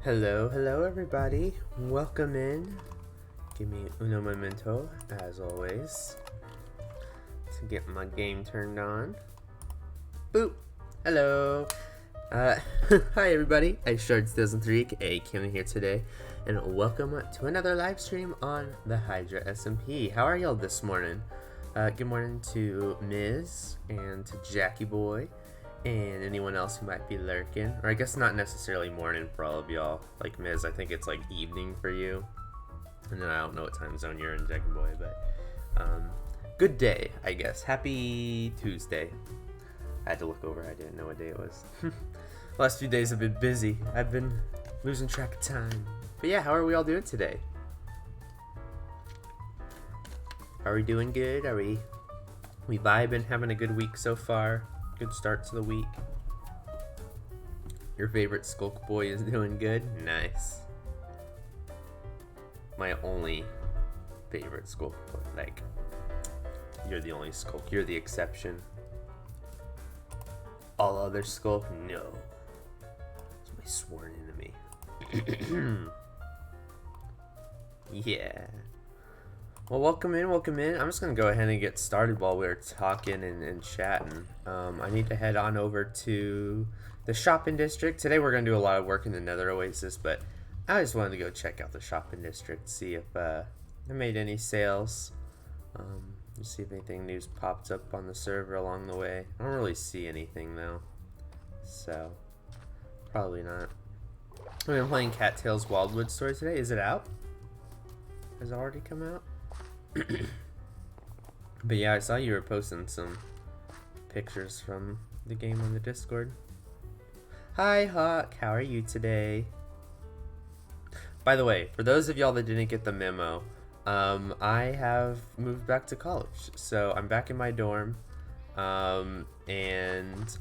Hello everybody. Welcome in. Give me uno momento, as always, to get my game turned on. Boop. Hello. Hi everybody. 𝗦𝗢𝗔𝗟𝗦, aka here today, and welcome to another live stream on the Hydra SMP. How are y'all this morning? Good morning to Ms. and to Jackie Boy. And anyone else who might be lurking, or I guess not necessarily morning for all of y'all. Like Ms, I think it's like evening for you, and then I don't know what time zone you're in, Jackie Boy, but good day, I guess. Happy Tuesday. I had to look over, I didn't know what day it was. Last few days have been busy. I've been losing track of time. But yeah, how are we all doing today? Are we doing good? Are we vibing, having a good week so far? Good start to the week. Your favorite Skulk Boy is doing good? Nice. My only favorite Skulk Boy. Like, you're the only Skulk. You're the exception. All other skull? No. It's my sworn enemy. Yeah. Well, welcome in, welcome in. I'm just gonna go ahead and get started while we're talking and chatting. I need to head on over to the shopping district. Today we're gonna do a lot of work in the Nether Oasis, but I just wanted to go check out the shopping district, see if I made any sales. See if anything new's popped up on the server along the way. I don't really see anything though, so probably not. We've been playing Cattail's Wildwood story today. Is it out? Has it already come out? But yeah, I saw you were posting some pictures from the game on the Discord. Hi Hawk, how are you today? By the way, for those of y'all that didn't get the memo, I have moved back to college, so I'm back in my dorm, and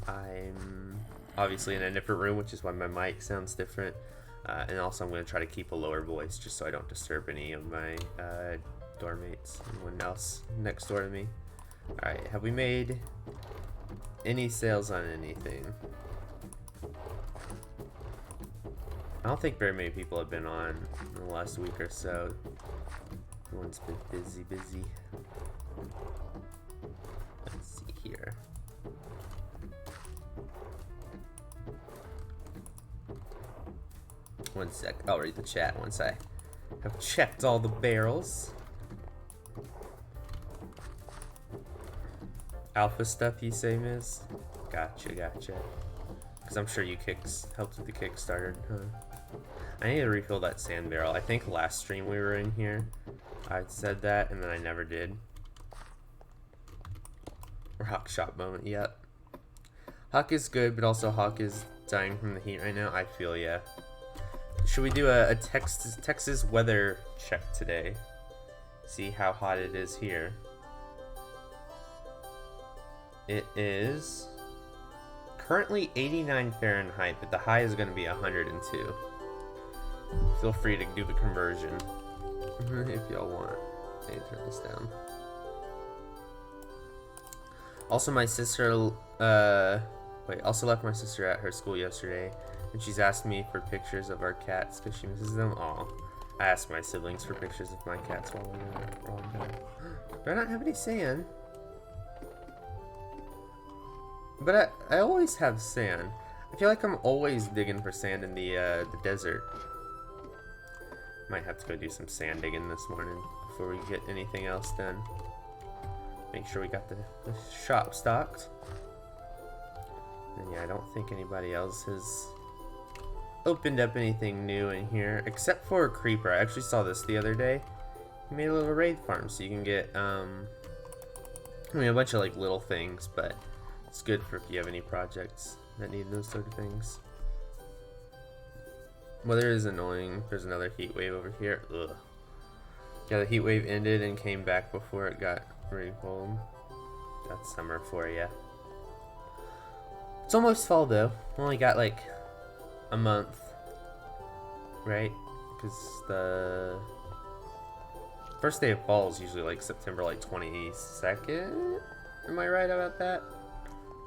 I'm obviously in a different room, which is why my mic sounds different, and also I'm going to try to keep a lower voice just so I don't disturb any of my dorm mates, anyone else next door to me. Alright, have we made any sales on anything? I don't think very many people have been on in the last week or so. Everyone's been busy. Let's see here. One sec, I'll read the chat once I have checked all the barrels. Alpha stuff you say, Miz? Gotcha. Because I'm sure you helped with the Kickstarter, huh? I need to refill that sand barrel. I think last stream we were in here, I said that, and then I never did. Or Hawk shop moment yet. Hawk is good, but also Hawk is dying from the heat right now. I feel ya. Should we do a Texas weather check today? See how hot it is here. It is currently 89 Fahrenheit, but the high is going to be 102. Feel free to do the conversion if y'all want. I need to turn this down. Also, my sister, also left my sister at her school yesterday, and she's asked me for pictures of our cats because she misses them. Aw. I asked my siblings for pictures of my cats while we were on there. Do I not have any sand? But I always have sand. I feel like I'm always digging for sand in the desert. Might have to go do some sand digging this morning before we get anything else done. Make sure we got the shop stocked. And yeah, I don't think anybody else has opened up anything new in here except for a creeper. I actually saw this the other day. He made a little raid farm so you can get I mean a bunch of like little things, but it's good for if you have any projects that need those sort of things. Weather is annoying. There's another heat wave over here. Ugh. Yeah, the heat wave ended and came back before it got really cold. That's summer for you. It's almost fall though. Only got like a month, right? Because the first day of fall is usually like September like 22nd. Am I right about that?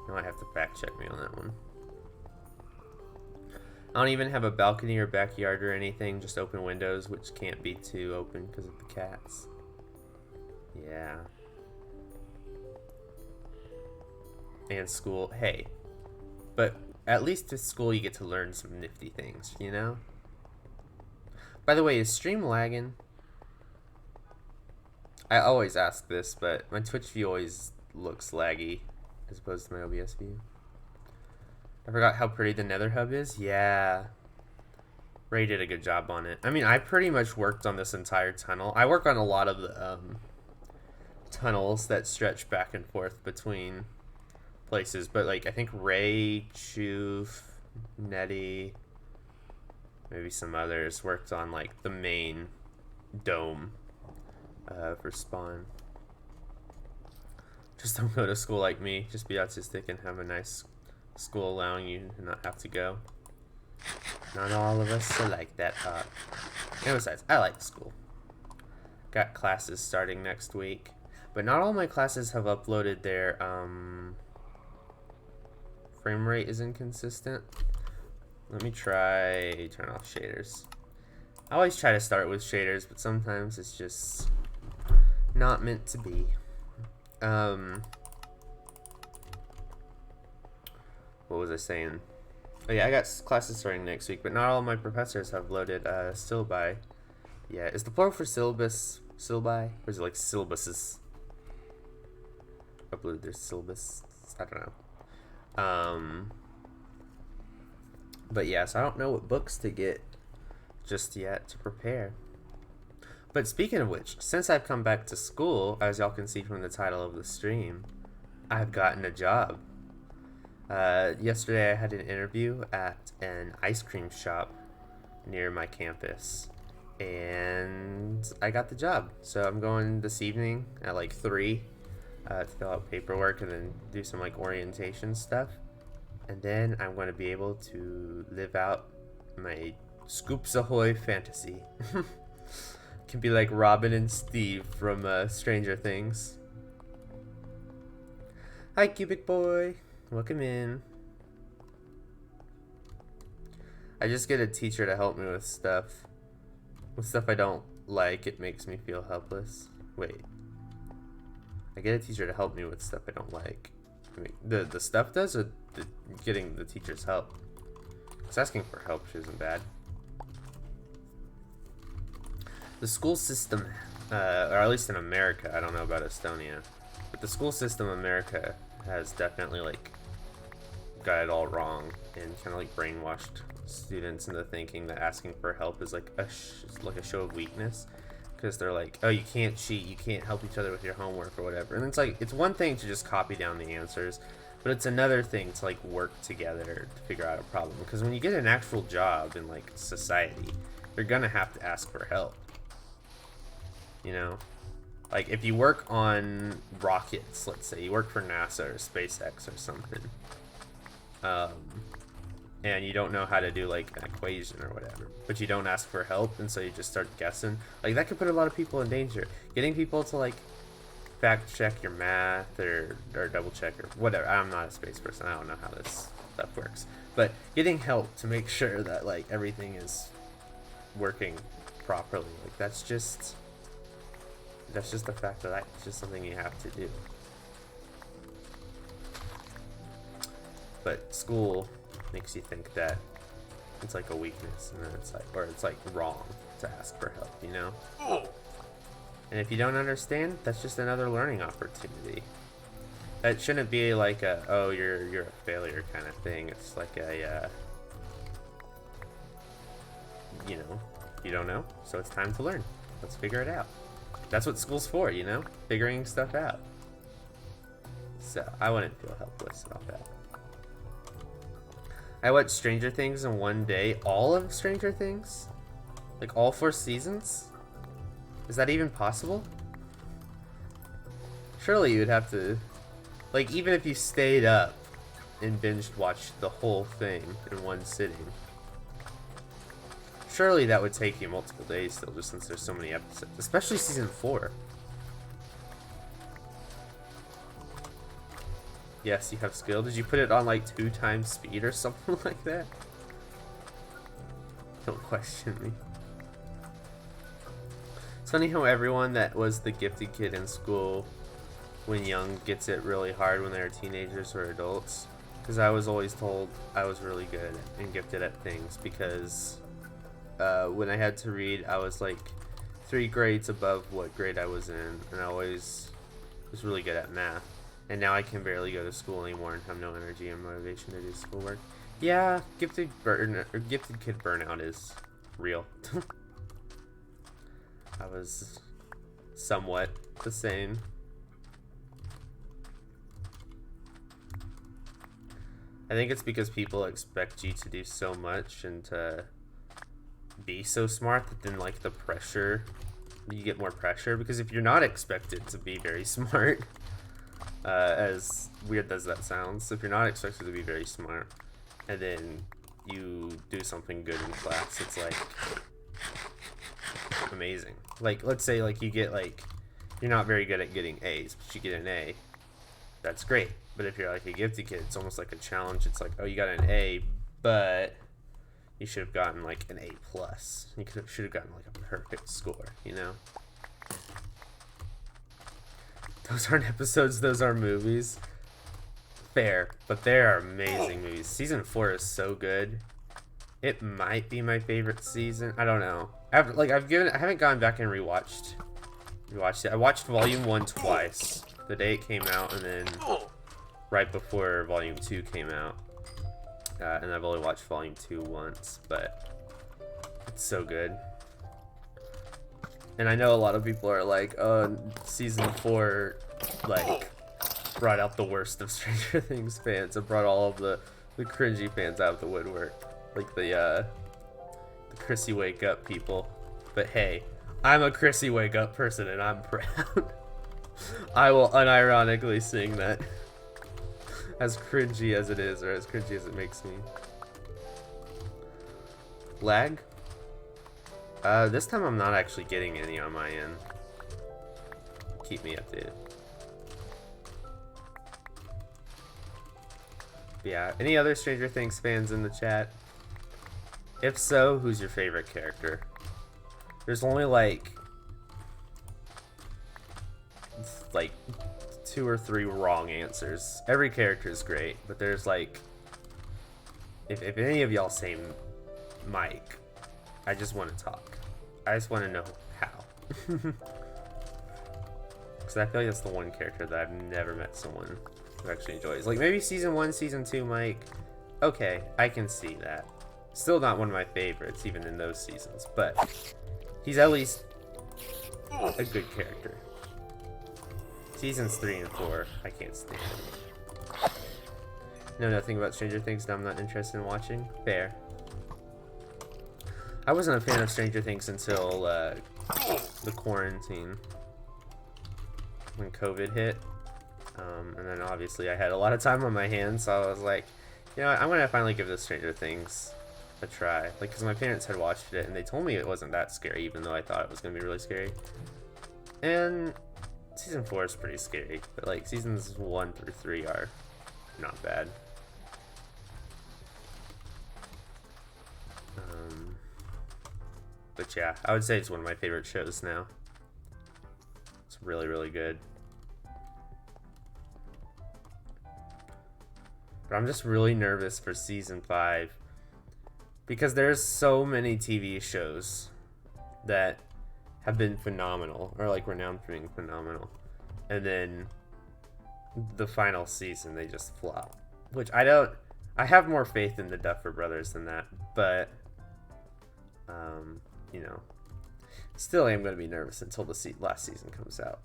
You might have to fact check me on that one. I don't even have a balcony or backyard or anything, just open windows, which can't be too open because of the cats. Yeah. And school. Hey. But at least at school you get to learn some nifty things, you know? By the way, is stream lagging? I always ask this, but my Twitch view always looks laggy as opposed to my OBS view. I forgot how pretty the Nether hub is. Yeah. Ray did a good job on it. I mean, I pretty much worked on this entire tunnel. I work on a lot of the tunnels that stretch back and forth between places, but like I think Ray, Choof, Nettie, maybe some others worked on like the main dome for spawn. Just don't go to school like me. Just be autistic and have a nice school allowing you to not have to go. Not all of us are like that. And besides, I like school. Got classes starting next week, but not all my classes have uploaded their frame rate is inconsistent. Let me try turn off shaders. I always try to start with shaders, but sometimes it's just not meant to be. What was I saying? Oh yeah, I got classes starting next week, but not all my professors have loaded syllabi. Yeah, is the plural for syllabus syllabi? Or is it like syllabuses? Upload their syllabus. I don't know. But yeah, so I don't know what books to get just yet to prepare. But speaking of which, since I've come back to school, as y'all can see from the title of the stream, I've gotten a job. Yesterday I had an interview at an ice cream shop near my campus, and I got the job. So I'm going this evening at like 3 to fill out paperwork and then do some like orientation stuff. And then I'm going to be able to live out my 𝗦𝗢𝗖𝗦𝗓 fantasy. Can be like Robin and Steve from Stranger Things. Hi, Cubic Boy. Welcome in. I just get a teacher to help me with stuff. With stuff I don't like, it makes me feel helpless. Wait. I get a teacher to help me with stuff I don't like. I mean, the stuff does, or getting the teacher's help? Because asking for help isn't bad. The school system, or at least in America, I don't know about Estonia, but the school system in America has definitely like got it all wrong and kind of like brainwashed students into thinking that asking for help is like a show of weakness, because they're like, oh, you can't cheat, you can't help each other with your homework or whatever. And it's like, it's one thing to just copy down the answers, but it's another thing to like work together to figure out a problem. Because when you get an actual job in like society, you're gonna have to ask for help. You know, like if you work on rockets, let's say you work for NASA or SpaceX or something, and you don't know how to do like an equation or whatever, but you don't ask for help, and so you just start guessing, like that could put a lot of people in danger. Getting people to like fact check your math or double check or whatever. I'm not a space person, I don't know how this stuff works, but getting help to make sure that like everything is working properly, like that's just the fact that it's just something you have to do. But school makes you think that it's like a weakness, and then it's like, or it's like wrong to ask for help, you know? And if you don't understand, that's just another learning opportunity. That shouldn't be like a, oh, you're a failure kind of thing. It's like a, you know, you don't know, so it's time to learn. Let's figure it out. That's what school's for, you know? Figuring stuff out. So, I wouldn't feel helpless about that. I watched Stranger Things in one day. All of Stranger Things? Like all 4 seasons? Is that even possible? Surely you would have to... Like, even if you stayed up and binge watched the whole thing in one sitting, surely that would take you multiple days still, just since there's so many episodes. Especially season 4. Yes, you have skill. Did you put it on like 2 times speed or something like that? Don't question me. It's funny how everyone that was the gifted kid in school when young gets it really hard when they're teenagers or adults. Because I was always told I was really good and gifted at things, because when I had to read, I was like 3 grades above what grade I was in, and I always was really good at math. And now I can barely go to school anymore and have no energy and motivation to do schoolwork. Yeah, gifted kid burnout is real. I was somewhat the same. I think it's because people expect you to do so much and to be so smart that then like the pressure, you get more pressure, because if you're not expected to be very smart, as weird as that sounds, if you're not expected to be very smart and then you do something good in class, it's like amazing. Like let's say like you get like, you're not very good at getting A's, but you get an A, that's great. But if you're like a gifted kid, it's almost like a challenge. It's like, oh, you got an A, but you should have gotten like an A plus. You should have gotten like a perfect score, you know? Those aren't episodes, those are movies. Fair, but they are amazing movies. Season 4 is so good. It might be my favorite season. I don't know. I haven't gone back and rewatched it. I watched Volume 1 twice. The day it came out, and then right before Volume 2 came out. And I've only watched Volume 2 once, but it's so good. And I know a lot of people are like, oh, Season 4, like, brought out the worst of Stranger Things fans. It brought all of the cringy fans out of the woodwork. Like the Chrissy Wake Up people. But hey, I'm a Chrissy Wake Up person and I'm proud. I will unironically sing that. As cringy as it is, or as cringy as it makes me. Lag? This time I'm not actually getting any on my end. Keep me updated. Yeah, any other Stranger Things fans in the chat? If so, who's your favorite character? There's only like 2 or 3 wrong answers. Every character is great, but there's like, if any of y'all say Mike, I just want to talk. I just want to know how. Because I feel like that's the one character that I've never met someone who actually enjoys. Like maybe season 1, season 2 Mike. Okay, I can see that. Still not one of my favorites, even in those seasons, but he's at least a good character. Seasons 3 and 4, I can't stand him. Know nothing about Stranger Things that I'm not interested in watching? Fair. I wasn't a fan of Stranger Things until the quarantine. When COVID hit. And then obviously I had a lot of time on my hands, so I was like, you know what, I'm gonna finally give this Stranger Things a try. Like, because my parents had watched it and they told me it wasn't that scary, even though I thought it was gonna be really scary. And season 4 is pretty scary, but like seasons 1 through 3 are not bad. But yeah, I would say it's one of my favorite shows now. It's really, really good. But I'm just really nervous for season 5 because there's so many TV shows that have been phenomenal, or like renowned for being phenomenal, and then the final season they just flop. Which I have more faith in the Duffer Brothers than that, but you know, still am going to be nervous until the last season comes out.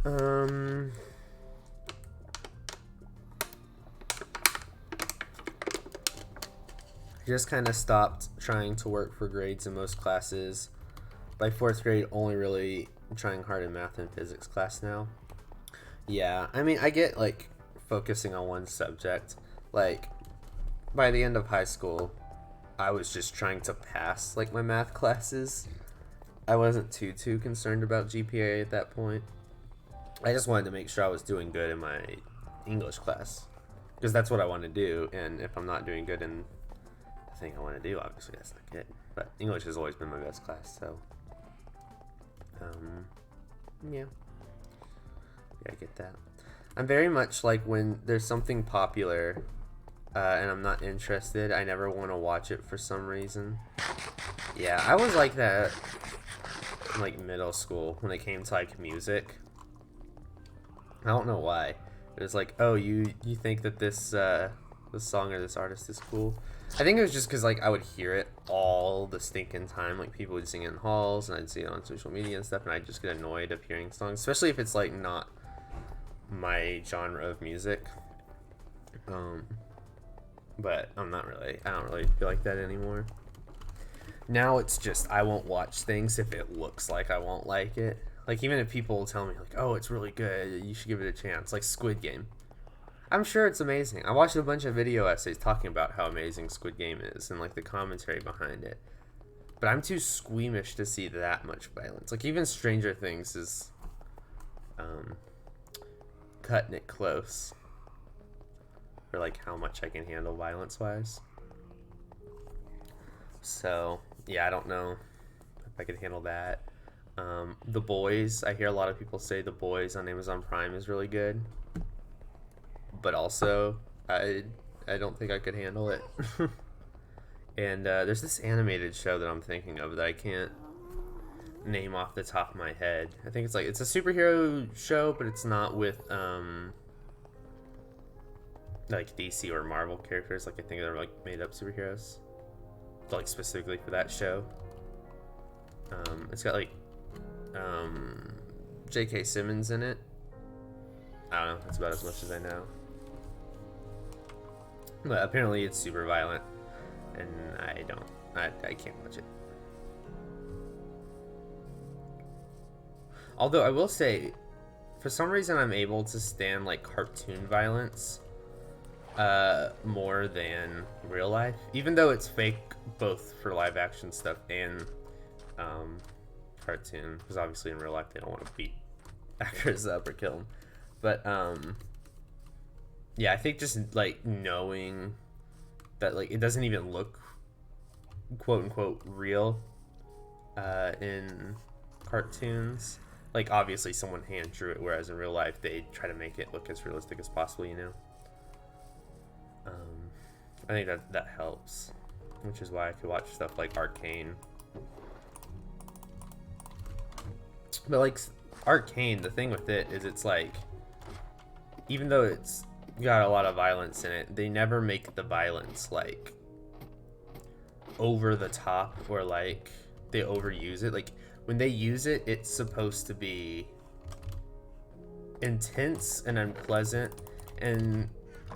I just kind of stopped trying to work for grades in most classes. By 4th grade, only really trying hard in math and physics class now. Yeah, I mean, I get like focusing on one subject. Like, by the end of high school, I was just trying to pass like my math classes. I wasn't too concerned about GPA at that point. I just wanted to make sure I was doing good in my English class, because that's what I want to do. And if I'm not doing good in the thing I want to do, obviously that's not good. But English has always been my best class, so yeah, I get that. I'm very much like when there's something popular and I'm not interested, I never want to watch it for some reason. Yeah, I was like that in like middle school when it came to like music. I don't know why. It was like, oh, you think that this song or this artist is cool? I think it was just because like I would hear it all the stinking time. Like people would sing it in halls, and I'd see it on social media and stuff, and I'd just get annoyed of hearing songs, especially if it's like not my genre of music. But I don't really feel like that anymore. Now it's just I won't watch things if it looks like I won't like it. Like even if people tell me like, oh, it's really good, you should give it a chance. Like Squid Game. I'm sure it's amazing. I watched a bunch of video essays talking about how amazing Squid Game is and like the commentary behind it. But I'm too squeamish to see that much violence. Like, even Stranger Things is cutting it close for like how much I can handle violence wise. So yeah, I don't know if I could handle that. The Boys, I hear a lot of people say The Boys on Amazon Prime is really good, but also I don't think I could handle it. And there's this animated show that I'm thinking of that I can't name off the top of my head. I think it's a superhero show, but it's not with like DC or Marvel characters. Like, I think they're like made up superheroes, like specifically for that show. It's got like J.K. Simmons in it. I don't know. That's about as much as I know. But apparently it's super violent, and I can't watch it. Although I will say, for some reason I'm able to stand like cartoon violence more than real life, even though it's fake both for live action stuff and cartoon, because obviously in real life they don't want to beat actors up or kill them. But yeah, I think just like knowing that like it doesn't even look quote unquote real in cartoons. Like, obviously someone hand drew it, whereas in real life they try to make it look as realistic as possible, you know. I think that helps, which is why I could watch stuff like Arcane. But like Arcane, the thing with it is it's like, even though it's got a lot of violence in it, they never make the violence like over the top or like they overuse it. Like, when they use it, it's supposed to be intense and unpleasant, and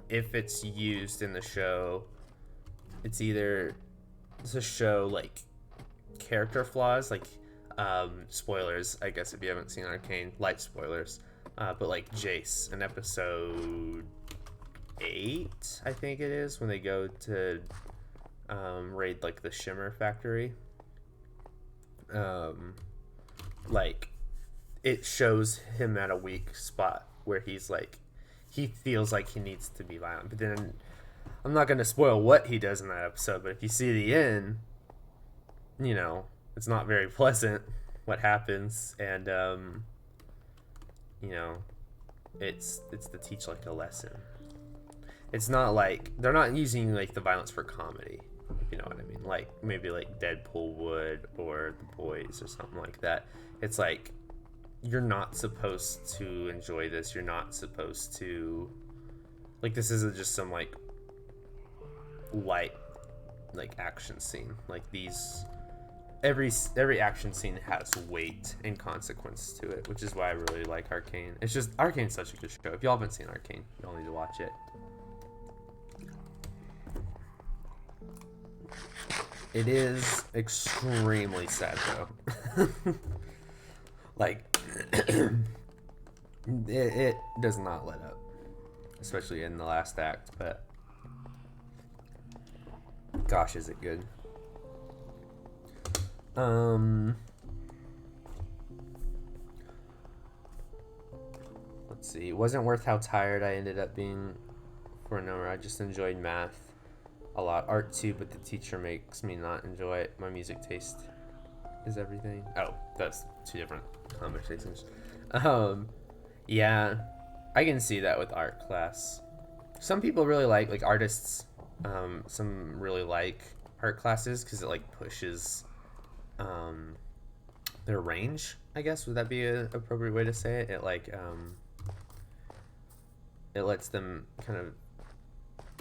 if it's used in the show, it's either to show like character flaws, like spoilers, I guess, if you haven't seen Arcane, light spoilers, but like Jace in episode 8, I think it is, when they go to raid like the Shimmer factory, like it shows him at a weak spot where he's like, he feels like he needs to be violent. But then I'm not going to spoil what he does in that episode, but if you see the end, you know, it's not very pleasant what happens. And you know, it's to teach like a lesson. It's not like, they're not using like the violence for comedy, you know what I mean? Like maybe like Deadpool would, or The Boys, or something like that. It's like, you're not supposed to enjoy this. You're not supposed to, like, this isn't just some like light like action scene. Like, these, every action scene has weight and consequence to it, which is why I really like Arcane. It's just, Arcane's such a good show. If y'all haven't seen Arcane, y'all need to watch it. It is extremely sad though. Like, it does not let up, especially in the last act, but gosh, is it good. Let's see. It wasn't worth how tired I ended up being for a number. I just enjoyed math a lot. Art too, but the teacher makes me not enjoy it. My music taste is everything. Oh, that's two different conversations. Yeah, I can see that with art class. Some people really like artists, some really like art classes because it like pushes their range, I guess. Would that be an appropriate way to say it? It like it lets them kind of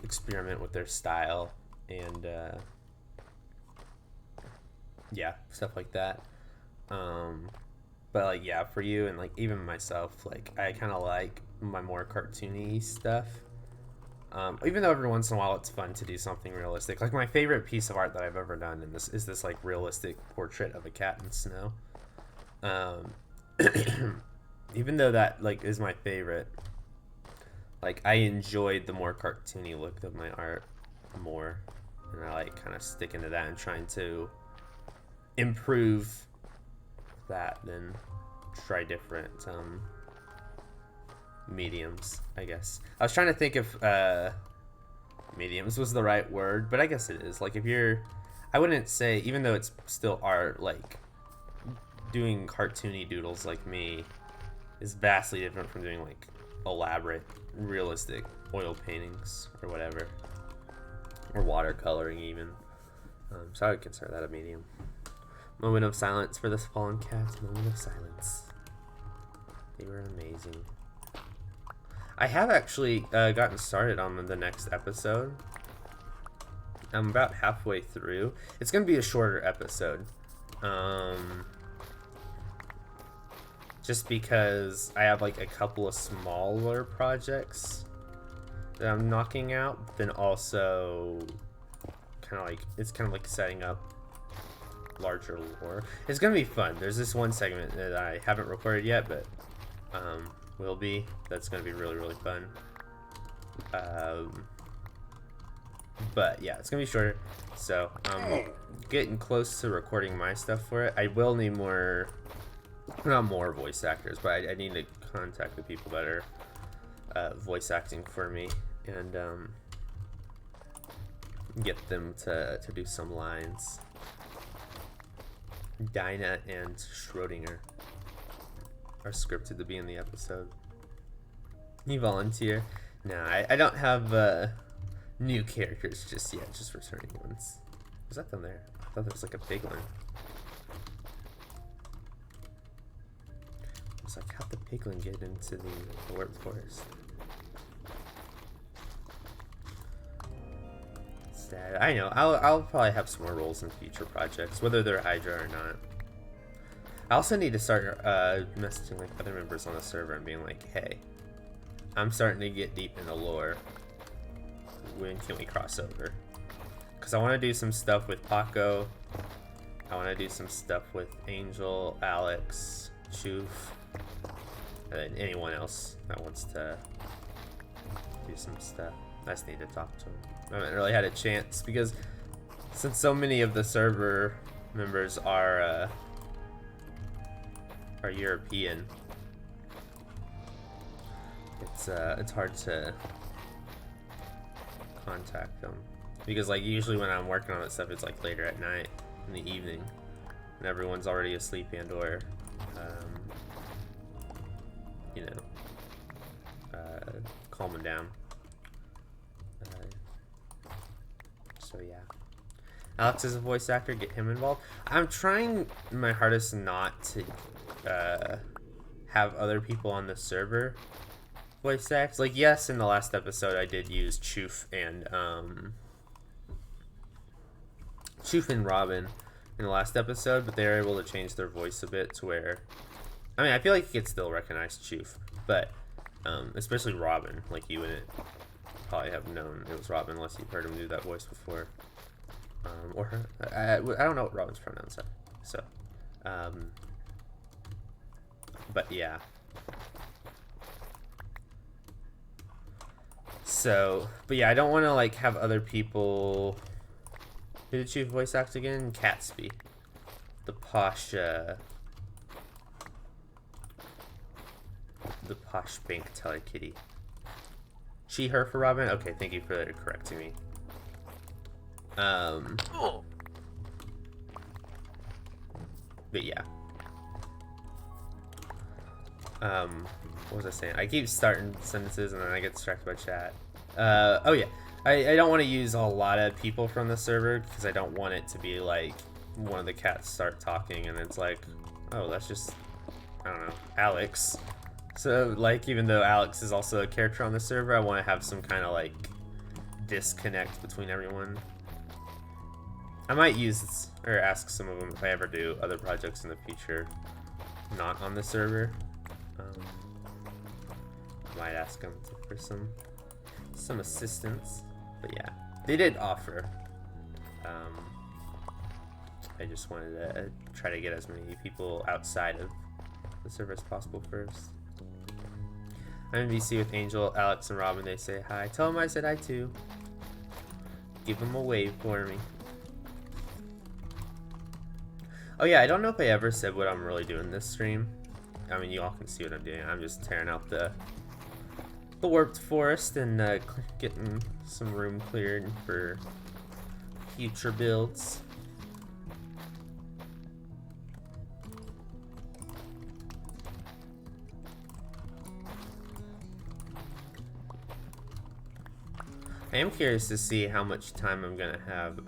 experiment with their style and yeah, stuff like that. But like, yeah, for you and like even myself, like I kind of like my more cartoony stuff. Even though every once in a while it's fun to do something realistic. Like, my favorite piece of art that I've ever done in this is this like realistic portrait of a cat in snow. Even though that like is my favorite, like I enjoyed the more cartoony look of my art more, and I like kind of sticking to that and trying to improve that, then try different mediums, I guess. I was trying to think if mediums was the right word, but I guess it is. Like, if you're, I wouldn't say, even though it's still art, like doing cartoony doodles like me is vastly different from doing like elaborate, realistic oil paintings or whatever, or watercoloring even. So I would consider that a medium. Moment of silence for this fallen cat. Moment of silence. They were amazing. I have actually gotten started on the next episode. I'm about halfway through. It's gonna be a shorter episode. Just because I have like a couple of smaller projects that I'm knocking out, but then also kind of like, it's kind of like setting up larger lore. It's gonna be fun. There's this one segment that I haven't recorded yet, but will be. That's gonna be really, really fun. But yeah, it's gonna be shorter. So I'm getting close to recording my stuff for it. I will need more, not more voice actors, but I need to contact the people that are voice acting for me and get them to do some lines. Dinah and Schrodinger are scripted to be in the episode. You volunteer? Nah, I don't have new characters just yet, just returning ones. Was that down there? I thought that was like a big one. I was like, how'd the piglin get into the warp forest? Sad. I know, I'll probably have some more roles in future projects, whether they're Hydra or not. I also need to start messaging like other members on the server and being like, hey, I'm starting to get deep into lore. When can we cross over? Because I want to do some stuff with Paco. I want to do some stuff with Angel, Alex, Choof, and anyone else that wants to do some stuff. I just need to talk to them. I haven't really had a chance because since so many of the server members are European, it's hard to contact them because like usually when I'm working on that stuff, it's like later at night in the evening when everyone's already asleep and or you know, calming down. So yeah, Alex is a voice actor. Get him involved. I'm trying my hardest not to have other people on the server voice act. Like, yes, in the last episode I did use Choof and Robin in the last episode, but they were able to change their voice a bit to where, I mean, I feel like you could still recognize Choof, but especially Robin, like you wouldn't probably have known it was Robin unless you've heard him do that voice before, or her. I don't know what Robin's pronouns are, so but yeah. So, but yeah, I don't want to like have other people. Who did you voice act again? Catsby, the posh bank teller kitty. She, her for Robin? Okay, thank you for correcting me. But yeah. What was I saying? I keep starting sentences and then I get distracted by chat. Oh yeah. I don't want to use a lot of people from the server because I don't want it to be like one of the cats start talking and it's like, oh, that's just, I don't know, Alex. So like, even though Alex is also a character on the server, I want to have some kind of like disconnect between everyone. I might use or ask some of them if I ever do other projects in the future not on the server. I might ask them for some assistance, but yeah, they did offer. I just wanted to try to get as many people outside of the server as possible first. I'm in VC with Angel, Alex, and Robin. They say hi. Tell them I said hi too. Give them a wave for me. Oh yeah, I don't know if I ever said what I'm really doing this stream. I mean, you all can see what I'm doing. I'm just tearing out the warped forest and getting some room cleared for future builds. I am curious to see how much time I'm gonna have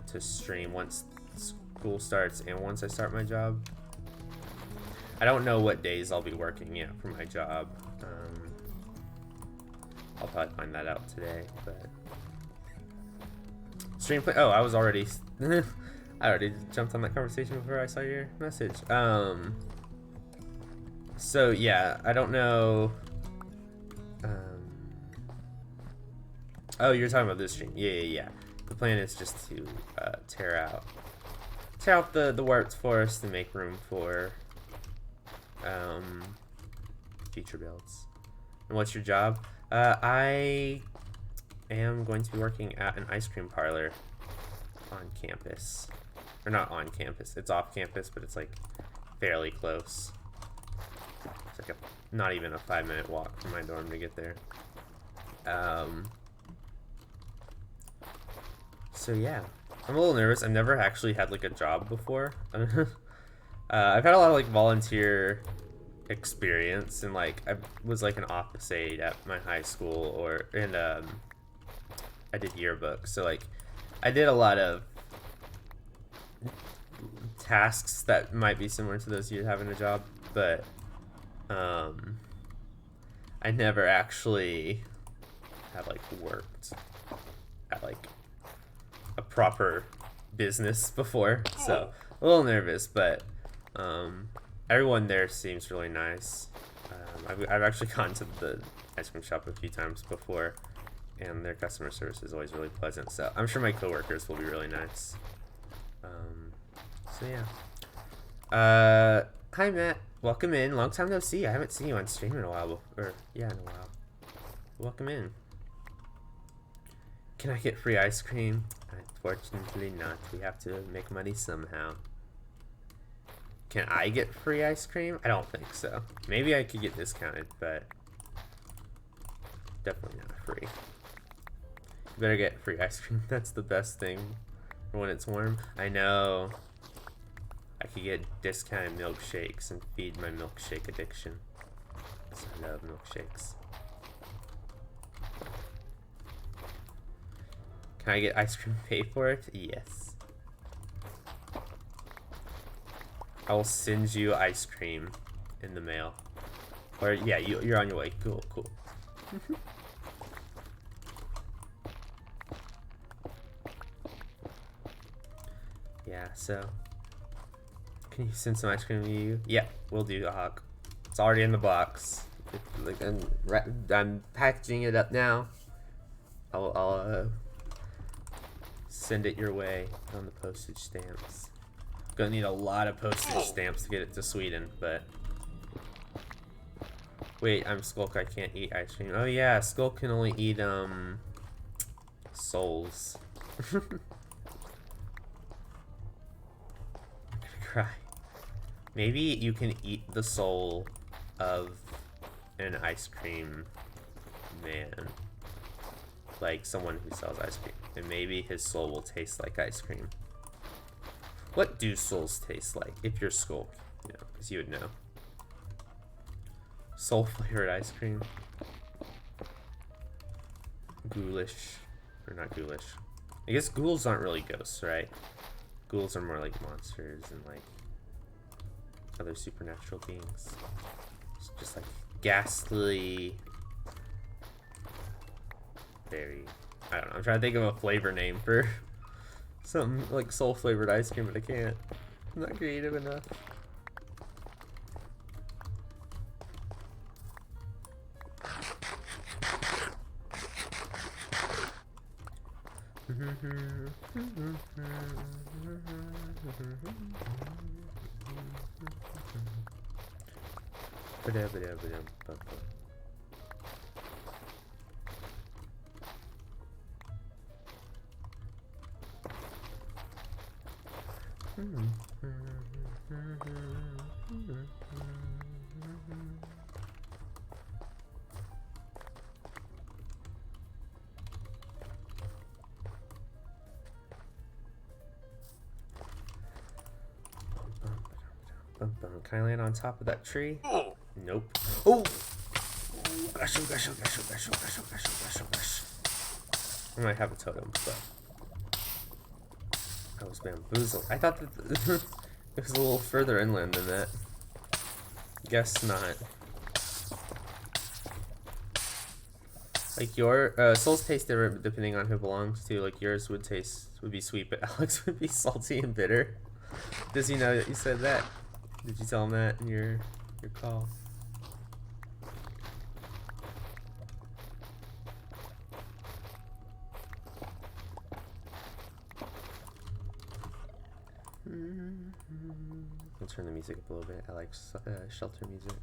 to stream once school starts and once I start my job. I don't know what days I'll be working yet for my job. I'll probably find that out today, but stream play. Oh, I was already I already jumped on that conversation before I saw your message. So yeah, I don't know. Oh, you're talking about this stream. Yeah. The plan is just to tear out the warped forest and make room for future builds. And what's your job? I am going to be working at an ice cream parlor on campus. Or not on campus, it's off campus, but it's like fairly close. It's like not even a 5-minute walk from my dorm to get there. So yeah, I'm a little nervous. I've never actually had like a job before. I've had a lot of like volunteer experience, and like I was like an office aide at my high school, and I did yearbooks, so like I did a lot of tasks that might be similar to those you'd have in a job, but I never actually have like worked at like a proper business before, so a little nervous, but everyone there seems really nice. I've actually gone to the ice cream shop a few times before, and their customer service is always really pleasant, so I'm sure my coworkers will be really nice. So yeah. Hi Matt, welcome in. Long time no see. I haven't seen you on stream in a while, in a while. Welcome in. Can I get free ice cream? Unfortunately not. We have to make money somehow. Can I get free ice cream? I don't think so. Maybe I could get discounted, but definitely not free. You better get free ice cream. That's the best thing for when it's warm. I know. I could get discounted milkshakes and feed my milkshake addiction. Because I love milkshakes. Can I get ice cream paid for it? Yes. I will send you ice cream in the mail. Or yeah, you're on your way. Cool. Yeah, so can you send some ice cream to you? Yeah, we'll do, Hawk. It's already in the box. I'm packaging it up now. I'll send it your way on the postage stamps. Gonna need a lot of postage stamps to get it to Sweden, but wait, I'm Skulk. I can't eat ice cream. Oh yeah, Skulk can only eat souls. I'm gonna cry. Maybe you can eat the soul of an ice cream man, like someone who sells ice cream, and maybe his soul will taste like ice cream. What do souls taste like? If you're Skulk, you know, because you would know. Soul flavored ice cream. Ghoulish, or not ghoulish. I guess ghouls aren't really ghosts, right? Ghouls are more like monsters and like other supernatural beings. It's just like ghastly. Very. I don't know. I'm trying to think of a flavor name for something like soul flavored ice cream, but I can't. I'm not creative enough. Can I land on top of that tree? Nope. Oh! Gosh. I might have a totem, but I was bamboozled. I thought that it was a little further inland than that. Guess not. Like your souls taste different depending on who belongs to. Like yours would be sweet, but Alex would be salty and bitter. Does he know that you said that? Did you tell him that in your call? I'll turn the music up a little bit. I like shelter music.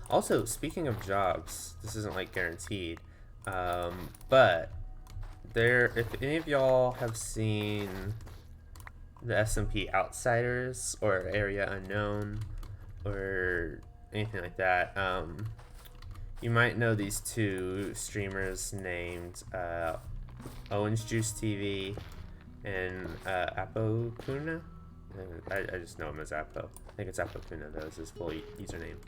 Also, speaking of jobs, this isn't like guaranteed, but if any of y'all have seen the SMP Outsiders or Area Unknown or anything like that, you might know these two streamers named 𝗦𝗢𝗖𝗓𝗦 and 𝗦𝗢𝗓𝗓𝗏. I just know him as Appo. I think it's 𝗦𝗢𝗓𝗓𝗏 though, is his full username.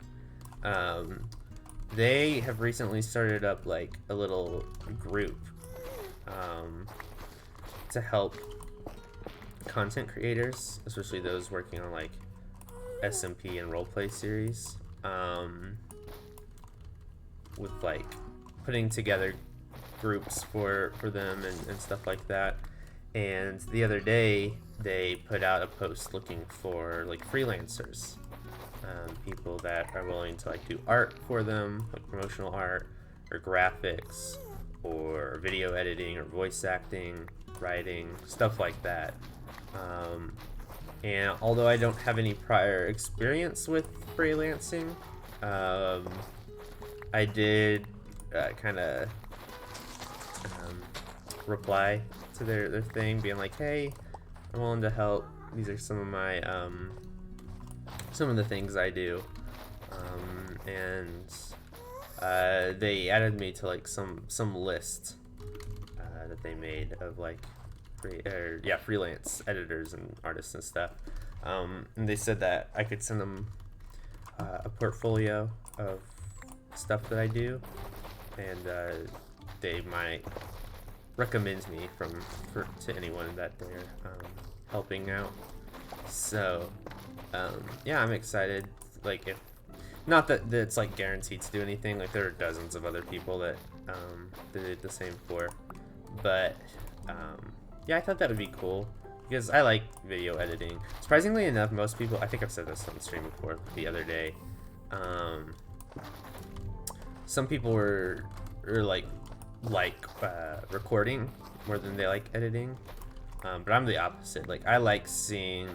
They have recently started up like a little group to help content creators, especially those working on like SMP and roleplay series, with like putting together groups for them and stuff like that. And the other day they put out a post looking for like freelancers, people that are willing to like do art for them, like promotional art or graphics or video editing or voice acting, writing, stuff like that. And although I don't have any prior experience with freelancing, I did kind of reply to their thing, being like, hey, I'm willing to help. These are some of my some of the things I do, and they added me to like some list that they made of like freelance editors and artists and stuff, and they said that I could send them a portfolio of stuff that I do, and they might recommend me to anyone that they're helping out. So yeah, I'm excited. Like, if not that it's like guaranteed to do anything, like there are dozens of other people that they did the same for, but yeah, I thought that would be cool because I like video editing. Surprisingly enough, most people, I think I've said this on the stream before the other day, some people were like recording more than they like editing, but I'm the opposite. Like, I like seeing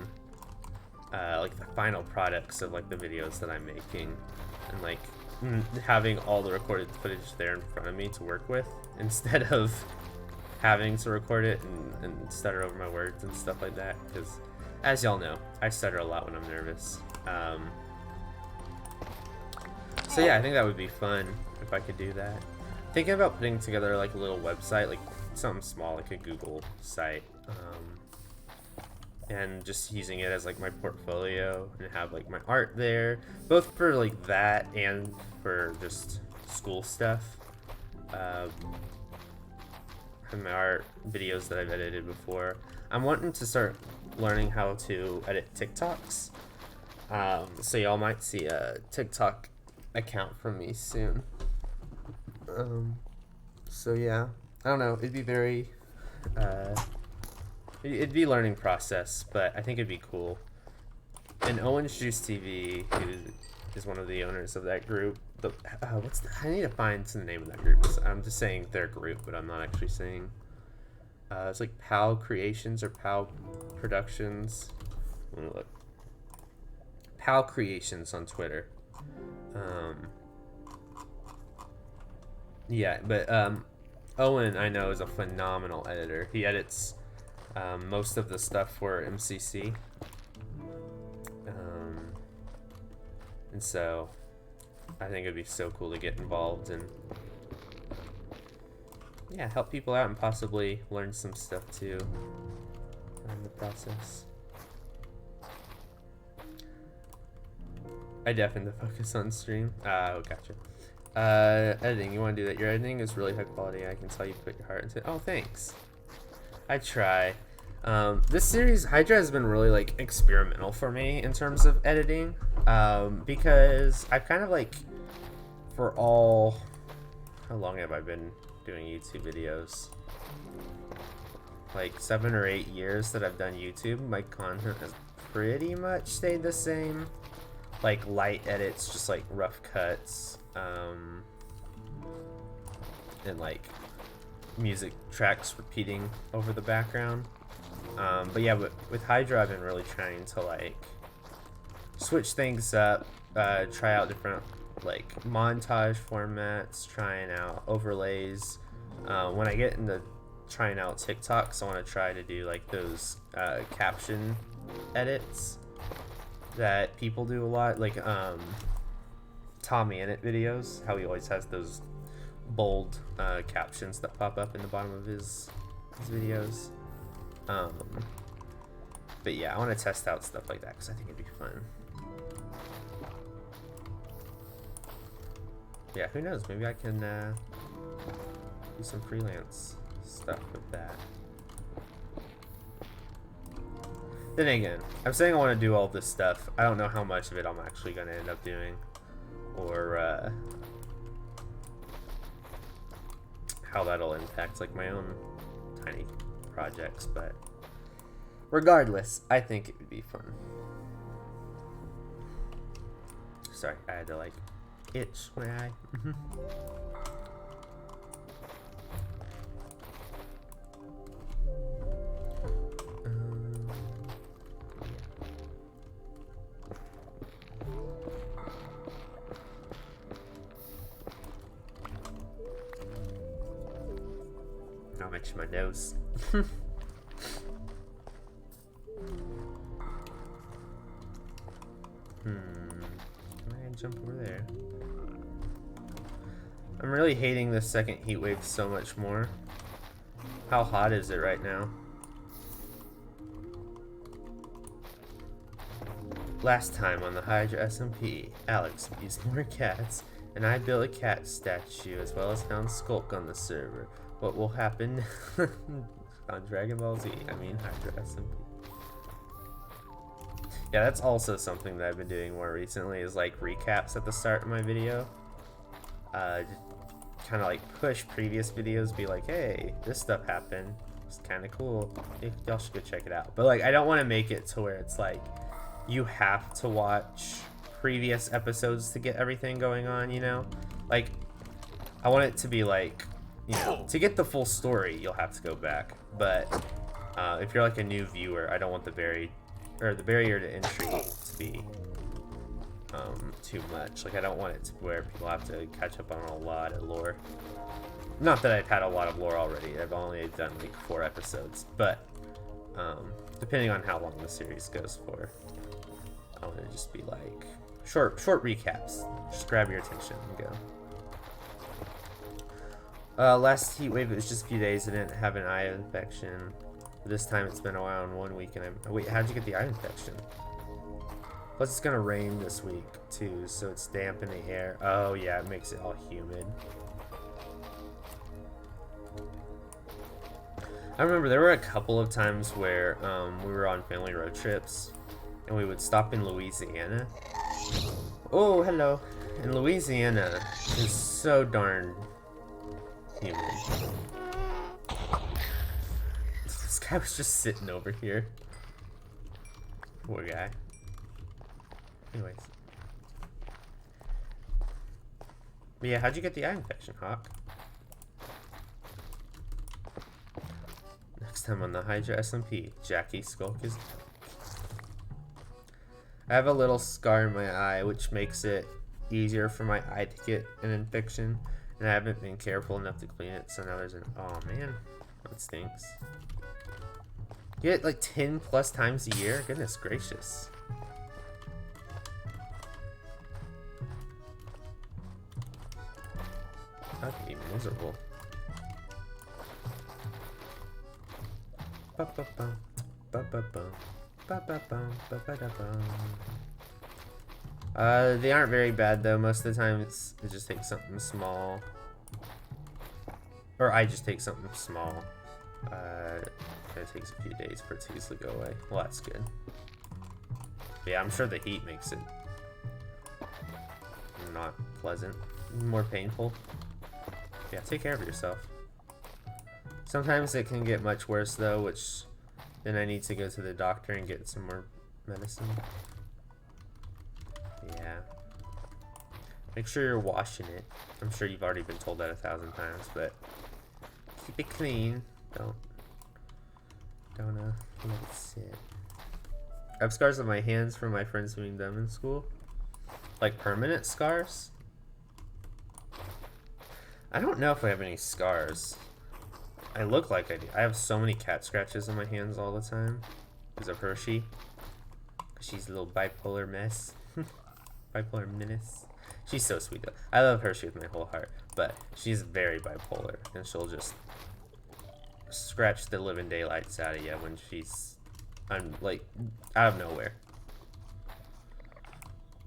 like the final products of like the videos that I'm making, and like having all the recorded footage there in front of me to work with, instead of having to record it and stutter over my words and stuff like that, because as y'all know, I stutter a lot when I'm nervous. So yeah, I think that would be fun if I could do that. Thinking about putting together like a little website, like something small, like a Google site, and just using it as like my portfolio and have like my art there, both for like that and for just school stuff. And my art videos that I've edited before. I'm wanting to start learning how to edit TikToks, so y'all might see a TikTok account from me soon. So yeah, I don't know, it'd be very it'd be a learning process, but I think it'd be cool. And 𝗦𝗢𝗖𝗓𝗦, who is one of the owners of that group, I need to find the name of that group. I'm just saying their group, but I'm not actually saying. It's like PAL Creations or PAL Productions. Let me look. PAL Creations on Twitter. Yeah, but Owen, I know, is a phenomenal editor. He edits most of the stuff for MCC. And so I think it'd be so cool to get involved and yeah, help people out and possibly learn some stuff too in the process. I definitely focus on stream. Oh, gotcha. Editing, you want to do that? Your editing is really high quality. I can tell you put your heart into it. Oh, thanks. I try. This series, Hydra, has been really like experimental for me in terms of editing, because I've kind of like, for all, how long have I been doing YouTube videos? Like 7 or 8 years that I've done YouTube. My content has pretty much stayed the same. Like light edits, just like rough cuts, and like music tracks repeating over the background. But yeah, with Hydra, I've been really trying to like switch things up, try out different like montage formats, trying out overlays. When I get into trying out TikToks, I want to try to do like those caption edits that people do a lot, like Tommy in it videos, how he always has those bold captions that pop up in the bottom of his videos. But yeah, I want to test out stuff like that because I think it'd be fun. Yeah, who knows? Maybe I can do some freelance stuff with that. Then again, I'm saying I want to do all this stuff. I don't know how much of it I'm actually going to end up doing, or how that'll impact like my own tiny projects. But regardless, I think it would be fun. Sorry, I had to like itch my eye. I'll itch my nose. Am I gonna jump over there? I'm really hating this second heat wave so much more. How hot is it right now? Last time on the Hydra SMP, Alex used more cats, and I built a cat statue as well as found Skulk on the server. What will happen on Dragon Ball Z? I mean Hydra SMP. Yeah, that's also something that I've been doing more recently, is like recaps at the start of my video. Kind of like push previous videos, be like, hey, this stuff happened. It's kind of cool. Y'all should go check it out. But like, I don't want to make it to where it's like you have to watch previous episodes to get everything going on, you know? Like, I want it to be like, you know, to get the full story, you'll have to go back. But if you're like a new viewer, I don't want the barrier to entry to be too much. Like, I don't want it to where people have to catch up on a lot of lore. Not that I've had a lot of lore already. I've only done like 4 episodes, but depending on how long the series goes for, I want to just be like short recaps. Just grab your attention and go. Last heat wave, it was just a few days. I didn't have an eye infection. This time it's been around 1 week, and wait, how'd you get the eye infection? Plus it's gonna rain this week too, so it's damp in the air. Oh yeah, it makes it all humid. I remember there were a couple of times where we were on family road trips, and we would stop in Louisiana. Oh, hello. And Louisiana is so darn humid. This guy was just sitting over here. Poor guy. Anyways. But yeah, how'd you get the eye infection, Hawk? Next time on the Hydra SMP, Jackie Skulk is... I have a little scar in my eye, which makes it easier for my eye to get an infection. And I haven't been careful enough to clean it, so now there's an... Oh, man. That stinks. You get like 10 plus times a year? Goodness gracious. That'd be miserable. Ba-ba-bum, ba-ba-bum, ba-ba-bum, ba-ba-da-bum. They aren't very bad though. Most of the time it just takes something small. Or I just take something small. It takes a few days for it to easily go away. Well, that's good. But yeah, I'm sure the heat makes it not pleasant. More painful. Yeah, take care of yourself. Sometimes it can get much worse though, which then I need to go to the doctor and get some more medicine. Yeah. Make sure you're washing it. I'm sure you've already been told that 1,000 times, but keep it clean. Don't let it sit. I have scars on my hands from my friends doing them in school. Like permanent scars. I don't know if I have any scars. I look like I do. I have so many cat scratches on my hands all the time because of Hershey. She's a little bipolar mess. Bipolar menace. She's so sweet though. I love Hershey with my whole heart, but she's very bipolar and she'll just scratch the living daylights out of you when she's like out of nowhere.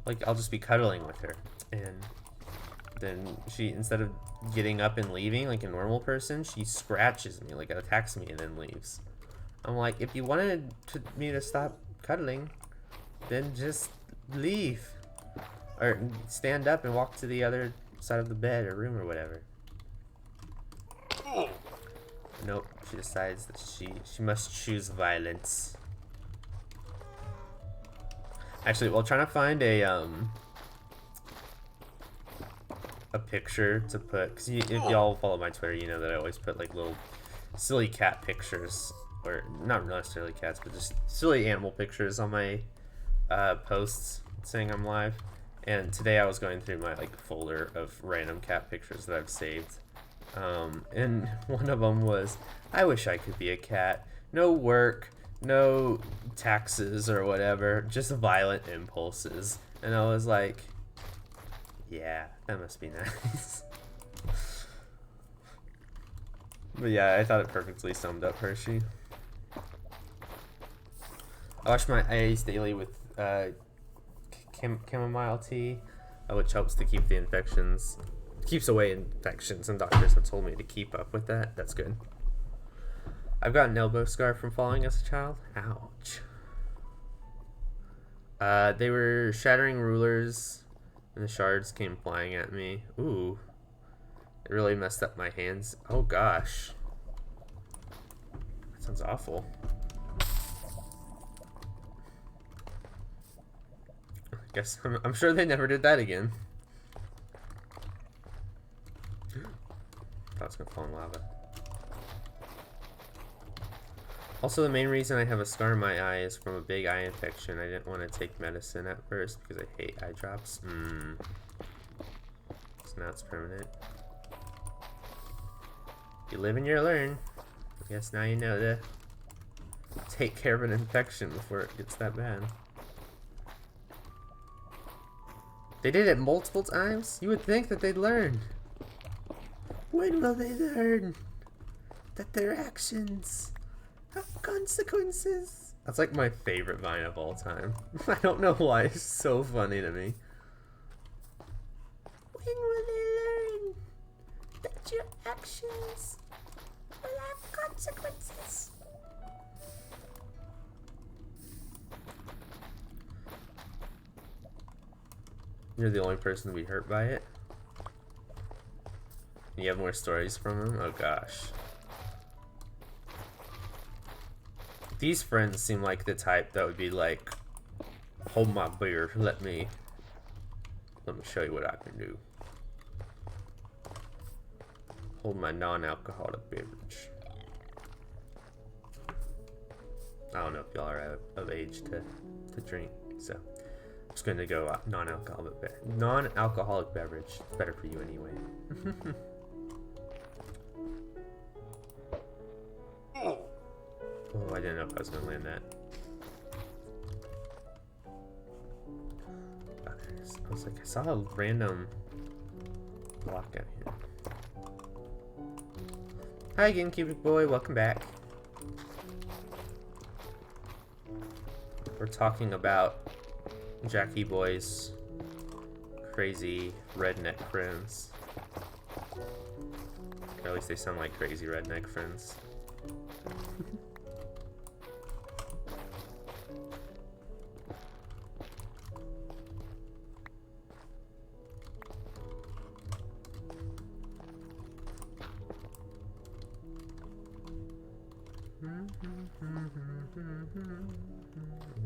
Like I'll just be cuddling with her and then she, instead of getting up and leaving like a normal person, she scratches me, like attacks me and then leaves. I'm like, if you wanted me to stop cuddling, then just leave. Or stand up and walk to the other side of the bed or room or whatever. Nope, she decides that she must choose violence. Actually, while trying to find a picture to put, because if y'all follow my Twitter, you know that I always put like little silly cat pictures, or not necessarily cats, but just silly animal pictures on my posts saying I'm live. And today I was going through my like folder of random cat pictures that I've saved. And one of them was, I wish I could be a cat. No work, no taxes or whatever, just violent impulses. And I was like, yeah, that must be nice. But yeah, I thought it perfectly summed up Hershey. I wash my eyes daily with 𝗦𝗢𝗖𝗓 tea, which helps to keep the infections, keeps away infections, and doctors have told me to keep up with that. That's good. I've got an elbow scar from falling as a child. Ouch. They were shattering rulers, and the shards came flying at me. Ooh. It really messed up my hands. Oh gosh. That sounds awful. Guess I'm sure they never did that again. Thought it was gonna fall in lava. Also, the main reason I have a scar in my eye is from a big eye infection. I didn't want to take medicine at first because I hate eye drops. So now it's permanent. You live and you learn. I guess now you know to take care of an infection before it gets that bad. They did it multiple times? You would think that they'd learn. When will they learn that their actions have consequences? That's like my favorite Vine of all time. I don't know why, it's so funny to me. When will they learn that your actions will have consequences? You're the only person to be hurt by it? You have more stories from him? Oh gosh. These friends seem like the type that would be like, hold my beer, let me show you what I can do. Hold my non-alcoholic beverage. I don't know if y'all are of age to drink, so I'm just gonna go non-alcoholic beverage. It's better for you anyway. Oh, I didn't know if I was gonna land that. I was like, I saw a random block out here. Hi again, Cubic Boy, welcome back. We're talking about Jackie Boy's crazy redneck friends. Or at least they sound like crazy redneck friends. I'm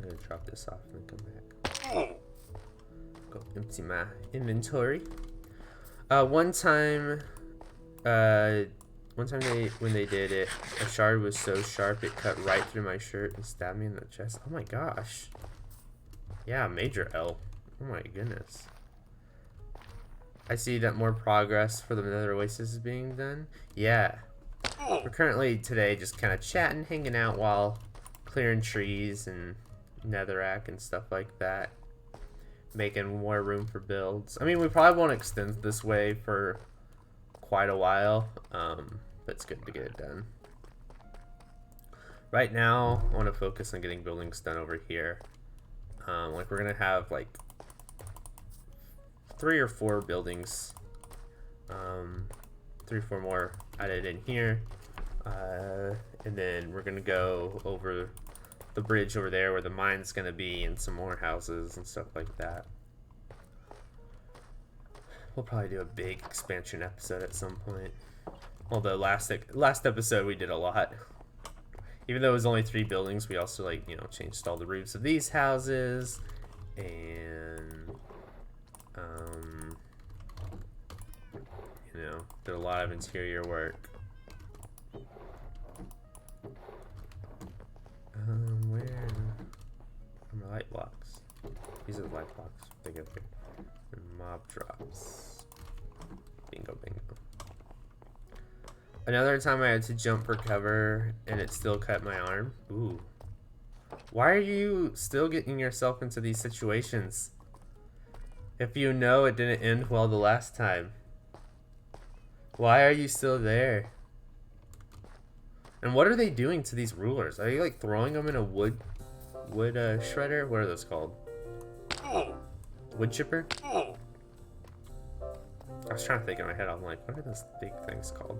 gonna drop this off and then come back. Go empty my inventory. One time when they did it, a shard was so sharp it cut right through my shirt and stabbed me in the chest. Oh my gosh. Yeah, major L. Oh my goodness. I see that more progress for the Nether Oasis is being done. Yeah. We're currently today just kind of chatting, hanging out while clearing trees and netherrack and stuff like that. Making more room for builds. I mean, we probably won't extend this way for quite a while, but it's good to get it done. Right now, I want to focus on getting buildings done over here. Like we're gonna have like 3 or 4 buildings, 3 or 4 more added in here, and then we're gonna go over the bridge over there where the mine's gonna be, and some more houses and stuff like that. We'll probably do a big expansion episode at some point. Although last episode we did a lot. Even though it was only 3 buildings, we also, like, you know, changed all the roofs of these houses, and you know, did a lot of interior work. Where are my light blocks? These are the light blocks. They go here. And mob drops. Bingo, bingo. Another time I had to jump for cover and it still cut my arm. Ooh. Why are you still getting yourself into these situations? If you know it didn't end well the last time. Why are you still there? And what are they doing to these rulers? Are you like throwing them in a wood shredder? What are those called? Wood chipper? I was trying to think in my head. I'm like, what are those big things called?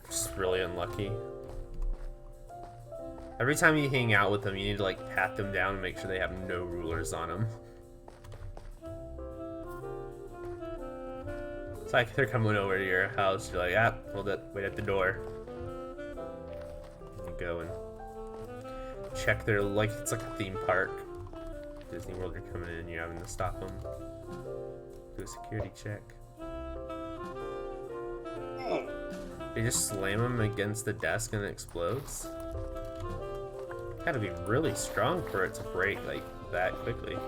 Just really unlucky. Every time you hang out with them, you need to like pat them down and make sure they have no rulers on them. It's like they're coming over to your house. You're like, ah, hold it, wait at the door. And you go and check their, like, it's like a theme park. Disney World, you're coming in and you're having to stop them. Do a security check. You just slam them against the desk and it explodes. Gotta be really strong for it to break like that quickly.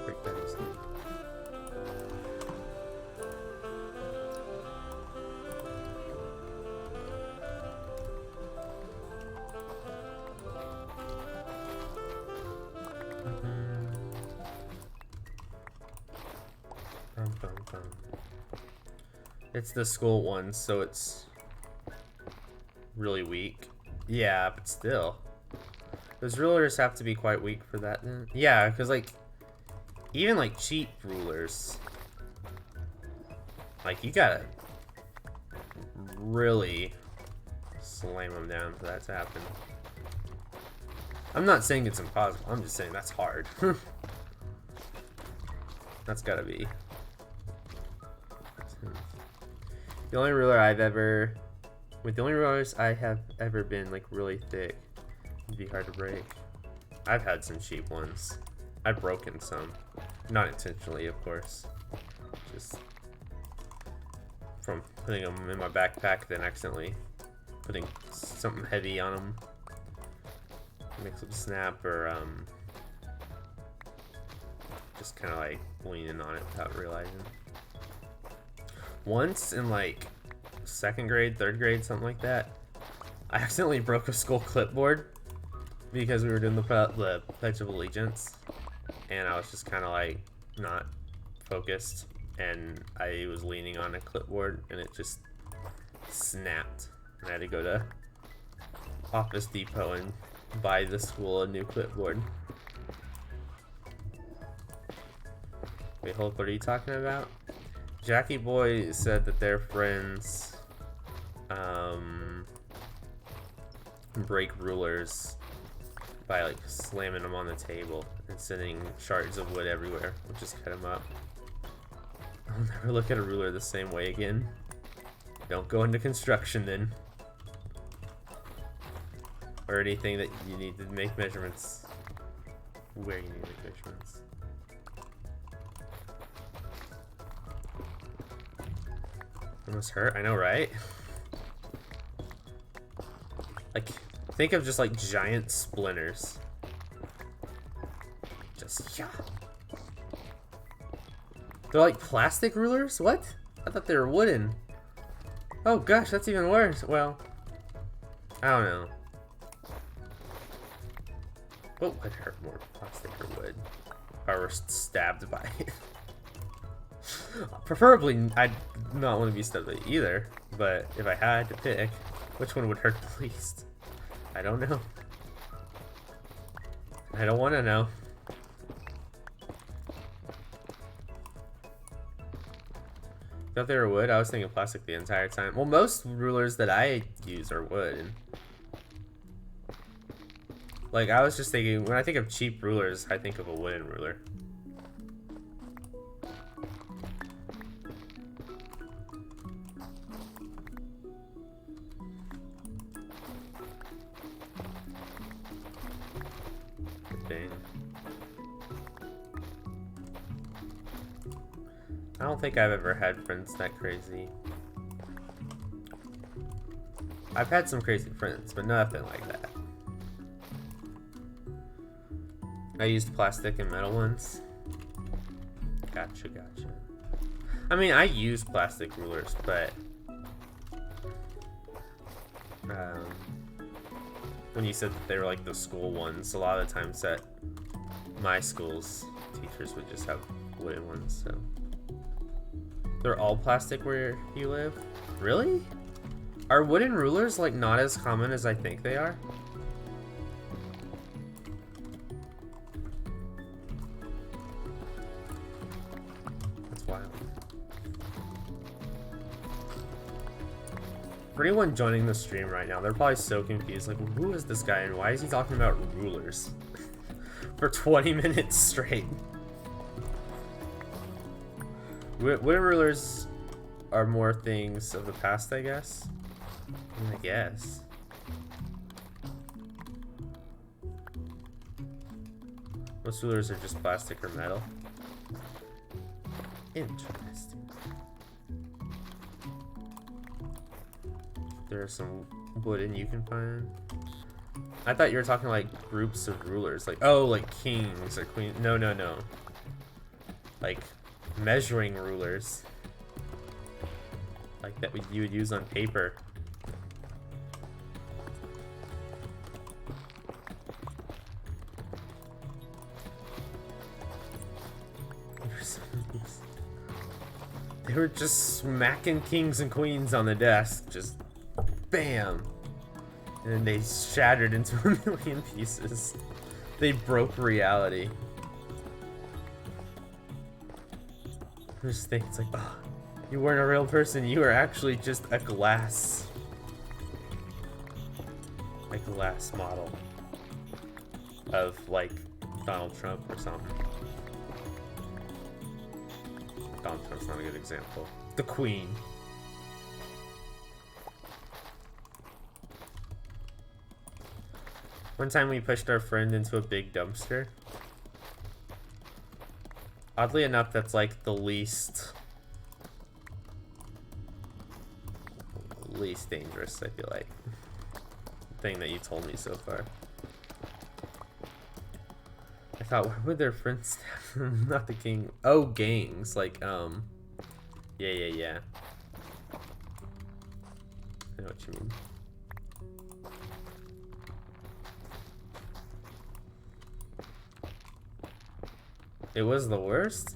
Break that easily. It's the school one, so it's really weak. Yeah, but still. Those rulers have to be quite weak for that then. Yeah, because like, even like cheap rulers, like you gotta really slam them down for that to happen. I'm not saying it's impossible, I'm just saying that's hard. That's gotta be. The only ruler with the only rulers I have ever been like really thick, it'd be hard to break. I've had some cheap ones. I've broken some. Not intentionally, of course. Just from putting them in my backpack, then accidentally putting something heavy on them. mix up snap or just kind of like leaning on it without realizing. Once in like 2nd grade, 3rd grade, something like that, I accidentally broke a school clipboard because we were doing the Pledge of Allegiance, and I was just kind of like not focused, and I was leaning on a clipboard, and it just snapped, and I had to go to Office Depot and buy the school a new clipboard. Wait, hold, what are you talking about? Jackie Boy said that their friends break rulers by like slamming them on the table and sending shards of wood everywhere, which just cut them up. I'll never look at a ruler the same way again. Don't go into construction then. Or anything that you need to make measurements. Where you need to make measurements. That must hurt, I know, right? Like, think of just like giant splinters. Just, yeah. They're like plastic rulers? What? I thought they were wooden. Oh gosh, that's even worse. Well, I don't know. What would hurt more, plastic or wood? If I were stabbed by it. Preferably, I'd not want to be stabbed by either. But if I had to pick, which one would hurt the least? I don't know. I don't want to know. Thought they were wood? I was thinking plastic the entire time. Well, most rulers that I use are wood. Like, I was just thinking, when I think of cheap rulers, I think of a wooden ruler. Good thing. I don't think I've ever had friends that crazy. I've had some crazy friends, but nothing like that. I used plastic and metal ones. Gotcha, gotcha. I mean, I use plastic rulers, but when you said that they were like the school ones, a lot of the times at my schools, teachers would just have wooden ones, so. They're all plastic where you live? Really? Are wooden rulers like not as common as I think they are? That's wild. For anyone joining the stream right now, they're probably so confused. Like, who is this guy and why is he talking about rulers for 20 minutes straight? Wooden rulers are more things of the past, I guess. I guess. Most rulers are just plastic or metal. Interesting. There are some wooden you can find. I thought you were talking like groups of rulers, like, oh, like kings or queens. No, no, no. Like measuring rulers, like that you would use on paper. They were just smacking kings and queens on the desk, just bam, and then they shattered into a million pieces. They broke reality. I just think it's like, oh, you weren't a real person. You were actually just a glass model of like Donald Trump or something. Donald Trump's not a good example. The Queen. One time we pushed our friend into a big dumpster. Oddly enough, that's like the least dangerous, I feel like, thing that you told me so far. I thought, where would their friends stab them? Not the king. Oh, gangs. Like, yeah. I know what you mean. It was the worst?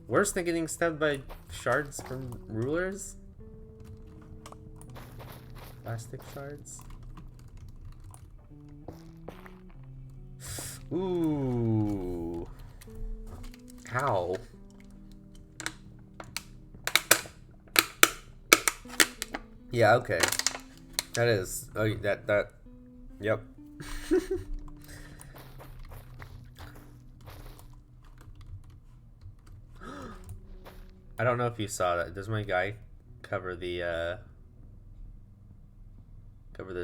Worse than getting stabbed by shards from rulers? Plastic shards? Ooh. Ow. Yeah, okay. That is. Oh, that. Yep. I don't know if you saw that. Does my guy cover the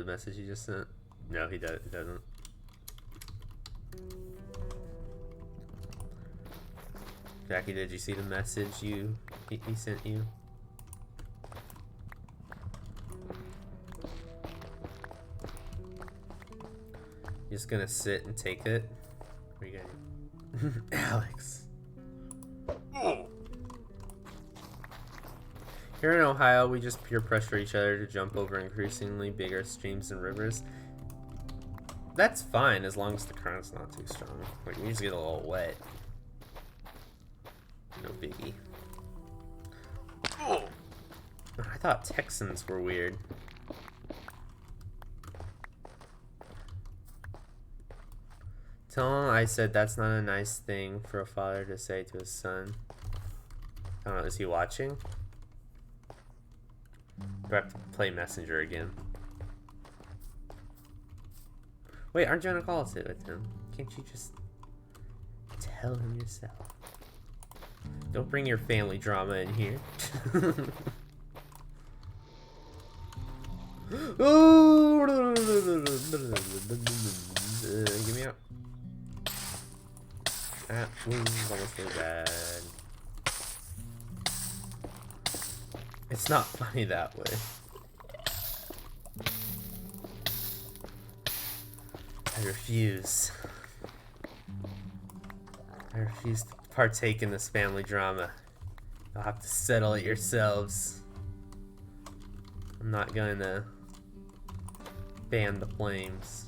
message you just sent? No, he doesn't. Jackie, did you see the message he sent you? You're just gonna sit and take it? Where you going? Alex. Here in Ohio, we just peer pressure each other to jump over increasingly bigger streams and rivers. That's fine as long as the current's not too strong. Like, we just get a little wet. No biggie. I thought Texans were weird. Tell him I said that's not a nice thing for a father to say to his son. I don't know, is he watching? Do I have to play Messenger again? Wait, aren't you gonna call it with him? Can't you just tell him yourself? Don't bring your family drama in here. Give me out. That was almost really bad. It's not funny that way. I refuse. I refuse to partake in this family drama. You'll have to settle it yourselves. I'm not gonna fan the flames.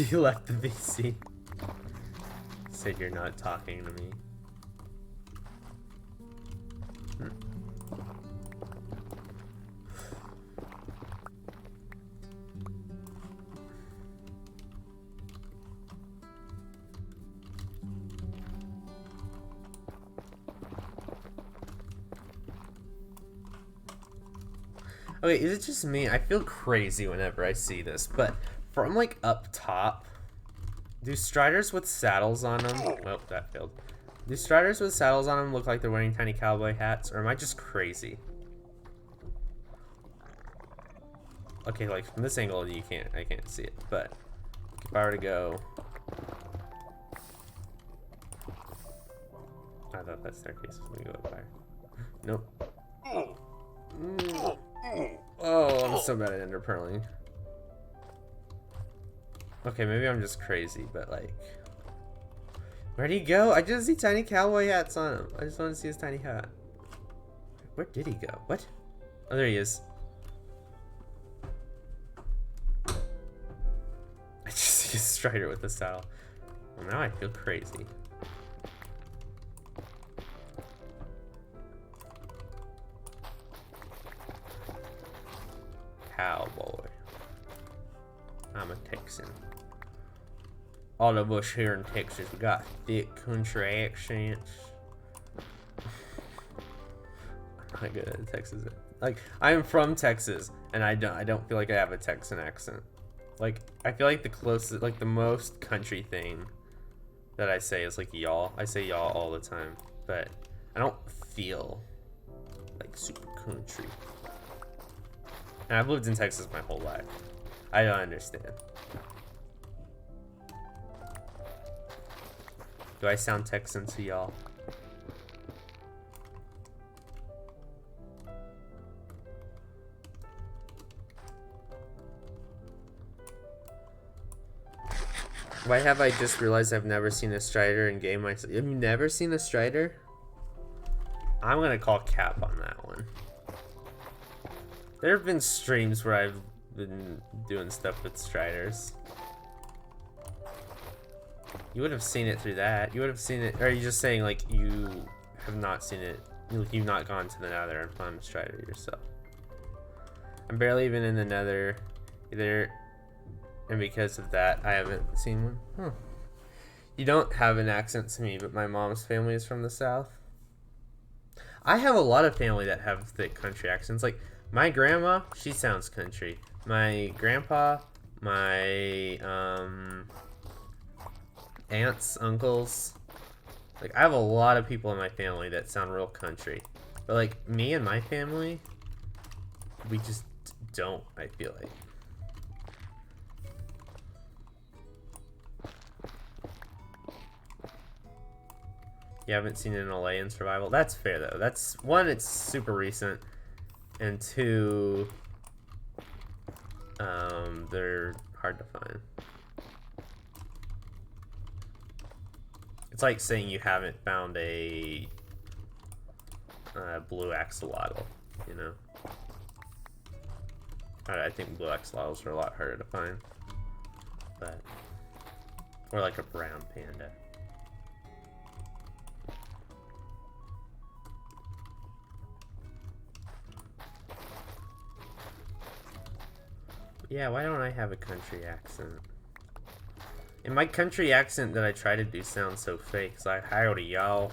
You left the VC. Said you're not talking to me. Okay, is it just me? I feel crazy whenever I see this, but from like up top, do striders with saddles on them? Oh, that failed. Do striders with saddles on them look like they're wearing tiny cowboy hats, or am I just crazy? Okay, like from this angle, I can't see it, but if I were to go, I thought that staircase was gonna go up higher. Nope. Oh, I'm so bad at enderpearling. Okay, maybe I'm just crazy, but like, where'd he go? I just see tiny cowboy hats on him. I just want to see his tiny hat. Where did he go? What? Oh, there he is. I just see a strider with a saddle. Well, now I feel crazy. Cowboy. I'm a Texan. All of us here in Texas, we got thick country accents. I'm not good at Texas. Like, I'm from Texas, and I don't feel like I have a Texan accent. Like, I feel like the closest, like the most country thing that I say is like y'all. I say y'all all the time, but I don't feel like super country. And I've lived in Texas my whole life. I don't understand. Do I sound Texan to y'all? Why have I just realized I've never seen a Strider in game myself? Have you never seen a Strider? I'm gonna call cap on that one. There have been streams where I've been doing stuff with Striders. You would have seen it through that. You would have seen it. Or are you just saying like you have not seen it? You've not gone to the Nether and found a Strider yourself. I'm barely even in the Nether either. And because of that, I haven't seen one. Huh. You don't have an accent to me, but my mom's family is from the South. I have a lot of family that have thick country accents. Like, my grandma, she sounds country. My grandpa, my aunts, uncles. Like, I have a lot of people in my family that sound real country. But, like, me and my family, we just don't, I feel like. You haven't seen an LA in survival? That's fair though. That's one, it's super recent, and two, they're hard to find. It's like saying you haven't found a blue axolotl, you know? I think blue axolotls are a lot harder to find, but or like a brown panda. Yeah, why don't I have a country accent? And my country accent that I try to do sounds so fake. It's like, howdy y'all.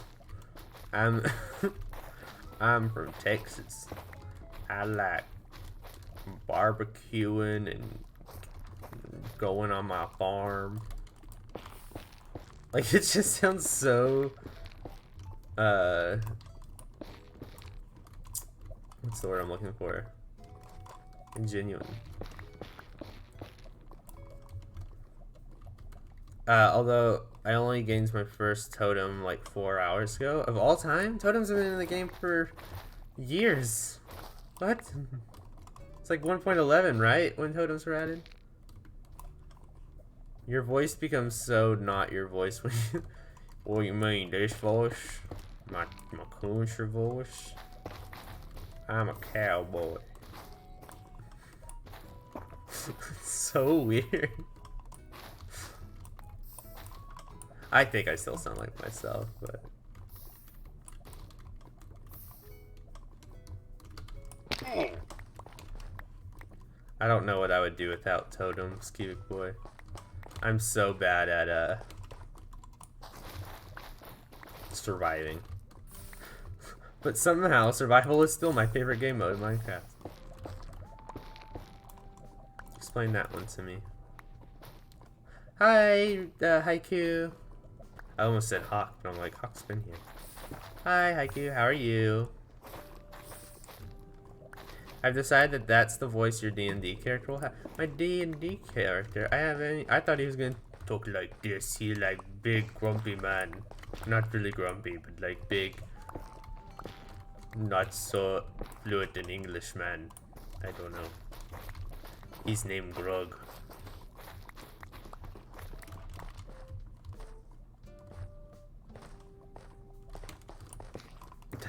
I'm from Texas. I like barbecuing and going on my farm. Like, it just sounds so what's the word I'm looking for? Ingenuine. Although I only gained my first totem like 4 hours ago. Of all time? Totems have been in the game for years. What? It's like 1.11, right? When totems were added? Your voice becomes so not your voice when you... What do you mean, this voice? My country voice? I'm a cowboy. It's so weird. I think I still sound like myself, but... I don't know what I would do without totems, Cubic Boy. I'm so bad at, surviving. But somehow, survival is still my favorite game mode in Minecraft. Explain that one to me. Hi, Haiku. I almost said Hawk, but I'm like, Hawk's been here. Hi, Haiku, how are you? I've decided that that's the voice your D&D character will have. My D&D character, I thought he was gonna talk like this. He like big grumpy man. Not really grumpy, but like big, not so fluent in English man. I don't know. He's named Grug.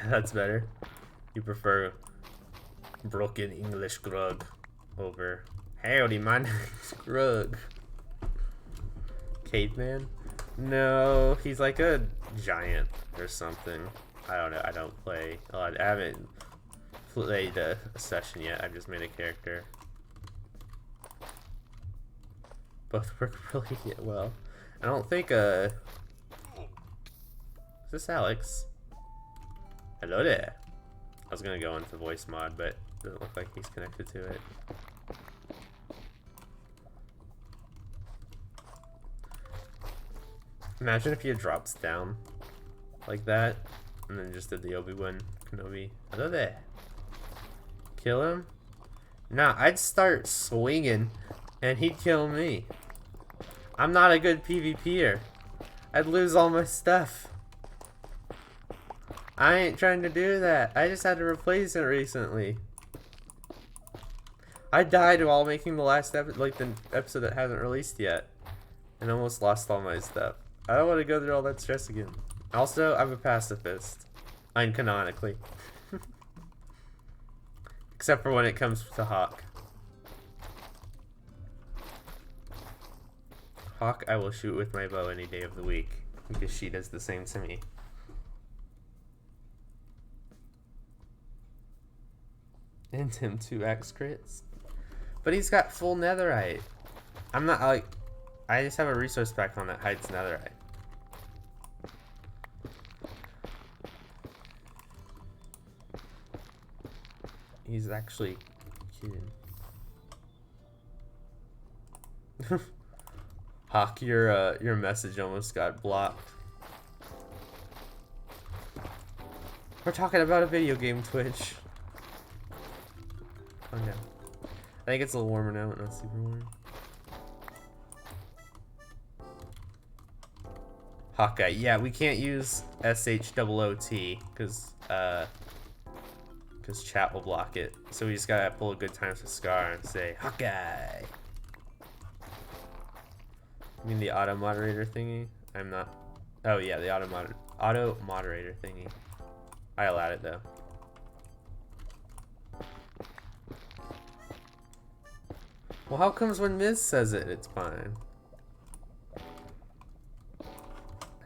That's better. You prefer broken English Grug over howdy, my name's Grug. Caveman? No, he's like a giant or something. I don't know. I don't play a lot. I haven't played a session yet. I've just made a character. Both work really well. I don't think is this Alex? Hello there. I was gonna go into voice mod, but it doesn't look like he's connected to it. Imagine if he drops down like that, and then just did the Obi-Wan Kenobi. Hello there. Kill him? Nah, I'd start swinging, and he'd kill me. I'm not a good PvPer. I'd lose all my stuff. I ain't trying to do that. I just had to replace it recently. I died while making the last episode, like the episode that hasn't released yet, and almost lost all my stuff. I don't want to go through all that stress again. Also, I'm a pacifist. I'm canonically. Except for when it comes to Hawk. Hawk, I will shoot with my bow any day of the week, because she does the same to me. And him 2x crits. But he's got full netherite. I'm not like... I just have a resource pack on that hides netherite. He's actually kidding. Hawk, your message almost got blocked. We're talking about a video game, Twitch. Oh no. I think it's a little warmer now, but not super warm. Hawkeye. Yeah, we can't use 𝗦𝗦𝗔𝗟𝗦 because chat will block it. So we just gotta pull a good time for Scar and say Hawkeye. You mean the auto moderator thingy? I'm not. Oh yeah, the auto moderator thingy. I allowed it though. Well, how comes when Miz says it, it's fine? I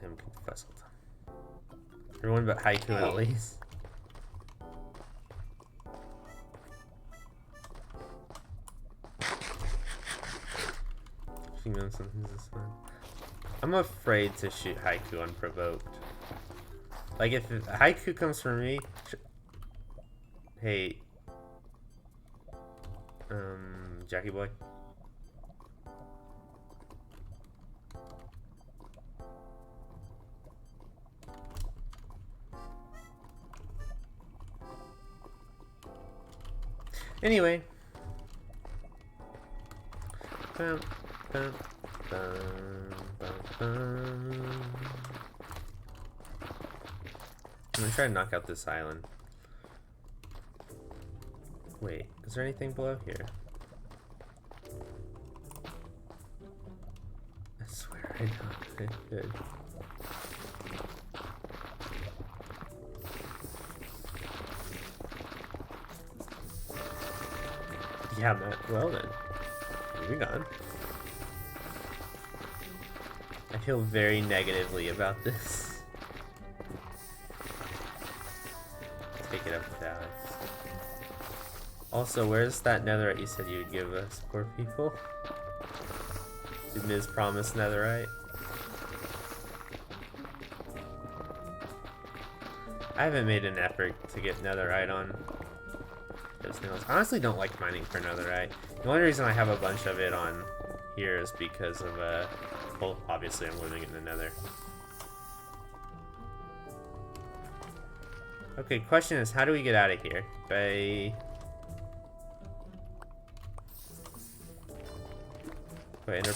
am confessed. Everyone but Haiku at least. I'm afraid to shoot Haiku unprovoked. Like if Haiku comes for me, hey, Jackie boy. Anyway. I'm gonna try to knock out this island. Wait, is there anything below here? I swear I don't. Okay, good. Yeah, Matt. Well then, moving on. I feel very negatively about this. Take it up with Alex. Also, where's that netherite you said you would give us, poor people? Did Miz promise netherite? I haven't made an effort to get netherite on those nails. I honestly don't like mining for netherite. The only reason I have a bunch of it on here is because of, well, obviously I'm living in the nether. Okay, question is, how do we get out of here? By... Wait,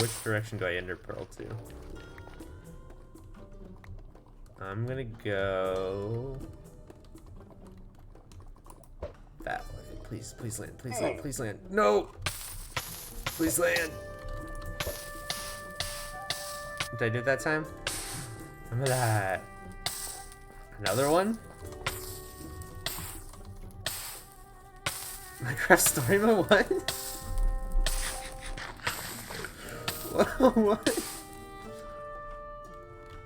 which direction do I ender pearl to? I'm gonna go... that way. Please, please land, please land, please land. No! Please land! Did I do it that time? Remember that. Another one? Minecraft story mode 1? What?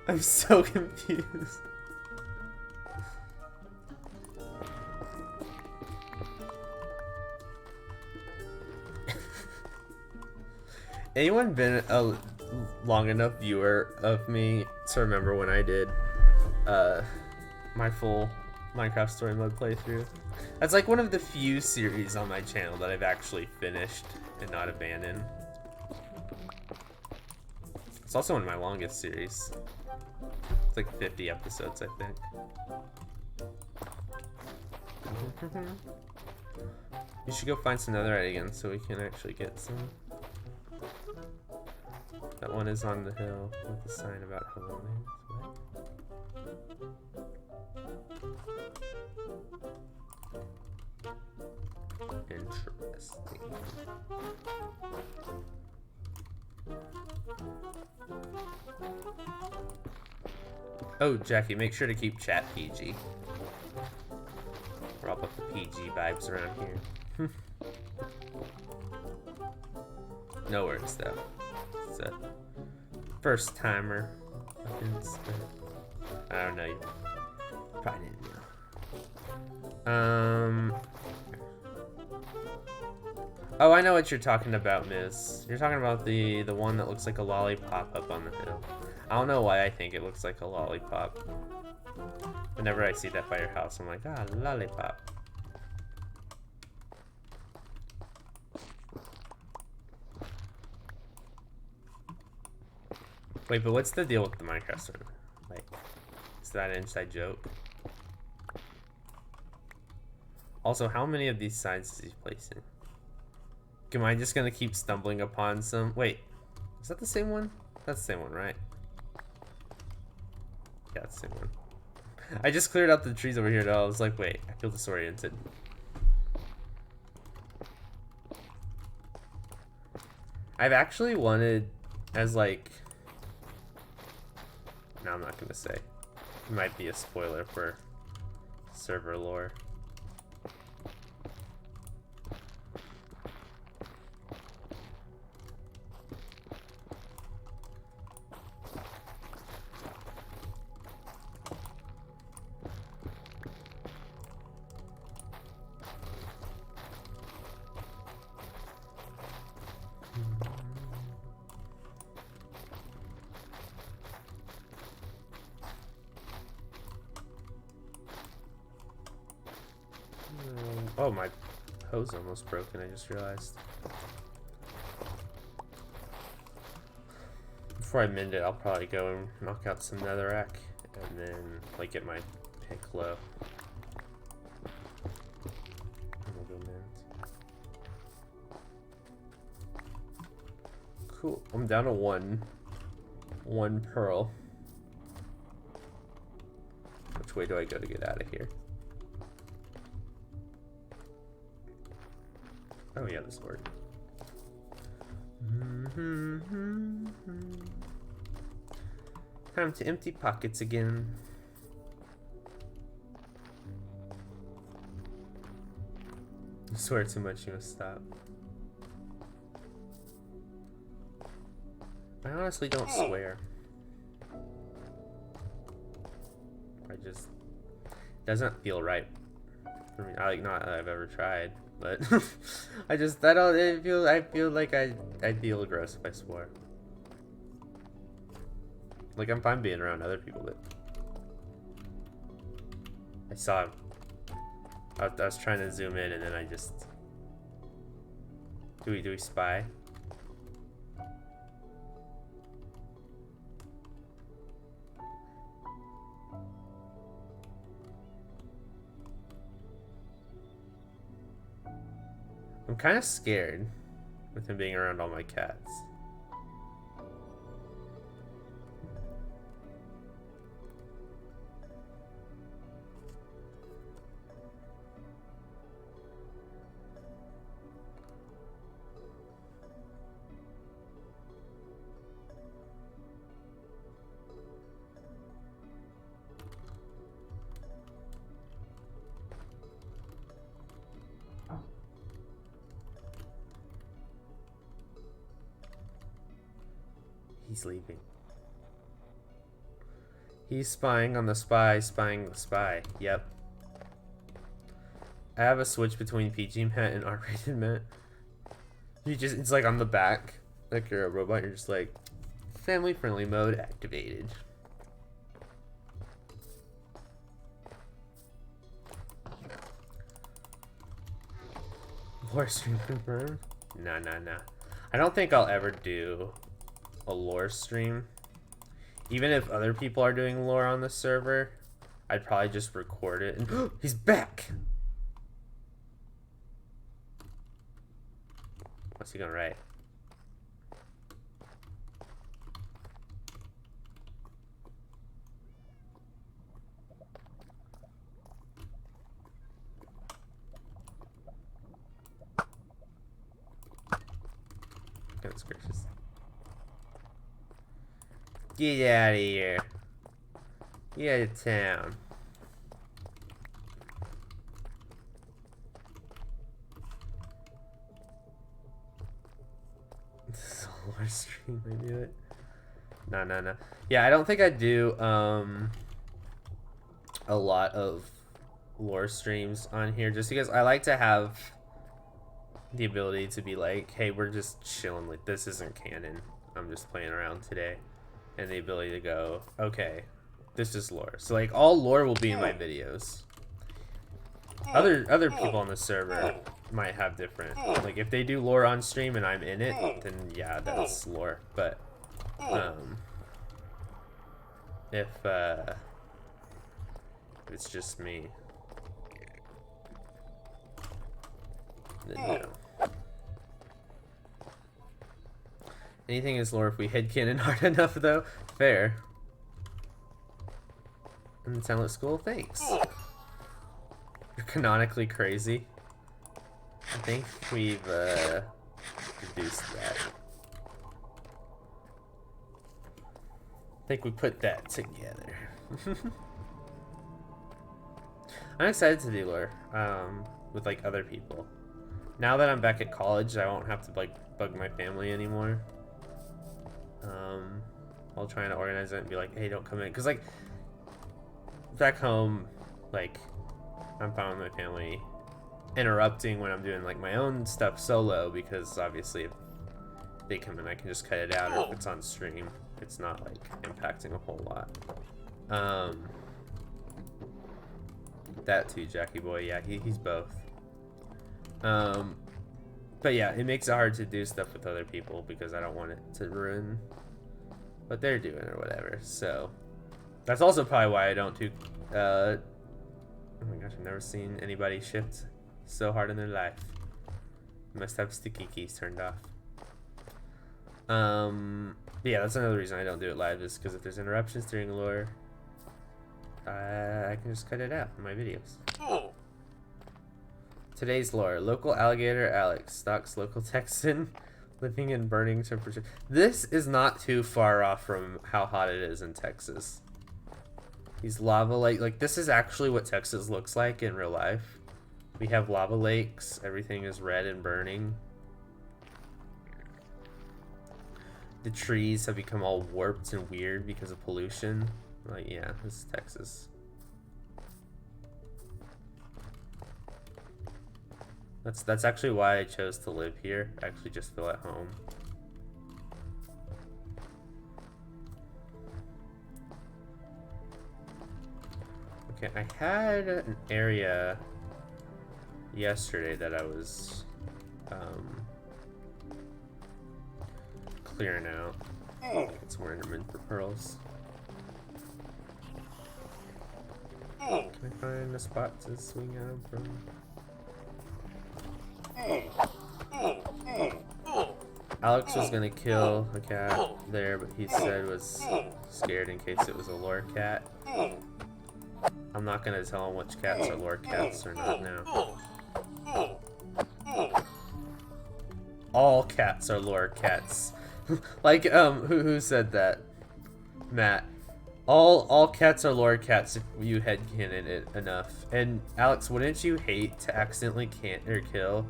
I'm so confused. Anyone been a long enough viewer of me to remember when I did my full Minecraft story mode playthrough? That's like one of the few series on my channel that I've actually finished and not abandoned. It's also one of my longest series. It's like 50 episodes, I think. You should go find some netherite again so we can actually get some. That one is on the hill with the sign about hello names. What? Interesting. Oh, Jackie, make sure to keep chat PG. Or I'll put the PG vibes around here. No worries, though. It's a first timer. I don't know. You probably didn't know. Oh, I know what you're talking about, Miss. You're talking about the one that looks like a lollipop up on the hill. I don't know why I think it looks like a lollipop. Whenever I see that by your house, I'm like, ah, lollipop. Wait, but what's the deal with the Minecraft server? Like, is that an inside joke? Also, how many of these signs is he placing? Am I just gonna keep stumbling upon some? Wait, is that the same one? That's the same one, right? Yeah, it's the same one. I just cleared out the trees over here, though. I was like, wait, I feel disoriented. I've actually wanted, as like, no, I'm not gonna say. It might be a spoiler for server lore. Oh, my hose almost broken, I just realized. Before I mend it, I'll probably go and knock out some netherrack and then like get my pick low. And we'll go mend. Cool. I'm down to one pearl. Which way do I go to get out of here? Oh yeah, this worked. Time to empty pockets again. You swear too much, you must stop. I honestly don't swear. I just doesn't feel right for me. Not that I've ever tried. But I feel like I'd feel gross if I swore. Like, I'm fine being around other people, but I saw I was trying to zoom in and then I just do we spy? I'm kind of scared with him being around all my cats. He's leaving. He's spying on the spy, spying the spy. Yep. I have a switch between PG Mat and R-rated Mat. It's like on the back. Like you're a robot, you're just like, family friendly mode activated. Lore stream confirmed? Nah. I don't think I'll ever do a lore stream. Even if other people are doing lore on the server, I'd probably just record it and he's back! What's he gonna write? goodness gracious. Get out of here. Get out of town. Solar stream, I knew it. No. Yeah, I don't think I do a lot of lore streams on here just because I like to have the ability to be like, hey, we're just chilling, like this isn't canon, I'm just playing around today, and the ability to go, okay, this is lore. So like all lore will be in my videos. Other people on the server might have different, like if they do lore on stream and I'm in it, then yeah, that's lore. But if it's just me, then no. Anything is lore if we headcanon hard enough, though. Fair. And the talent school, thanks. You're canonically crazy. I think we've reduced that. I think we put that together. I'm excited to do lore with like other people. Now that I'm back at college, I won't have to like bug my family anymore. I'll try and organize it and be like, hey, don't come in, because like back home, like I'm fine with my family interrupting when I'm doing like my own stuff solo, because obviously if they come in I can just cut it out, or if it's on stream it's not like impacting a whole lot. That too, Jackie boy, yeah, he's both. But yeah, it makes it hard to do stuff with other people because I don't want it to ruin what they're doing or whatever. So that's also probably why I don't do oh my gosh, I've never seen anybody shift so hard in their life. Must have sticky keys turned off. Yeah, that's another reason I don't do it live, is because if there's interruptions during lore, I can just cut it out in my videos. Today's lore: local alligator Alex stalks local Texan, living in burning temperature. This is not too far off from how hot it is in Texas. These lava like this is actually what Texas looks like in real life. We have lava lakes, everything is red and burning. The trees have become all warped and weird because of pollution. Like, yeah, this is Texas. That's actually why I chose to live here. I actually just feel at home. Okay, I had an area yesterday that I was clearing out. Get some more enderman for pearls. Can I find a spot to swing out from? Alex was gonna kill a cat there, but he said was scared in case it was a lore cat. I'm not gonna tell him which cats are lore cats or not now. All cats are lore cats. Like, who said that? Matt. All cats are lore cats if you headcanon it enough. And Alex, wouldn't you hate to accidentally kill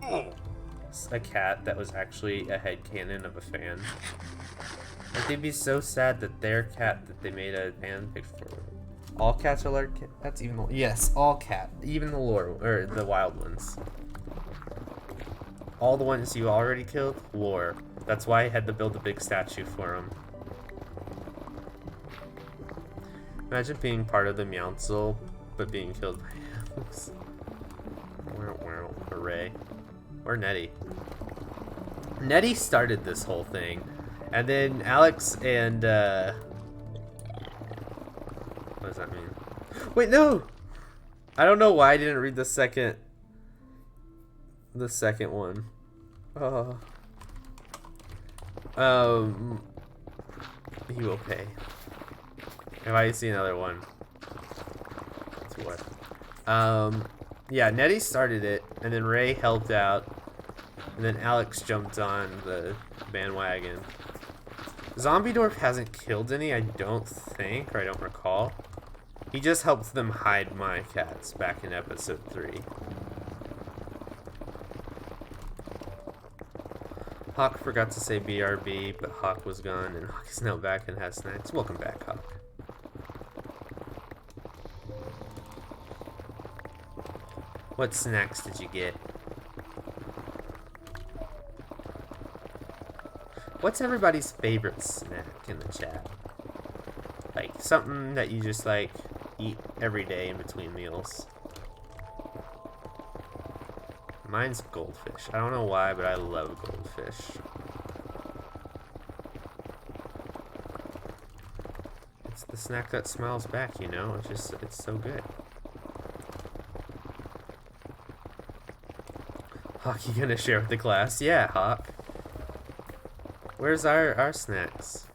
a cat that was actually a headcanon of a fan? Like, they'd be so sad that their cat that they made a fan pic for. All cats are lore cats, even the, yes, all cat, even the lore or the wild ones. All the ones you already killed, lore. That's why I had to build a big statue for them. Imagine being part of the 𝗦𝗢𝗖𝗜𝗓, but being killed by Alex. Or Ray. Or Nettie. Nettie started this whole thing. And then Alex and, what does that mean? Wait, no! I don't know why I didn't read the second one. Oh. He will pay. If I see another one. It's what? Yeah, Nettie started it, and then Ray helped out, and then Alex jumped on the bandwagon. Zombie Dwarf hasn't killed any, I don't think, or I don't recall. He just helped them hide my cats back in episode 3. Hawk forgot to say BRB, but Hawk was gone, and Hawk is now back and has snacks. Welcome back, Hawk. What snacks did you get? What's everybody's favorite snack in the chat? Like, something that you just, like, eat every day in between meals. Mine's goldfish. I don't know why, but I love goldfish. It's the snack that smiles back, you know? It's just, it's so good. Hawk, you gonna share with the class? Yeah, Hawk. Where's our snacks?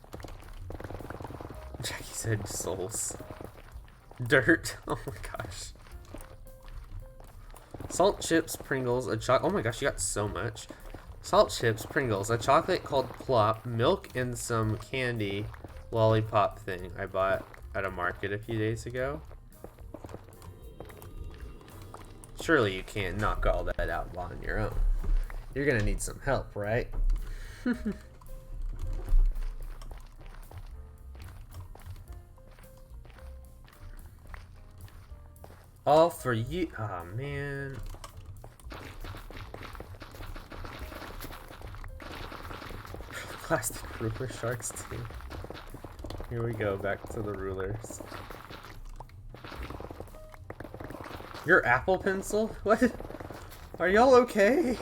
Jackie said souls. Dirt. Oh my gosh. Salt chips, Pringles, a chocolate. Oh my gosh, you got so much. Salt chips, Pringles, a chocolate called Plop, milk, and some candy lollipop thing I bought at a market a few days ago. Surely you can't knock all that out on your own. You're gonna need some help, right? All for you. Oh man. Plastic ruler sharks too. Here we go, back to the rulers. Your Apple Pencil? What? Are y'all okay?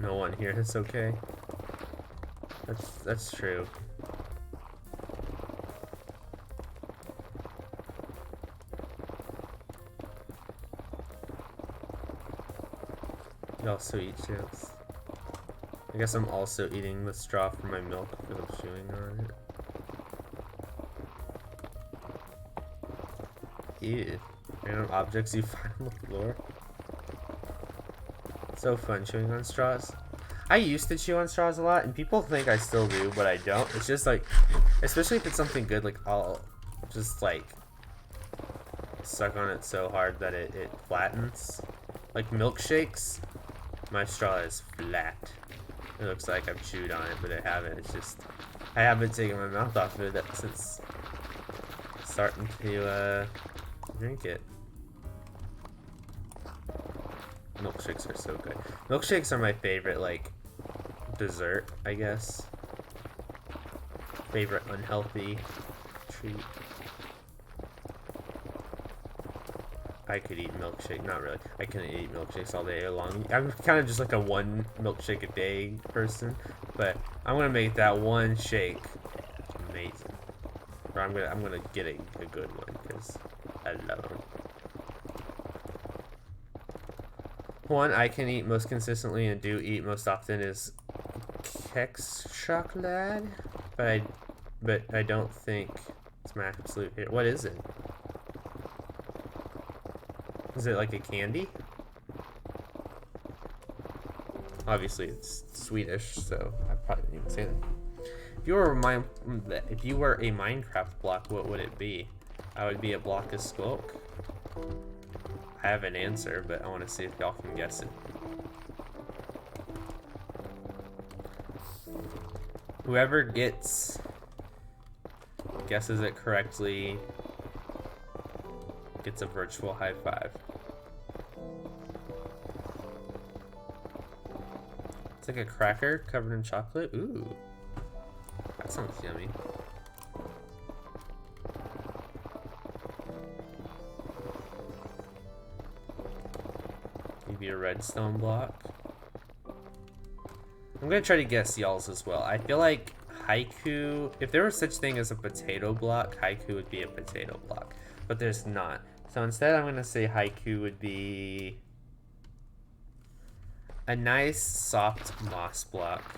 No one here is okay. That's true. You also eat chips. I guess I'm also eating the straw for my milk because I'm chewing on it. Ew. Random objects you find on the floor. So fun chewing on straws. I used to chew on straws a lot, and people think I still do, but I don't. It's just like, especially if it's something good, like I'll just like suck on it so hard that it flattens. Like milkshakes, my straw is flat. It looks like I've chewed on it, but I haven't. It's just, I haven't taken my mouth off of it since starting to drink it. Milkshakes are so good. Milkshakes are my favorite, like, dessert, I guess. Favorite unhealthy treat. I could eat milkshake, not really. I couldn't eat milkshakes all day long. I'm kind of just like a one milkshake a day person, but I'm gonna make that one shake amazing. Or I'm gonna get a good one because I love them. One I can eat most consistently and do eat most often is Kex chocolate, but I don't think it's my absolute favorite. What is it? Is it like a candy? Obviously it's Swedish, so I probably didn't even say that. If you were a Minecraft block, what would it be? I would be a block of Skulk. I have an answer, but I want to see if y'all can guess it. Whoever guesses it correctly gets a virtual high five. It's like a cracker covered in chocolate. Ooh, that sounds yummy. Maybe a redstone block. I'm gonna try to guess y'all's as well. I feel like haiku, if there was such thing as a potato block, haiku would be a potato block, but there's not. So instead I'm gonna say haiku would be, a nice soft moss block.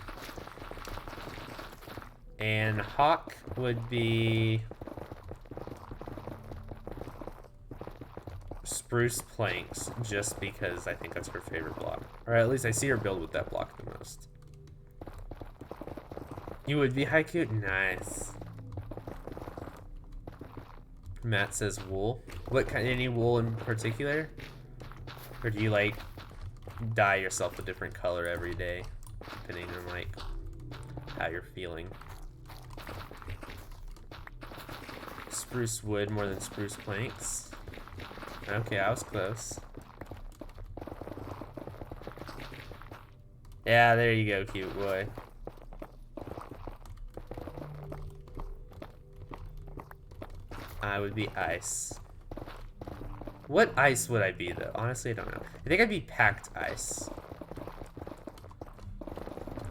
And Hawk would be spruce planks, just because I think that's her favorite block. Or at least I see her build with that block the most. You would be Haiku? Nice. Matt says wool. What kind? Any wool in particular? Or do you like dye yourself a different color every day, depending on like how you're feeling? Spruce wood more than spruce planks. Okay, I was close. Yeah, there you go, cute boy. I would be ice. What ice would I be, though? Honestly, I don't know. I think I'd be packed ice.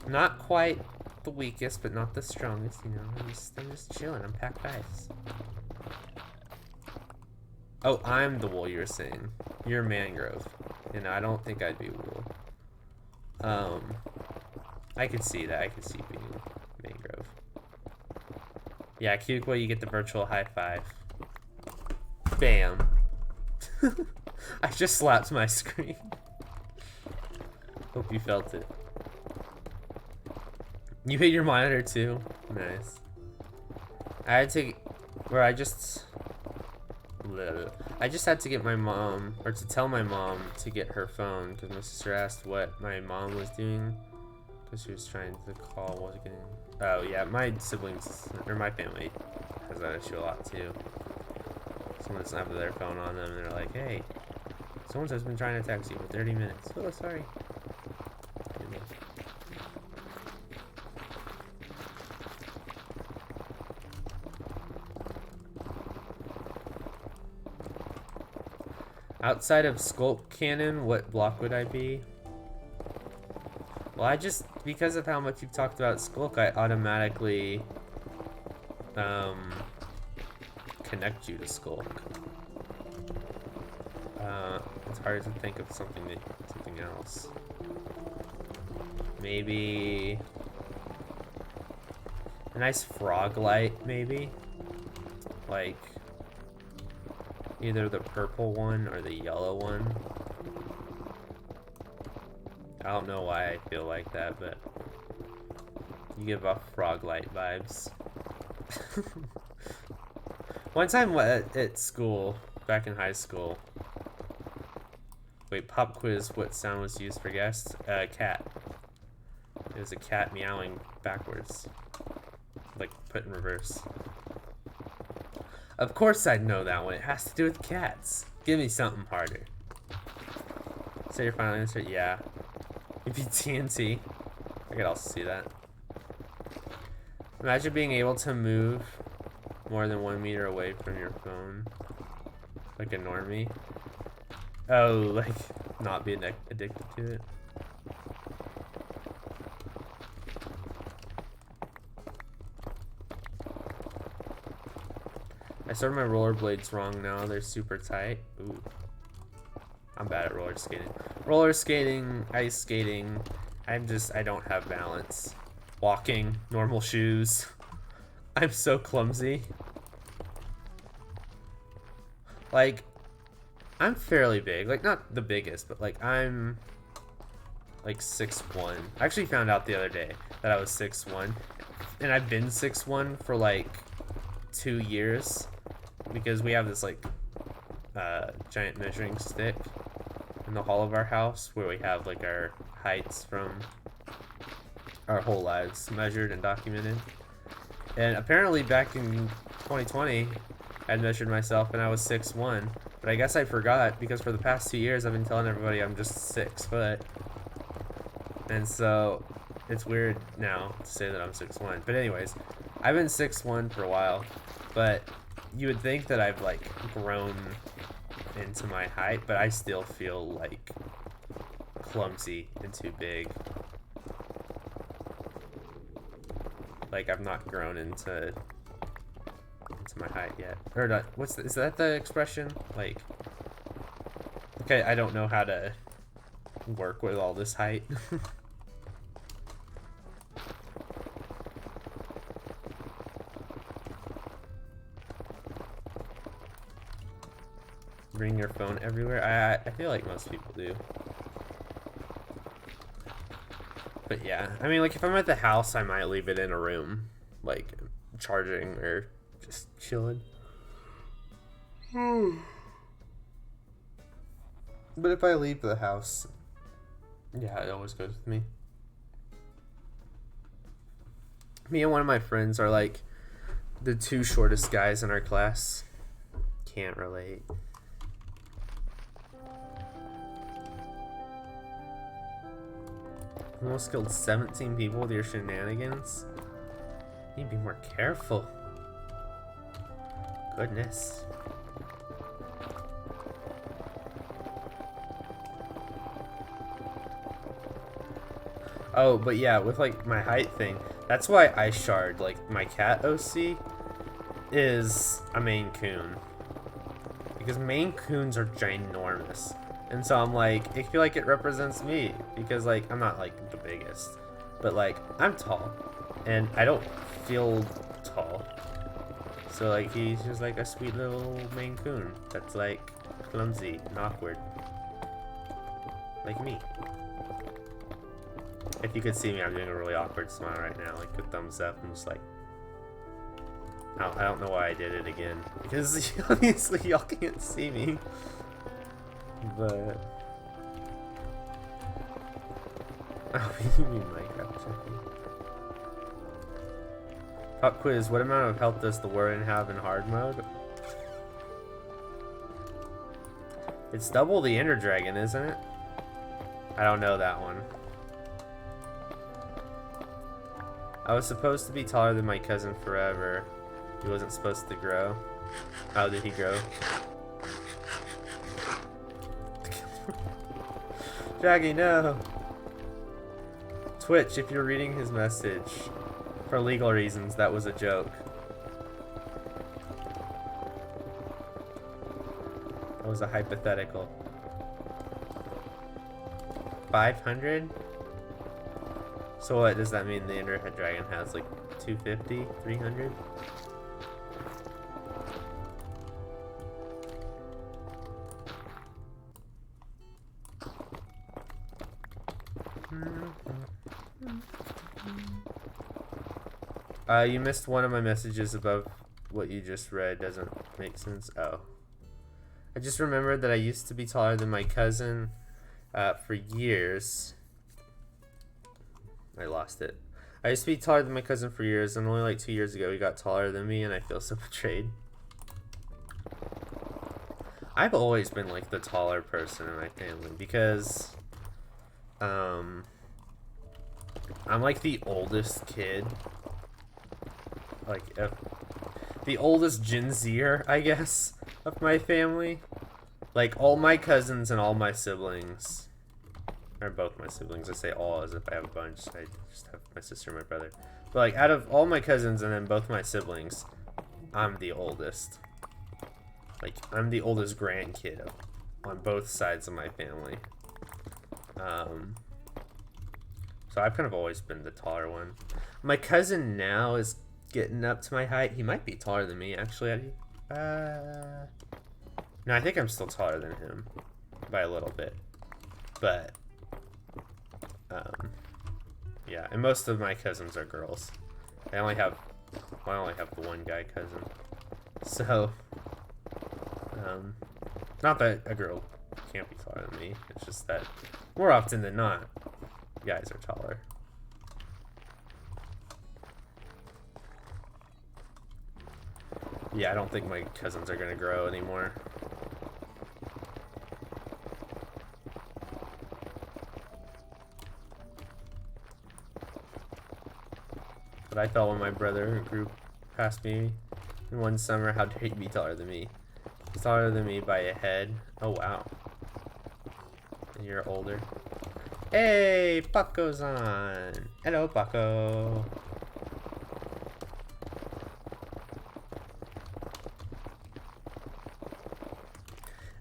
Not quite the weakest, but not the strongest, you know. I'm just chilling. I'm packed ice. Oh, I'm the wool you were saying. You're mangrove. You know, I don't think I'd be wool. I could see that. I could see being mangrove. Yeah, cute boy, you get the virtual high five. Bam. I just slapped my screen. Hope you felt it. You hit your monitor too? Nice. I had to, where I just had to get my mom, or to tell my mom to get her phone, because my sister asked what my mom was doing, because she was trying to call, wasn't getting. Oh yeah, my siblings, or my family, has that issue a lot too. Someone doesn't have their phone on them, and they're like, hey, someone has been trying to text you for 30 minutes. Oh, sorry. Outside of Sculpt Cannon, what block would I be? Well, because of how much you've talked about Sculk, I automatically connect you to Sculk. It's hard to think of something else. Maybe a nice frog light, maybe? Like either the purple one or the yellow one. I don't know why I feel like that, but you give off frog light vibes. One time at school, back in high school. Wait, pop quiz, what sound was used for guests? Cat. It was a cat meowing backwards. Like, put in reverse. Of course I'd know that one. It has to do with cats. Give me something harder. Say your final answer? Yeah. You'd be TNT. I could also see that. Imagine being able to move more than 1 meter away from your phone. Like a normie. Oh, like not being addicted to it. I started my rollerblades wrong now. They're super tight. Ooh. I'm bad at roller skating. Roller skating, ice skating. I don't have balance. Walking, normal shoes. I'm so clumsy. Like, I'm fairly big. Like, not the biggest, but like, I'm like 6'1". I actually found out the other day that I was 6'1". And I've been 6'1" for like 2 years. Because we have this like giant measuring stick in the hall of our house where we have like our heights from our whole lives measured and documented. And apparently back in 2020 I had measured myself and I was 6'1", but I guess I forgot because for the past 2 years I've been telling everybody I'm just 6 foot. And so it's weird now to say that I'm 6'1". But anyways, I've been 6'1" for a while, but you would think that I've like grown into my height, but I still feel like clumsy and too big. Like I've not grown into my height yet. Or not, is that the expression? Like, okay, I don't know how to work with all this height. Bring your phone everywhere. I feel like most people do. But yeah, I mean, like if I'm at the house, I might leave it in a room, like charging or just chilling. But if I leave the house, yeah, it always goes with me. Me and one of my friends are like the two shortest guys in our class. Can't relate. Almost killed 17 people with your shenanigans. You need to be more careful. Goodness. Oh, but yeah, with like my height thing, that's why I shard. Like my cat OC is a Maine Coon. Because Maine Coons are ginormous. And so I'm like, I feel like it represents me. Because like, I'm not like the biggest. But like, I'm tall. And I don't feel tall. So like, he's just like a sweet little Maine Coon. That's like clumsy and awkward. Like me. If you could see me, I'm doing a really awkward smile right now. Like a thumbs up. I'm just like, I don't know why I did it again. Because obviously y'all can't see me. But oh, you mean Minecraft checking. Pop quiz, what amount of health does the warden have in hard mode? It's double the Ender Dragon, isn't it? I don't know that one. I was supposed to be taller than my cousin forever. He wasn't supposed to grow. How did he grow? Jaggy, no! Twitch, if you're reading his message, for legal reasons, that was a joke. That was a hypothetical. 500? So what does that mean? The Ender Dragon has like 250, 300? You missed one of my messages above what you just read. Doesn't make sense. Oh. I just remembered that I used to be taller than my cousin for years. I lost it. I used to be taller than my cousin for years, and only like 2 years ago he got taller than me, and I feel so betrayed. I've always been like the taller person in my family because I'm like the oldest kid. Like the oldest Gen Zer, I guess, of my family. Like all my cousins and all my siblings, or both my siblings, I say all as if I have a bunch. I just have my sister and my brother. But like out of all my cousins and then both my siblings, I'm the oldest. Like I'm the oldest grandkid on both sides of my family. So I've kind of always been the taller one. My cousin now is getting up to my height. He might be taller than me, actually. No, I think I'm still taller than him by a little bit. But, yeah, and most of my cousins are girls. I only have the one guy cousin. So, not that a girl can't be taller than me. It's just that more often than not, guys are taller. Yeah, I don't think my cousins are gonna grow anymore. But I thought when my brother grew past me in one summer, how dare he be taller than me? He's taller than me by a head. Oh wow. And you're older. Hey, Paco's on. Hello, Paco.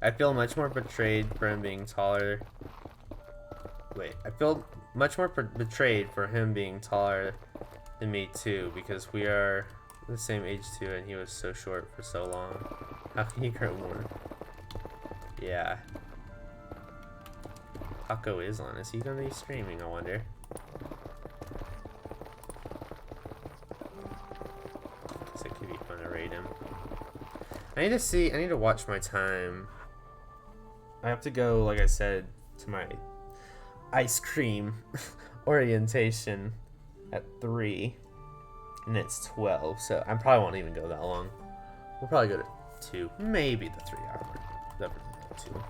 I feel much more betrayed for him being taller wait, I feel much more betrayed for him being taller than me too, because we are the same age too, and he was so short for so long. How can he grow more? Yeah. Paco is on. Is he gonna be streaming, I wonder? Guess it could be fun to raid him. I need to watch my time. I have to go, like I said, to my ice cream orientation at 3, and it's 12, so I probably won't even go that long. We'll probably go to 2, maybe the 3-hour mark. Definitely 2.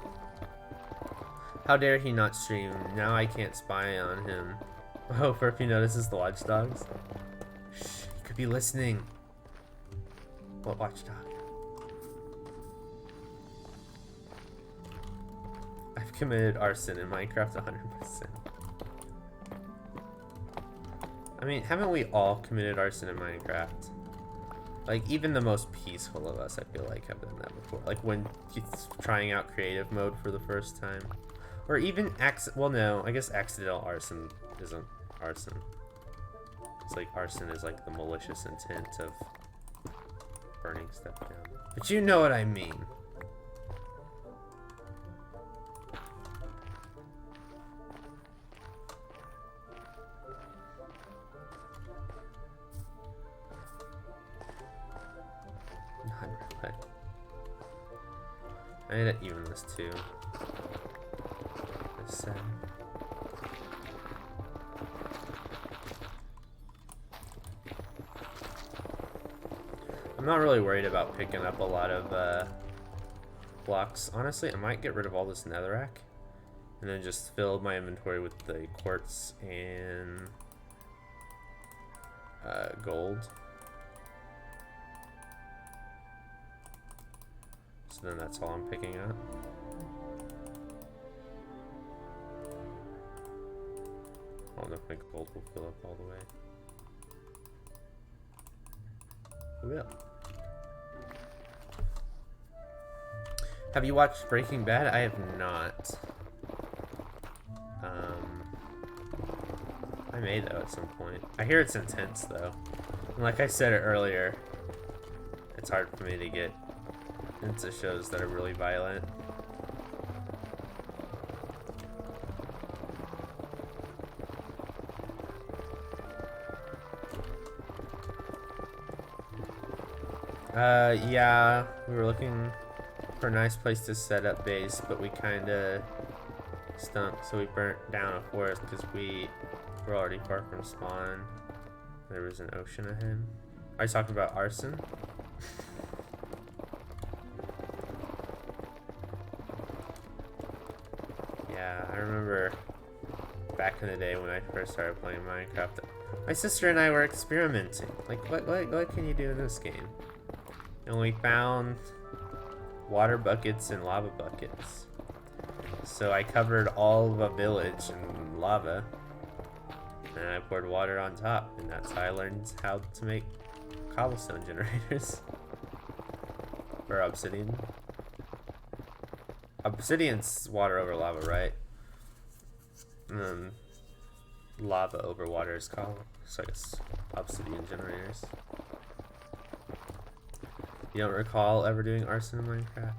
How dare he not stream? Now I can't spy on him. Oh, Furphy notices the watchdogs. Shh, he could be listening. What watchdog? I've committed arson in Minecraft 100%. I mean, haven't we all committed arson in Minecraft? Like, even the most peaceful of us, I feel like, have done that before. Like, when he's trying out creative mode for the first time. Or even, well, no, I guess accidental arson isn't arson. It's like, arson is like the malicious intent of burning stuff down. But you know what I mean. I need to even this too. This I'm not really worried about picking up a lot of blocks. Honestly, I might get rid of all this netherrack and then just fill my inventory with the quartz and gold. So then that's all I'm picking up. I don't know if my gold will fill up all the way. It will. Have you watched Breaking Bad? I have not. I may though at some point. I hear it's intense though. And like I said earlier, it's hard for me to get into shows that are really violent. Yeah, we were looking for a nice place to set up base, but we kinda stunk, so we burnt down a forest because we were already far from spawn. There was an ocean ahead. Are you talking about arson? Yeah, I remember back in the day when I first started playing Minecraft, my sister and I were experimenting. Like, what can you do in this game? And we found water buckets and lava buckets. So I covered all of a village in lava, and I poured water on top, and that's how I learned how to make cobblestone generators. Or obsidian. Obsidian's water over lava, right? Lava over water is called, so I guess obsidian generators. You don't recall ever doing arson in Minecraft?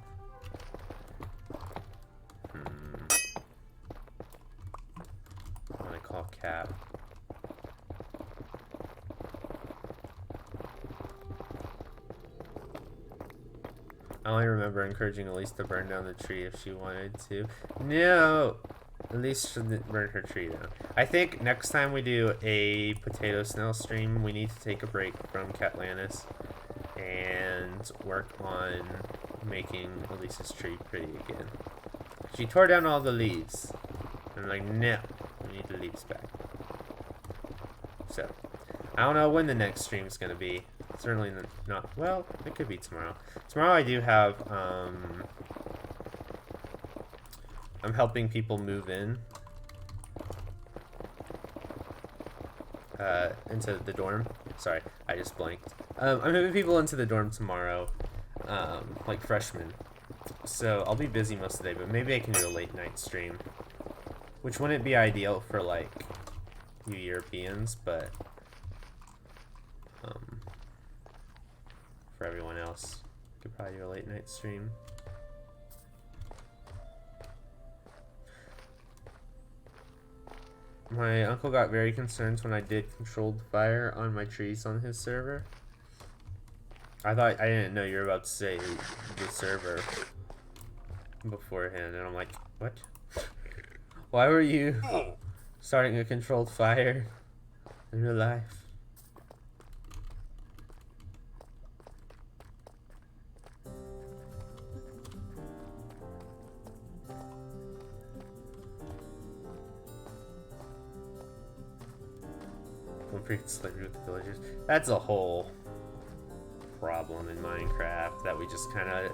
I'm gonna call Cap. I only remember encouraging Elise to burn down the tree if she wanted to. No! Elise shouldn't burn her tree down. I think next time we do a potato snail stream, we need to take a break from Catlantis and work on making Elise's tree pretty again. She tore down all the leaves. I'm like, no, we need the leaves back. So, I don't know when the next stream is going to be. Certainly not. Well, it could be tomorrow. Tomorrow I do have, I'm helping people move in into the dorm. Sorry, I just blanked. I'm moving people into the dorm tomorrow, like freshmen. So I'll be busy most of the day, but maybe I can do a late night stream. Which wouldn't be ideal for like you Europeans, but for everyone else, could probably do a late night stream. My uncle got very concerned when I did controlled fire on my trees on his server. I didn't know you were about to say the server beforehand, and I'm like, what? Why were you starting a controlled fire in real life? Don't break slavery with the villagers. That's a whole problem in Minecraft that we just kind of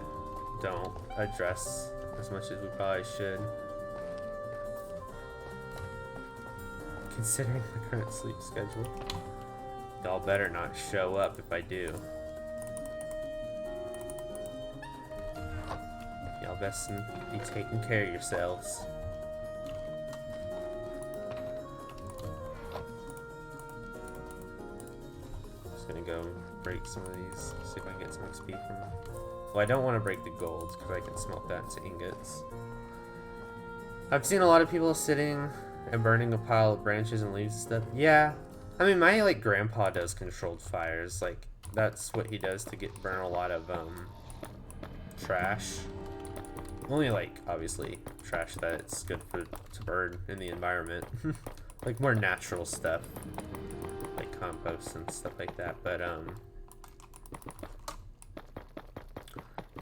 don't address as much as we probably should. Considering my current sleep schedule, y'all better not show up if I do. Y'all best be taking care of yourselves. Just gonna go break some of these, see if I can get some XP from them. Well, I don't want to break the gold because I can smelt that into ingots. I've seen a lot of people sitting and burning a pile of branches and leaves and stuff. Yeah, I mean, my like grandpa does controlled fires. Like that's what he does to burn a lot of trash. Only like obviously trash that's good to burn in the environment. Like more natural stuff, like compost and stuff like that. But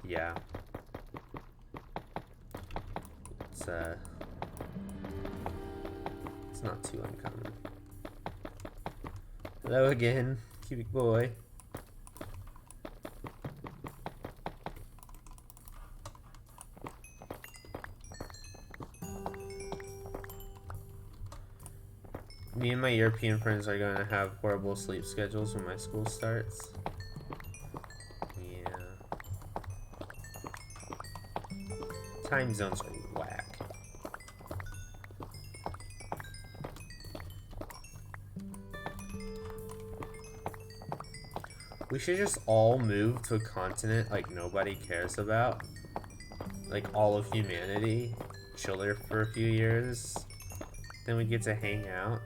yeah, it's not too uncommon. Hello again, cubic boy. Me and my European friends are going to have horrible sleep schedules when my school starts. Yeah. Time zones are whack. We should just all move to a continent like nobody cares about. Like all of humanity. Chill there for a few years. Then we get to hang out.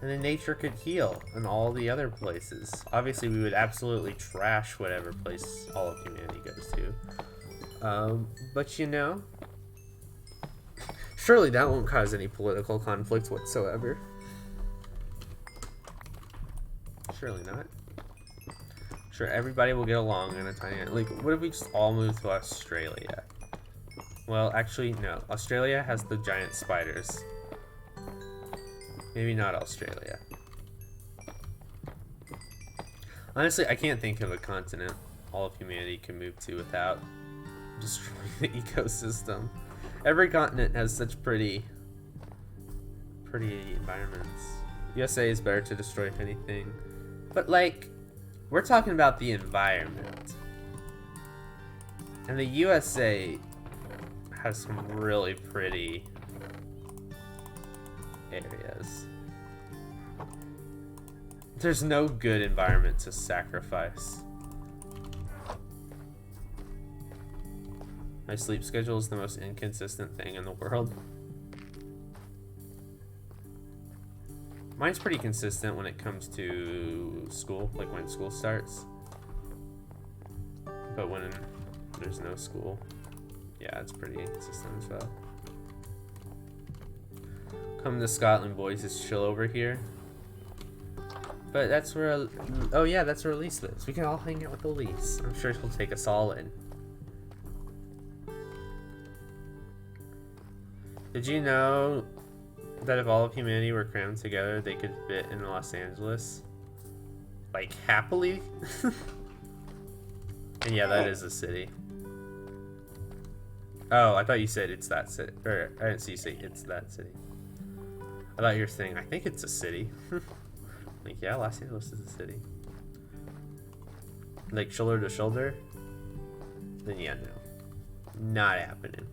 And then nature could heal in all the other places. Obviously, we would absolutely trash whatever place all of humanity goes to. But you know, surely that won't cause any political conflict whatsoever. Surely not. Sure, everybody will get along in a tiny... Like, what if we just all move to Australia? Well, actually, no. Australia has the giant spiders. Maybe not Australia. Honestly, I can't think of a continent all of humanity can move to without destroying the ecosystem. Every continent has such pretty environments. USA is better to destroy anything. But like, we're talking about the environment. And the USA has some really pretty areas. There's no good environment to sacrifice. My sleep schedule is the most inconsistent thing in the world. Mine's pretty consistent when it comes to school, like when school starts. But when there's no school, yeah, it's pretty consistent as well. Come to Scotland, boys. It's chill over here. But that's where... Oh, yeah, that's where Elise lives. We can all hang out with Elise. I'm sure she'll take us all in. Did you know that if all of humanity were crammed together, they could fit in Los Angeles? Like, happily? And yeah, that is a city. Oh, I thought you said it's that city. Or, I didn't see you say it's that city. I thought you were saying, I think it's a city. Like, yeah, Los Angeles is a city. Like, shoulder to shoulder? Then yeah, no. Not happening.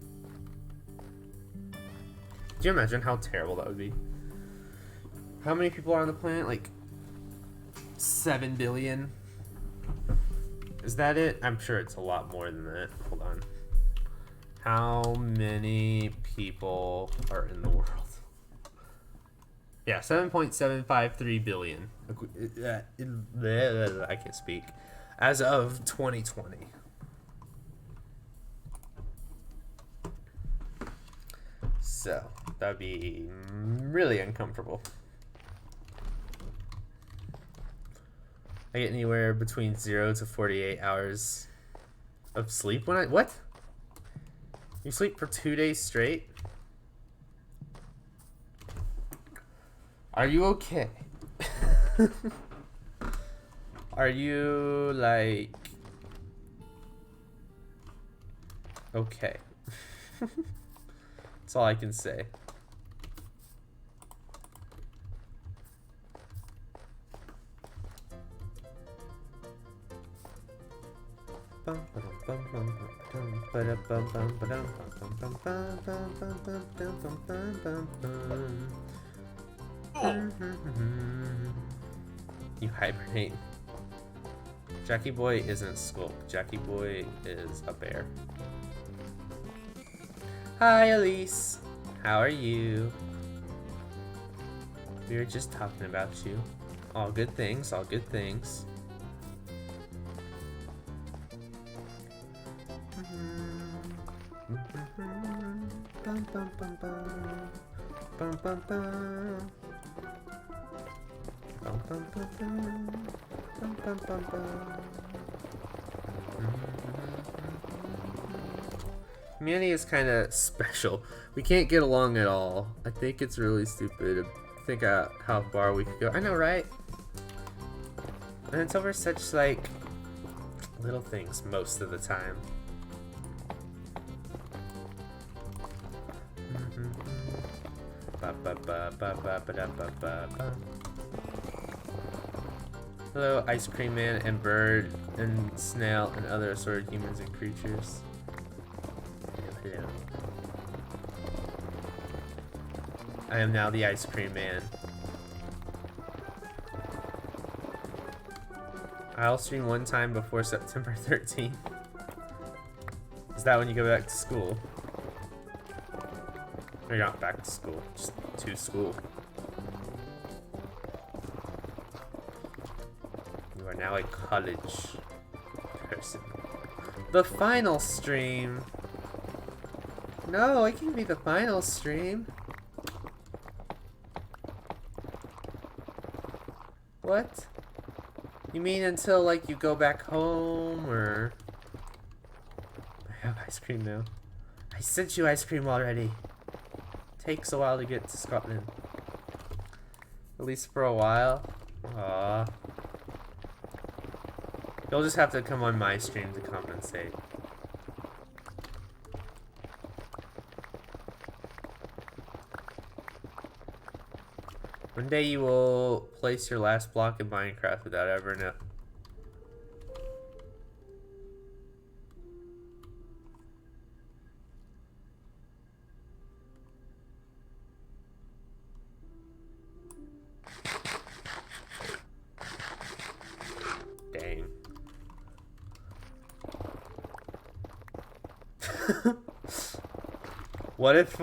Do you imagine how terrible that would be? How many people are on the planet? Like 7 billion? Is that it? I'm sure it's a lot more than that. Hold on. How many people are in the world? Yeah, 7.753 billion. I can't speak. As of 2020. So, that would be really uncomfortable. I get anywhere between 0 to 48 hours of sleep when I... What? You sleep for 2 days straight? Are you okay? Are you, like... okay. That's all I can say. You hibernate. Jackie Boy isn't Skulk. Jackie Boy is a bear. Hi, Elise. How are you? We were just talking about you. All good things, all good things. Humanity is kind of special. We can't get along at all. I think it's really stupid to think out how far we could go. I know, right? And it's over such, like, little things most of the time. Hello, Ice Cream Man and Bird and Snail and other assorted humans and creatures. Hello. I am now the Ice Cream Man. I'll stream one time before September 13th. Is that when you go back to school? Or you're not back to school, just to school. You are now a college person. The final stream! No, it can be the final stream. What? You mean until, like, you go back home, or... I have ice cream now. I sent you ice cream already. Takes a while to get to Scotland. At least for a while. Aww. You'll just have to come on my stream to compensate. One day you will place your last block in Minecraft without ever know. Dang. What if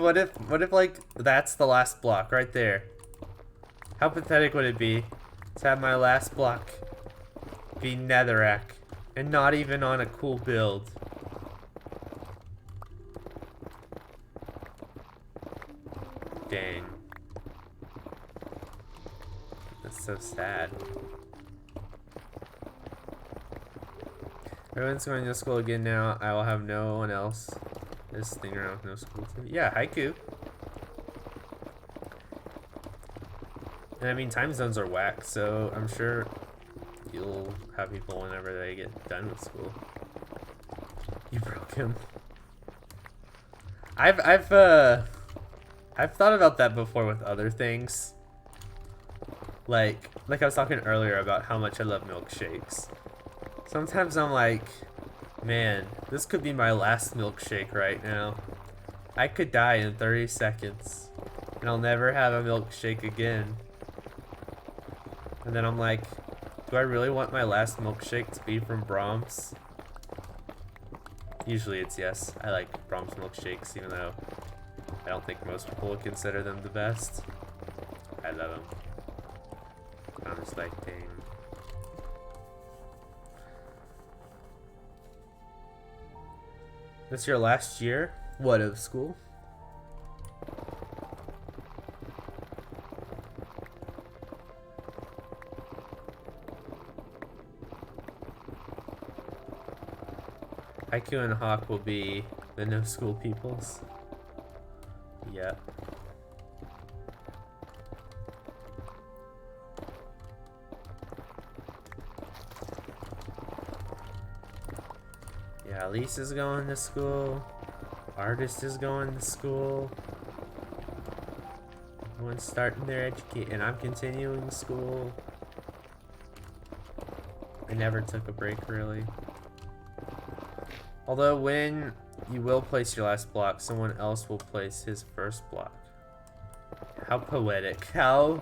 like that's the last block right there? How pathetic would it be to have my last block be netherrack and not even on a cool build? Dang. That's so sad. Everyone's going to school again now. I will have no one else. This thing around with no school too. Yeah, haiku. And I mean, time zones are whack, so I'm sure you'll have people whenever they get done with school. You broke him. I've thought about that before with other things. Like I was talking earlier about how much I love milkshakes. Sometimes I'm like, man, this could be my last milkshake right now. I could die in 30 seconds. and I'll never have a milkshake again. And then I'm like, do I really want my last milkshake to be from Brahms? Usually it's yes. I like Brahms milkshakes, even though I don't think most people would consider them the best. I love them. I'm just like, dang. This your last year? What, of school? Haiku and Hawk will be the no school peoples. Yep. Yeah, Lisa's going to school. Artist is going to school. Everyone's starting their education, and I'm continuing school. I never took a break, really. Although when you will place your last block, someone else will place his first block. How poetic. How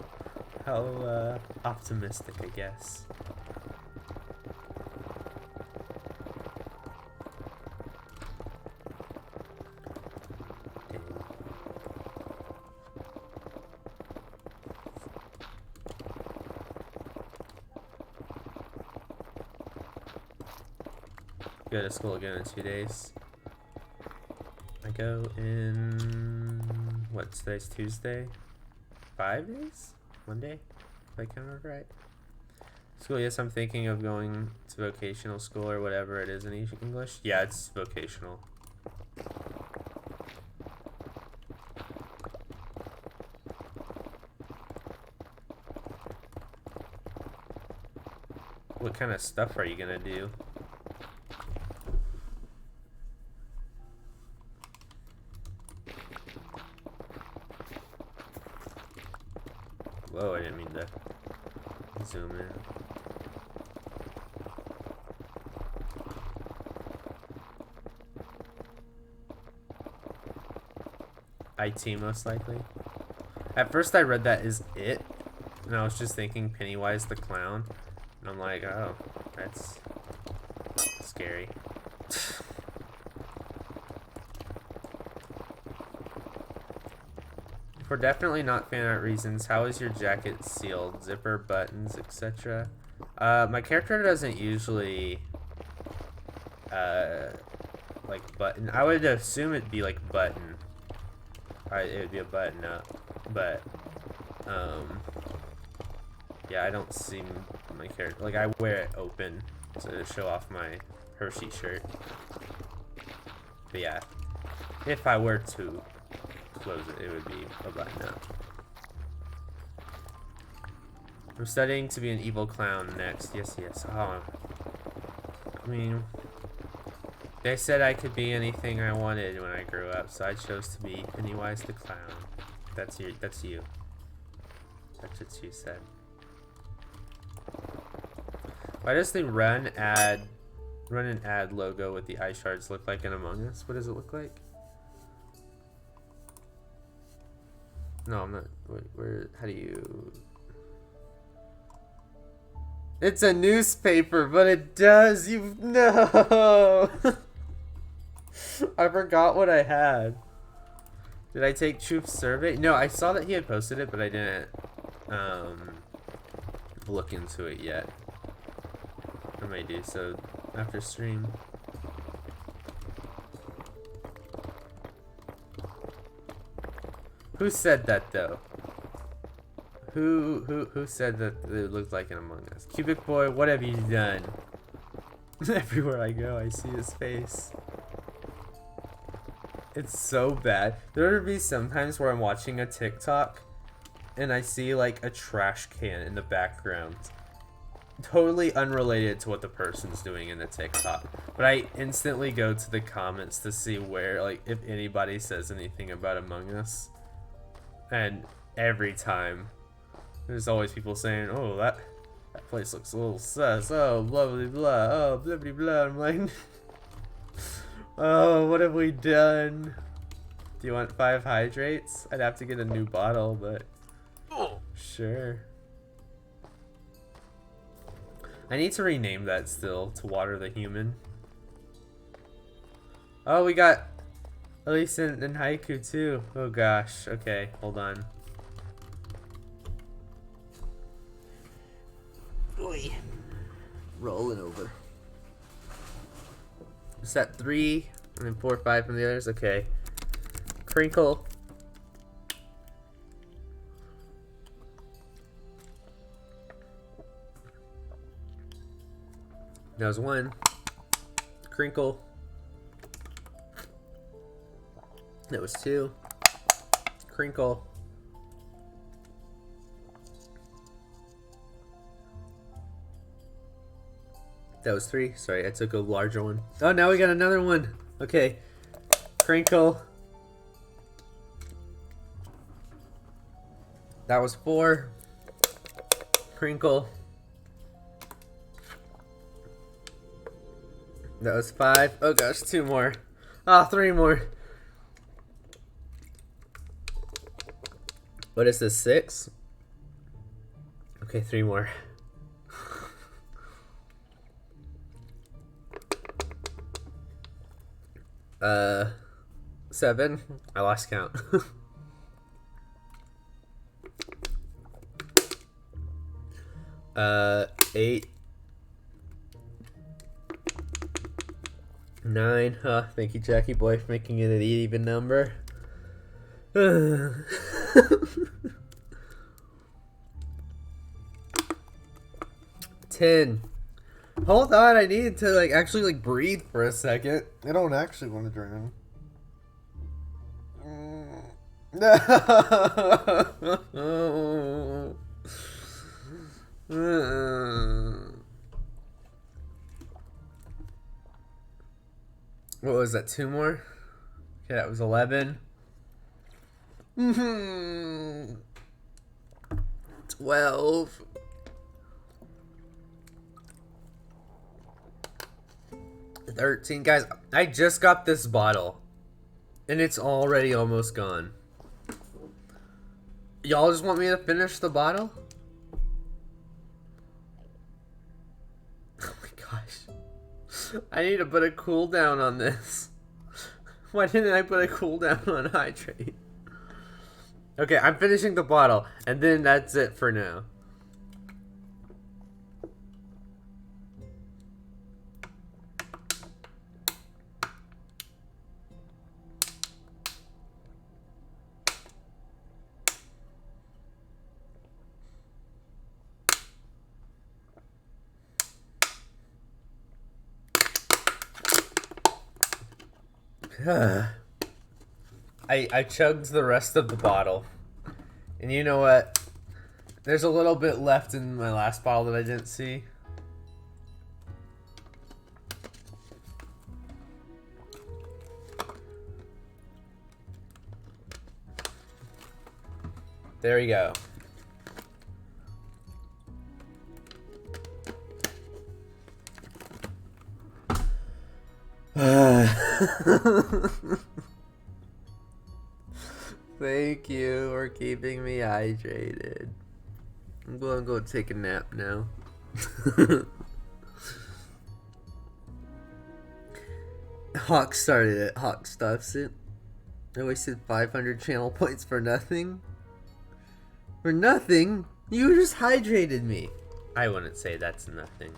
optimistic, I guess. Go to school again in 2 days. I go in, what's today's Tuesday? 5 days? Monday? If I counted right. School, yes, I'm thinking of going to vocational school or whatever it is in English. Yeah, it's vocational. What kind of stuff are you gonna do? Whoa, I didn't mean to zoom in. IT, most likely. At first I read that as it, and I was just thinking Pennywise the Clown. And I'm like, oh, that's scary. For definitely not fan art reasons, how is your jacket sealed? Zipper, buttons, etc.? My character doesn't usually like button. I would assume it'd be like button. It would be a button up, but yeah, I don't see my character. Like I wear it open to show off my Hershey shirt. But yeah, if I were to close it, it would be a button up. I'm studying to be an evil clown next. Yes, yes. Oh, I mean, they said I could be anything I wanted when I grew up, so I chose to be Pennywise the Clown. That's you. That's you. That's what you said. Why does the run and ad logo with the eye shards look like an Among Us? What does it look like? No, I'm not. Where? How do you? It's a newspaper, but it does. You no. I forgot what I had. Did I take Truth's survey? No, I saw that he had posted it, but I didn't look into it yet. I may do so after stream. Who said that though? Who said that it looked like an Among Us? Cubic Boy, what have you done? Everywhere I go, I see his face. It's so bad. There would be sometimes where I'm watching a TikTok and I see like a trash can in the background. Totally unrelated to what the person's doing in the TikTok. But I instantly go to the comments to see where, like, if anybody says anything about Among Us. And every time, there's always people saying, oh, that place looks a little sus. Oh, blah, blah, blah. Oh, blah, blah, blah. I'm like, oh, what have we done? Do you want 5 hydrates? I'd have to get a new bottle, but sure. I need to rename that still to Water the Human. Oh, we got at least in Haiku too. Oh gosh. Okay, hold on. Oy. Rolling over. Is that 3 and then 4 or 5 from the others? Okay. Crinkle. That was 1. Crinkle. That was 2. Crinkle. That was 3. Sorry, I took a larger one. Oh, now we got another one. Okay. Crinkle. That was 4. Crinkle. That was 5. Oh gosh, 2 more. Ah, 3 more. What is this, 6? Okay, 3 more. 7. I lost count. 8. 9. Thank you, Jackie Boy, for making it an even number. 10. Hold on, I need to actually breathe for a second. I don't actually want to drown. What was that? 2 more? Okay, that was 11. 12. 13. Guys, I just got this bottle and it's already almost gone. Y'all just want me to finish the bottle? Oh my gosh. I need to put a cooldown on this. Why didn't I put a cooldown on hydrate? Okay, I'm finishing the bottle and then that's it for now. I chugged the rest of the bottle. And you know what? There's a little bit left in my last bottle that I didn't see. There we go. Thank you for keeping me hydrated. I'm going to go take a nap now. Hawk started it. Hawk stuffs it. I wasted 500 channel points for nothing. For nothing? You just hydrated me. I wouldn't say that's nothing.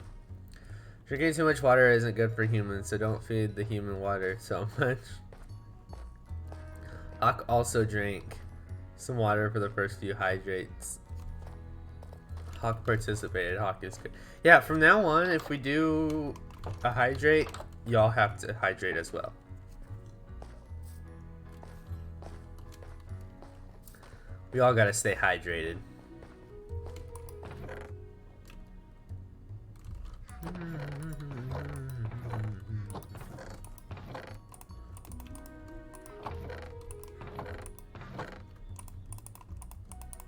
Drinking too much water isn't good for humans, so don't feed the human water so much. Hawk also drank some water for the first few hydrates. Hawk participated. Hawk is good. Yeah, from now on, if we do a hydrate, y'all have to hydrate as well. We all gotta stay hydrated.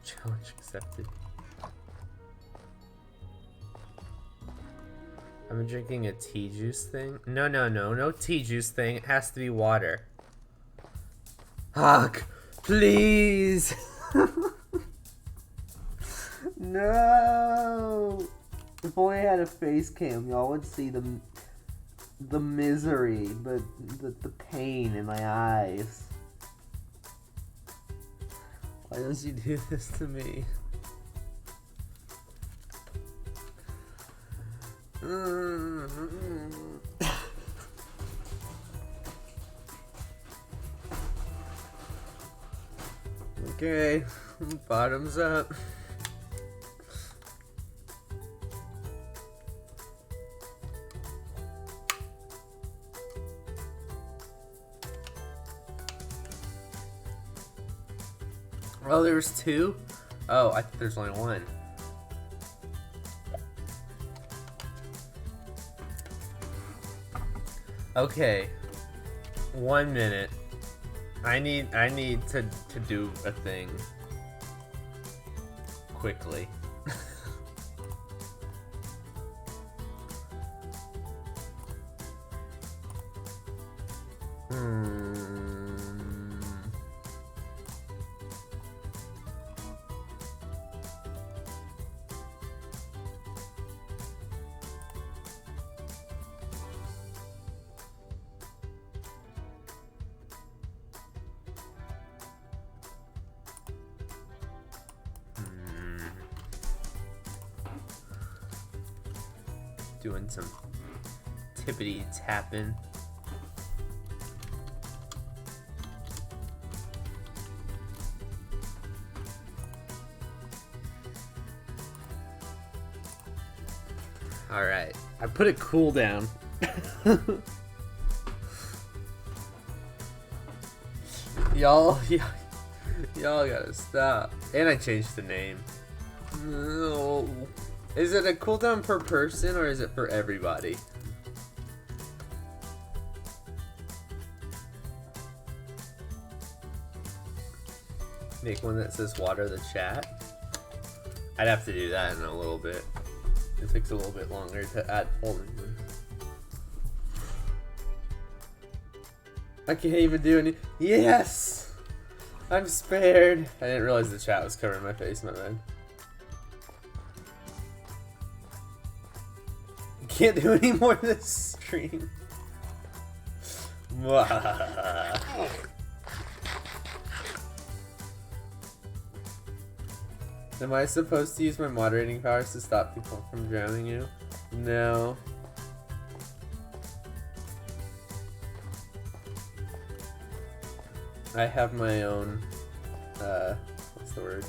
Challenge accepted. I'm drinking a tea juice thing. No tea juice thing. It has to be water. Hawk, please. No. If only I had a face cam, y'all would see the misery, the pain in my eyes. Why don't you do this to me? Okay, bottoms up. Oh, there's two? Oh, I think there's only one. Okay. 1 minute. I need to do a thing. Quickly. Doing some tippity tapping. All right, I put a cooldown. Y'all gotta stop. And I changed the name. No. Is it a cooldown per person or is it for everybody? Make one that says water the chat. I'd have to do that in a little bit. It takes a little bit longer to add polling. I can't even do any. Yes! I'm spared. I didn't realize the chat was covering my face, my bad. Can't do any more of this stream. Am I supposed to use my moderating powers to stop people from drowning you? No. I have my own, what's the word?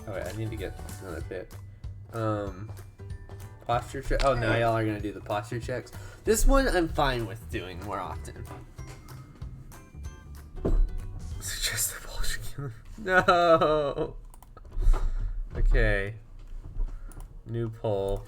Oh wait, I need to get another pick. Posture check. Oh, now y'all are gonna do the posture checks. This one I'm fine with doing more often. Suggest the bullshit killer. No. Okay. New poll.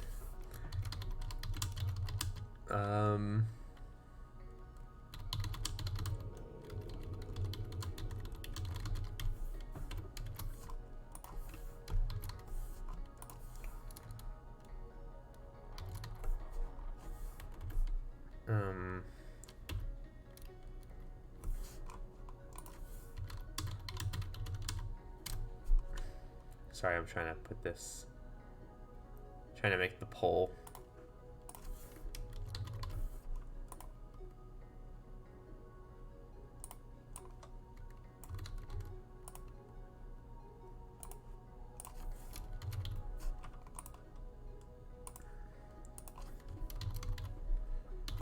Sorry, I'm trying to put this. Trying to make the poll.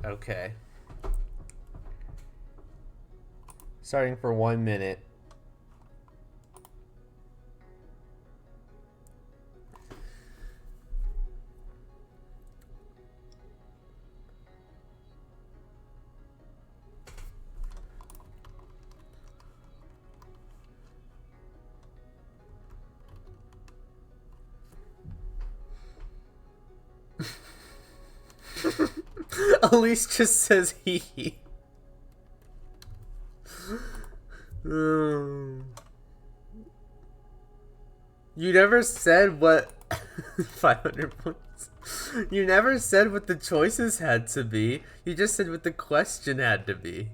Okay. Starting for 1 minute. Elise just says he. You never said what 500 points. You never said what the choices had to be. You just said what the question had to be.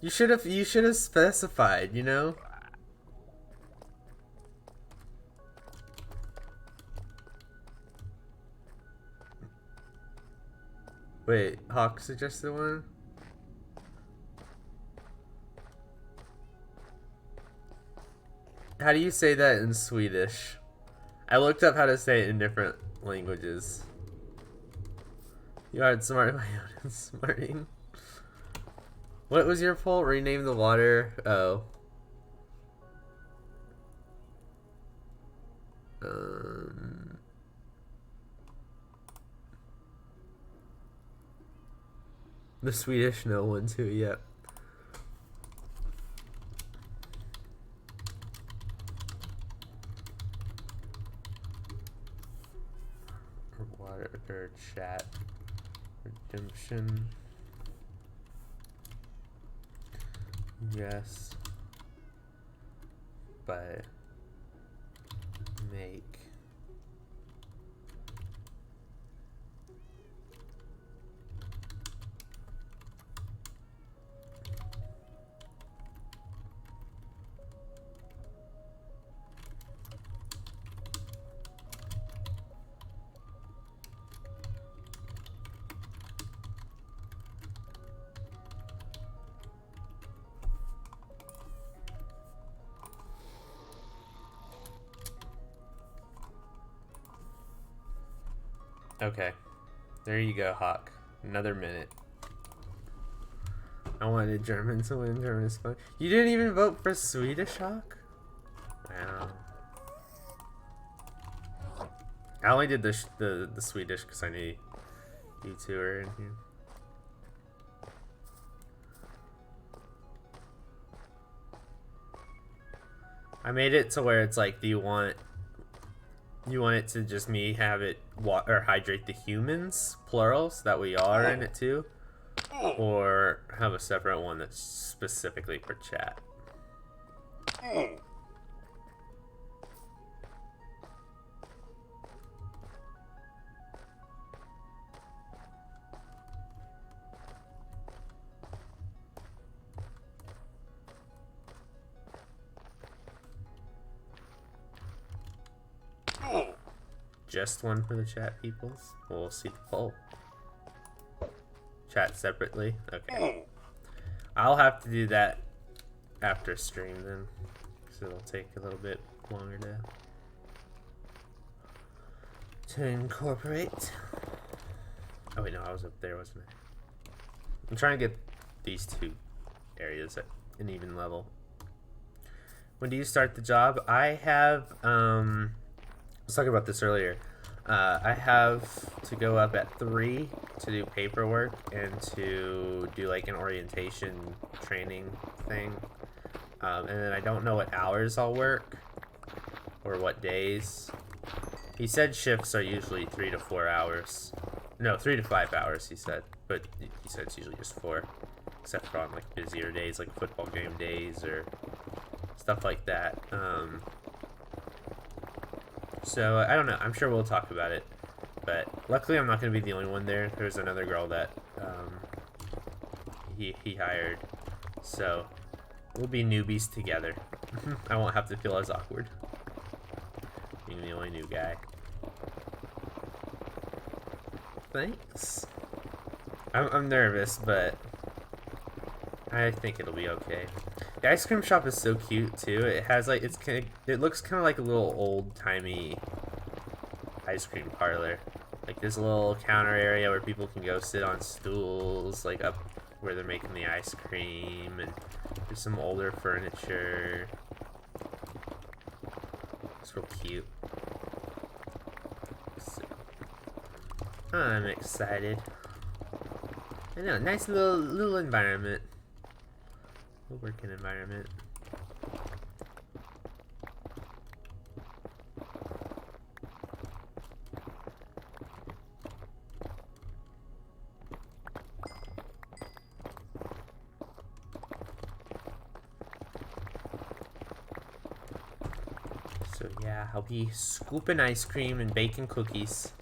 You should have specified, you know? Wait, Hawk suggested one? How do you say that in Swedish? I looked up how to say it in different languages. You are smart my own smarting. What was your poll? Rename the water. Oh. The Swedish no one too, yep. Water or chat. Redemption. Yes. But make Okay, there you go, Hawk. Another minute. I wanted German to win. German is fun. You didn't even vote for Swedish, Hawk? Wow. I only did the Swedish because I knew you two were in here. I made it to where it's like, do you want it to just me have it or hydrate the humans, plural, so that we are in it too? Or have a separate one that's specifically for chat? Just one for the chat peoples? We'll see the poll. Chat separately? Okay. I'll have to do that after stream then, because it'll take a little bit longer to incorporate. Oh wait, no, I was up there, wasn't I? I'm trying to get these two areas at an even level. When do you start the job? I have, I was talking about this earlier. I have to go up at 3 to do paperwork and to do like an orientation training thing. And then I don't know what hours I'll work or what days. He said shifts are usually 3 to 4 hours. No, 3 to 5 hours, he said. But he said it's usually just 4. Except for on like busier days, like football game days or stuff like that. So I don't know. I'm sure we'll talk about it. But luckily I'm not going to be the only one there. There's another girl that he hired. So we'll be newbies together. I won't have to feel as awkward being the only new guy. Thanks. I'm nervous, but I think it'll be okay. The ice cream shop is so cute too. It has like it looks kind of like a little old-timey ice cream parlor. Like there's a little counter area where people can go sit on stools, like up where they're making the ice cream, and there's some older furniture. It's real cute. So, I'm excited. I know, nice little environment. A working environment. So yeah, I'll be scooping ice cream and baking cookies.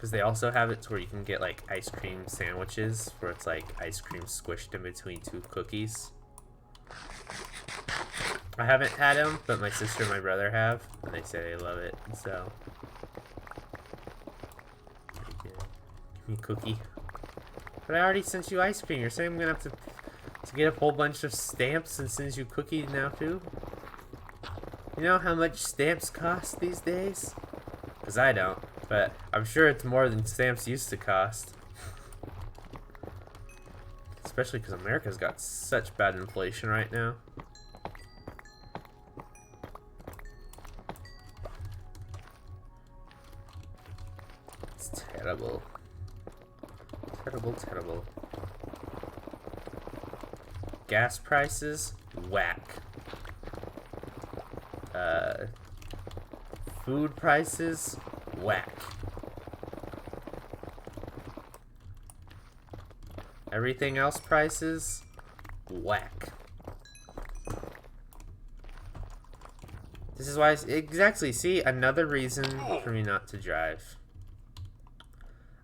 Because they also have it to where you can get like ice cream sandwiches where it's like ice cream squished in between 2 cookies. I haven't had them, but my sister and my brother have, and they say they love it, so. Give me a cookie. But I already sent you ice cream. You're saying I'm gonna have to get a whole bunch of stamps and send you cookies now too? You know how much stamps cost these days? Because I don't, but I'm sure it's more than stamps used to cost. Especially because America's got such bad inflation right now. It's terrible. Terrible, terrible. Gas prices, whack. Food prices, whack. Everything else prices, whack. This is why, exactly, see, another reason for me not to drive.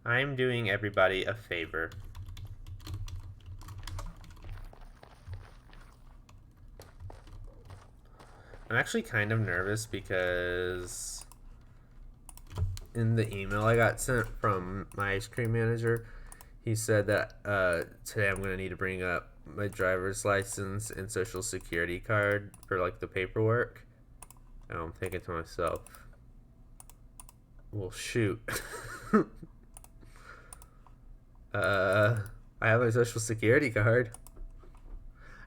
I'm doing everybody a favor. I'm actually kind of nervous because in the email I got sent from my ice cream manager, he said that today I'm going to need to bring up my driver's license and social security card for like the paperwork. And I'm thinking to myself, well, shoot. I have my social security card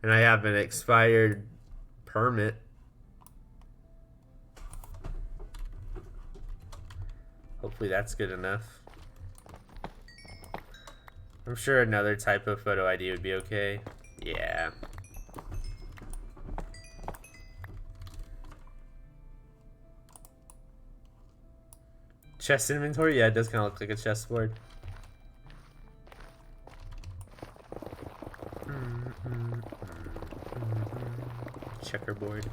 and I have an expired permit. Hopefully that's good enough. I'm sure another type of photo ID would be okay. Yeah. Chest inventory? Yeah, it does kind of look like a chessboard. Checkerboard.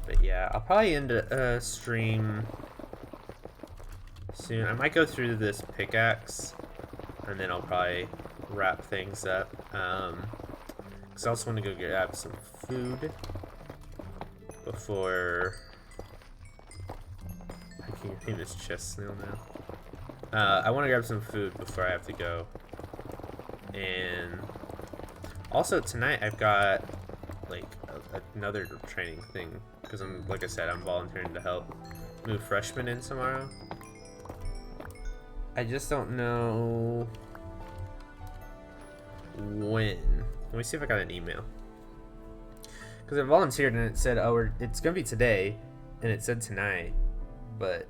But yeah, I'll probably end a stream soon. I might go through this pickaxe and then I'll probably wrap things up. Because I also want to go grab some food before I can't name this chest snail now. I want to grab some food before I have to go. And also tonight I've got like another training thing because I'm, like I said, I'm volunteering to help move freshmen in tomorrow. I just don't know when. Let me see if I got an email. Because I volunteered and it said, oh, it's going to be today. And it said tonight. But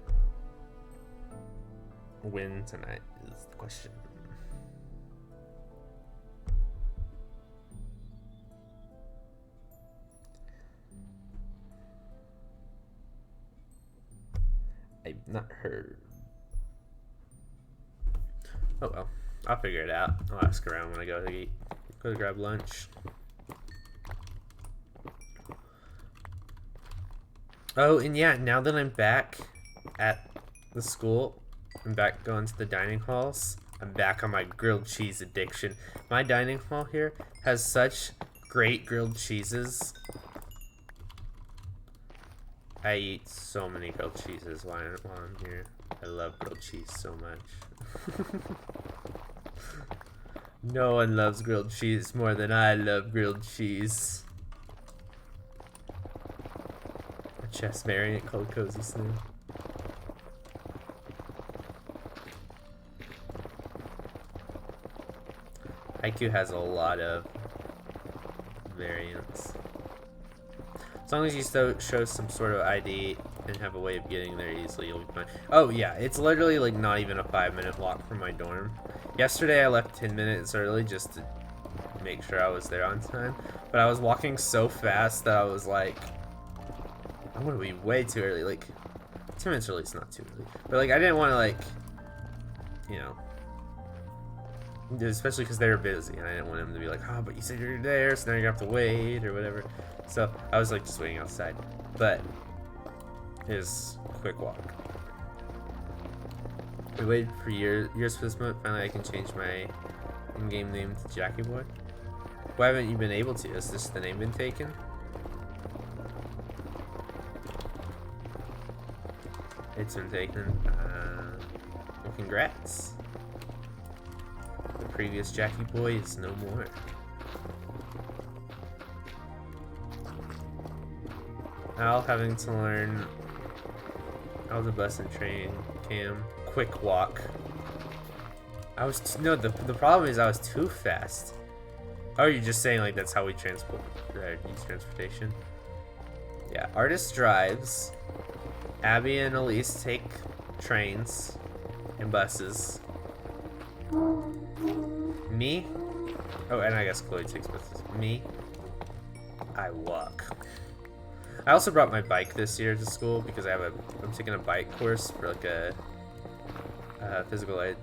when tonight is the question. I've not heard. Oh well, I'll figure it out. I'll ask around when I go to eat. Go to grab lunch. Oh, and yeah, now that I'm back at the school, I'm back going to the dining halls. I'm back on my grilled cheese addiction. My dining hall here has such great grilled cheeses. I eat so many grilled cheeses while I'm here. I love grilled cheese so much. No one loves grilled cheese more than I love grilled cheese. A chess variant called Cozy Snoom. Haiku has a lot of variants. As long as you show some sort of ID and have a way of getting there easily, you'll be fine. Oh yeah, it's literally like not even a 5-minute walk from my dorm. Yesterday I left 10 minutes early just to make sure I was there on time. But I was walking so fast that I was like, I'm gonna be way too early. Like, 10 minutes early is not too early. But like, I didn't want to like, you know, especially because they were busy, and I didn't want them to be like, oh, but you said you're there, so now you're gonna have to wait or whatever. So I was like just waiting outside. But it was a quick walk. I waited for years for this moment. Finally, I can change my in-game name to Jackie Boy. Why haven't you been able to? Has this the name been taken? It's been taken. Well, congrats. The previous Jackie Boy is no more. Al having to learn how the bus and train cam. Quick walk. No, the problem is I was too fast. Oh, you're just saying like that's how we use transportation? Yeah, Artist drives. Abby and Elise take trains and buses. Me? Oh, and I guess Chloe takes buses. Me? I walk. I also brought my bike this year to school because I'm taking a bike course for like a physical ed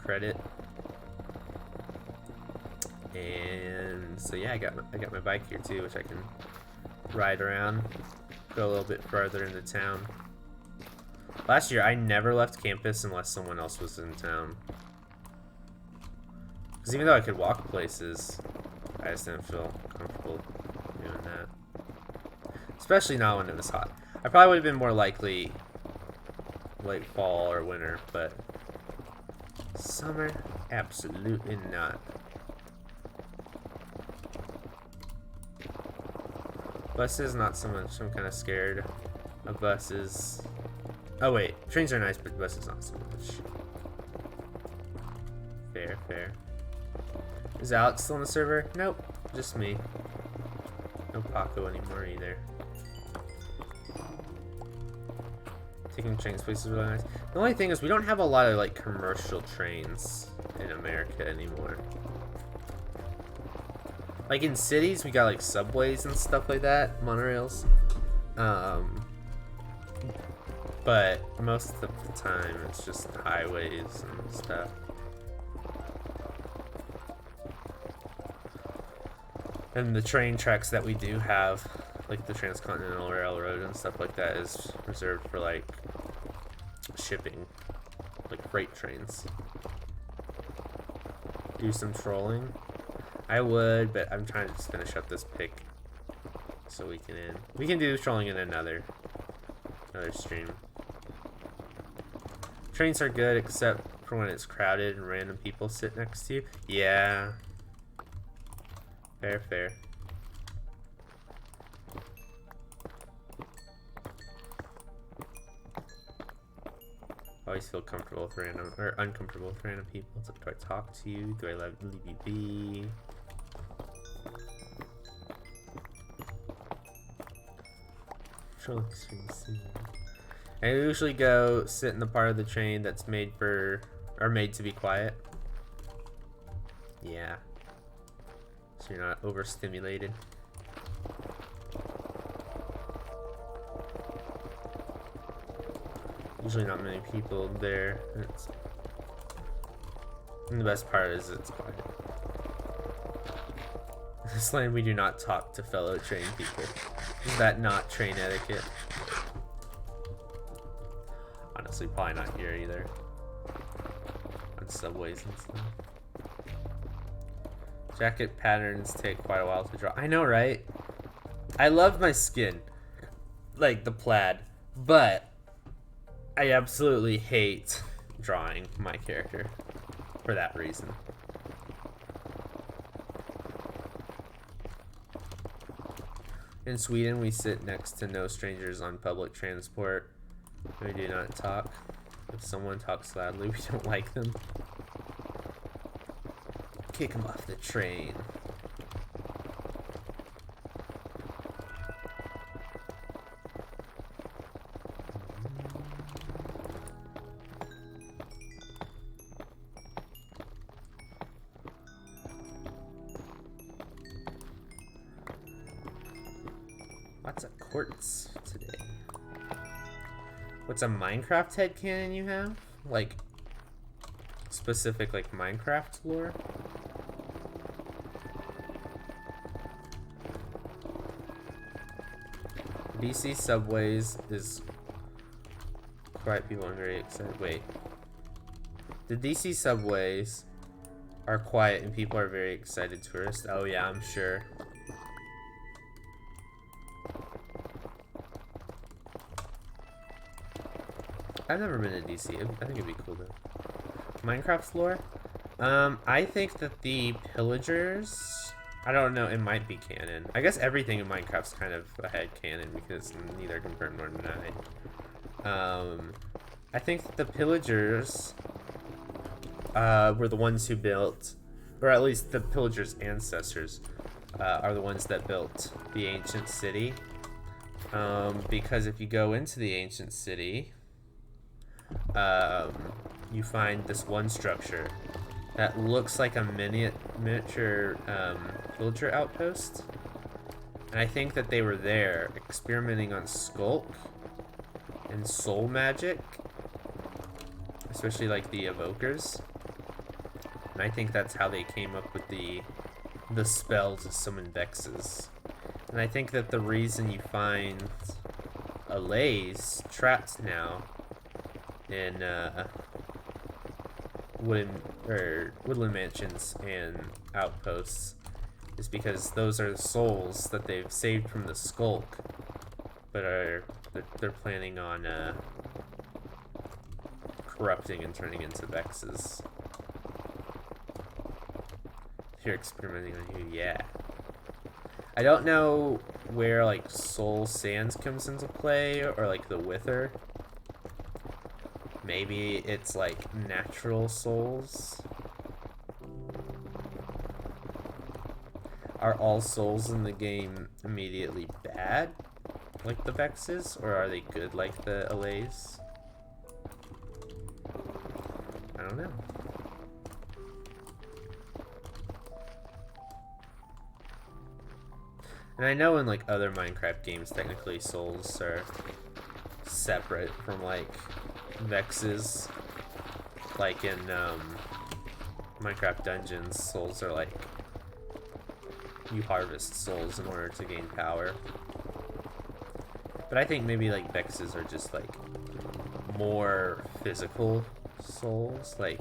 credit. And so yeah, I got my bike here too, which I can ride around, go a little bit farther into town. Last year, I never left campus unless someone else was in town. Because even though I could walk places, I just didn't feel comfortable doing that. Especially not when it was hot. I probably would have been more likely late fall or winter, but summer, absolutely not. Buses, not so much. I'm kind of scared of buses. Oh wait, trains are nice, but buses not so much. Fair. Is Alex still on the server? Nope, just me. No Paco anymore either. Taking trains places is really nice. The only thing is we don't have a lot of like commercial trains in America anymore. Like in cities, we got like subways and stuff like that, monorails. But most of the time, it's just highways and stuff. And the train tracks that we do have, like the Transcontinental Railroad and stuff like that, is reserved for like shipping, like freight trains. Do some trolling. I would, but I'm trying to just finish up this pick so we can end. We can do trolling in another stream. Trains are good except for when it's crowded and random people sit next to you. Yeah. Fair. Always feel comfortable with random, or uncomfortable with random people. So do I talk to you? Do I leave you be? I usually go sit in the part of the train that's made to be quiet. Yeah. So you're not overstimulated. Usually not many people there. And the best part is it's quiet. In this land, we do not talk to fellow train people. Is that not train etiquette? Honestly, probably not here either. On subways and stuff. Jacket patterns take quite a while to draw. I know, right? I love my skin. Like the plaid. But I absolutely hate drawing my character for that reason. In Sweden, we sit next to no strangers on public transport. We do not talk. If someone talks loudly, we don't like them. Kick them off the train. Lots of quartz today. What's a Minecraft headcanon you have? Like, specific, like, Minecraft lore? DC subways is quiet people and very excited. Wait. The DC subways are quiet and people are very excited tourists. Oh yeah, I'm sure. I've never been to DC. I think it'd be cool though. Minecraft's lore? I think that the pillagers, I don't know, it might be canon. I guess everything in Minecraft's kind of a head canon because neither confirmed nor denied. I think that the pillagers were the ones who built, or at least the pillagers' ancestors are the ones that built the ancient city. Because if you go into the ancient city, you find this one structure that looks like a miniature villager outpost. And I think that they were there experimenting on Skulk and soul magic, especially like the evokers. And I think that's how they came up with the spell to summon Vexes. And I think that the reason you find 𝗦𝗢𝗖𝗜𝗔𝗟𝗦 trapped now in woodland mansions and outposts is because those are the souls that they've saved from the Skulk, but they're planning on corrupting and turning into Vexes. If you're experimenting on you, yeah. I don't know where like Soul Sands comes into play or like the Wither. Maybe it's like natural souls. Are all souls in the game immediately bad, like the Vexes, or are they good like the 𝗦𝗢𝗖𝗓𝗔𝗟𝗦? I don't know. And I know in like other Minecraft games, technically souls are separate from like Vexes. Like in Minecraft Dungeons, souls are like, you harvest souls in order to gain power. But I think maybe like Vexes are just like more physical souls. Like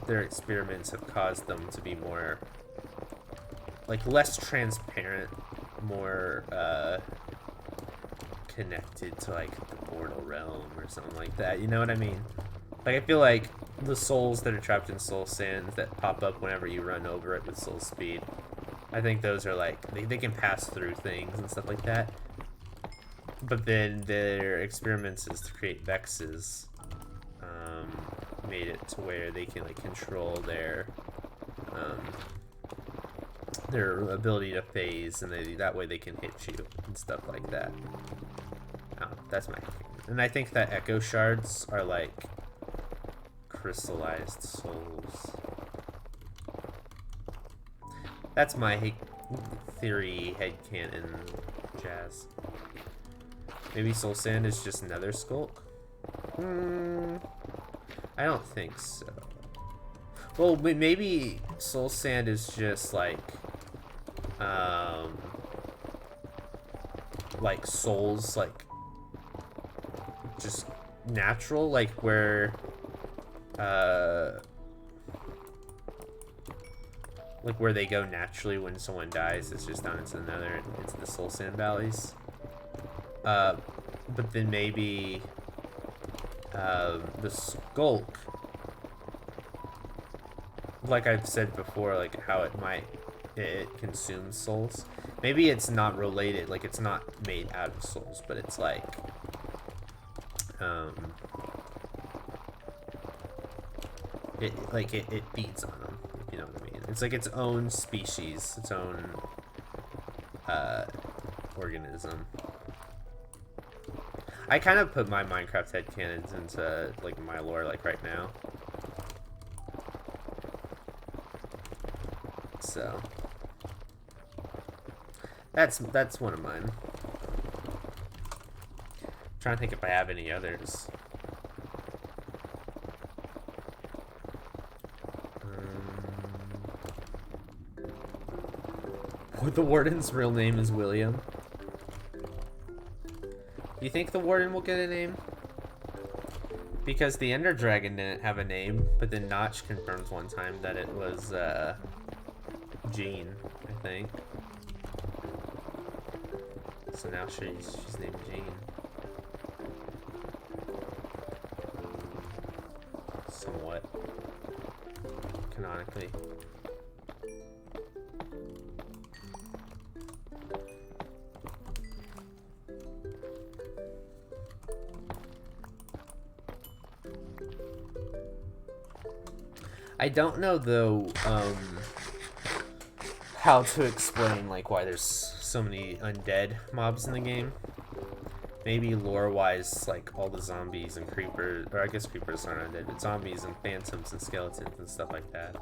their experiments have caused them to be more like less transparent, more connected to like the mortal realm or something like that. You know what I mean? Like I feel like the souls that are trapped in Soul Sands that pop up whenever you run over it with soul speed, I think those are like they can pass through things and stuff like that. But then their experiments is to create Vexes made it to where they can like control their ability to phase, and that way they can hit you and stuff like that. That's my opinion. And I think that echo shards are like crystallized souls. That's my theory, headcanon, jazz. Maybe Soul Sand is just Nether Skulk? I don't think so. Well, maybe Soul Sand is just like souls, like just natural, like where they go naturally when someone dies. It's just down into the Nether, into the Soul Sand valleys. But then maybe the Skulk, like I've said before, like how it consumes souls. Maybe it's not related, like it's not made out of souls, but it's like it feeds on them, if you know what I mean. It's like its own species, its own organism. I kind of put my Minecraft headcanons into like my lore like right now. So that's one of mine. trying to think if I have any others. The warden's real name is William. You think the warden will get a name? Because the Ender Dragon didn't have a name, but then Notch confirms one time that it was Jean, I think. So now she's named Jean. Somewhat. Canonically. I don't know though how to explain like why there's so many undead mobs in the game. Maybe lore-wise, like all the zombies and creepers, or I guess creepers aren't undead, but zombies and phantoms and skeletons and stuff like that.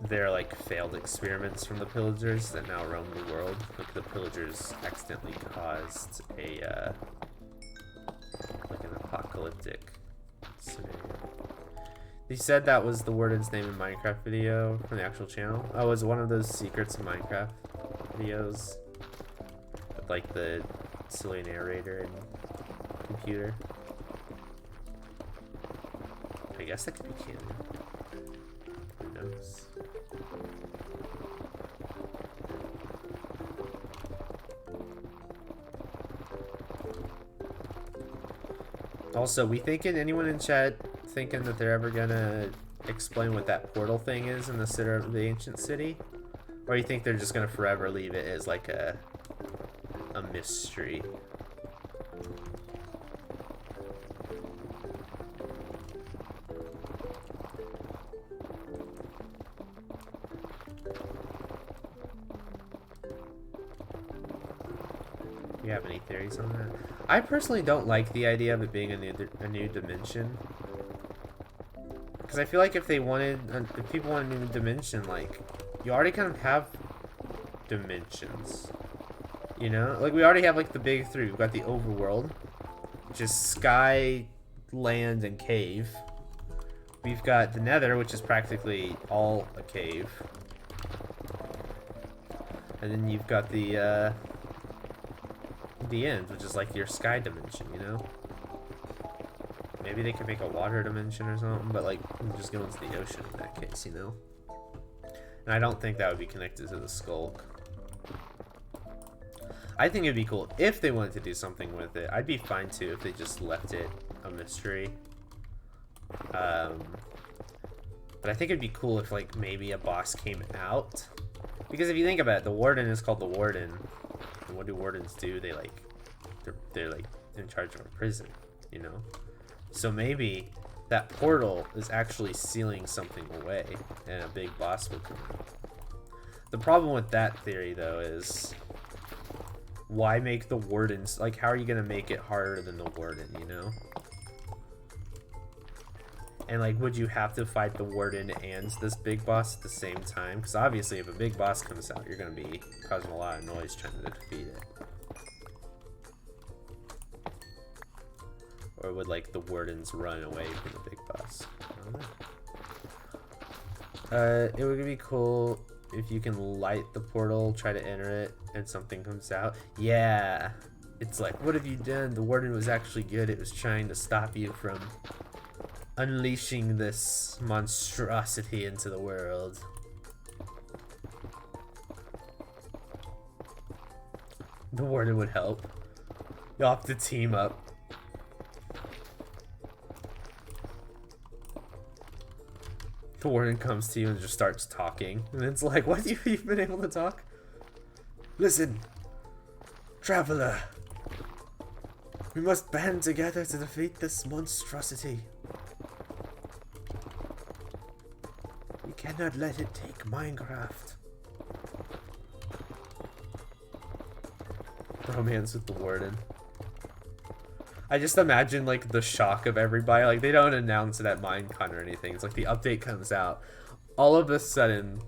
They're like failed experiments from the pillagers that now roam the world. Like the pillagers accidentally caused a like an apocalyptic scenario. He said that was the warden's name in Minecraft video from the actual channel. Oh, it was one of those secrets of Minecraft videos with like the silly narrator and computer. I guess that could be canon. Who knows? Also, we thinking anyone in chat thinking that they're ever gonna explain what that portal thing is in the center of the ancient city? Or you think they're just gonna forever leave it as like a mystery? Do you have any theories on that? I personally don't like the idea of it being a new dimension. Because I feel like if people wanted a new dimension, like, you already kind of have dimensions. You know? Like, we already have, like, the big three. We've got the overworld, which is sky, land, and cave. We've got the nether, which is practically all a cave. And then you've got the end, which is like your sky dimension, you know? Maybe they could make a water dimension or something, but like, just go into the ocean in that case, you know? And I don't think that would be connected to the Skulk. I think it'd be cool if they wanted to do something with it. I'd be fine too if they just left it a mystery. But I think it'd be cool if like maybe a boss came out. Because if you think about it, the warden is called the warden. And what do wardens do? They like, they're like in charge of a prison, you know? So maybe that portal is actually sealing something away and a big boss will come out. The problem with that theory though is, why make the wardens, like how are you gonna make it harder than the warden, you know? And like, would you have to fight the warden and this big boss at the same time? Because obviously if a big boss comes out, you're gonna be causing a lot of noise trying to defeat it. Or would like the wardens run away from the big boss? I don't know. It would be cool if you can light the portal, try to enter it, and something comes out. Yeah! It's like, what have you done? The warden was actually good. It was trying to stop you from unleashing this monstrosity into the world. The warden would help. You'll have to team up. The warden comes to you and just starts talking. And it's like, what? You've been able to talk? Listen, traveler. We must band together to defeat this monstrosity. We cannot let it take Minecraft. Romance with the warden. I just imagine like the shock of everybody. Like they don't announce it at Minecon or anything. It's like the update comes out. All of a sudden,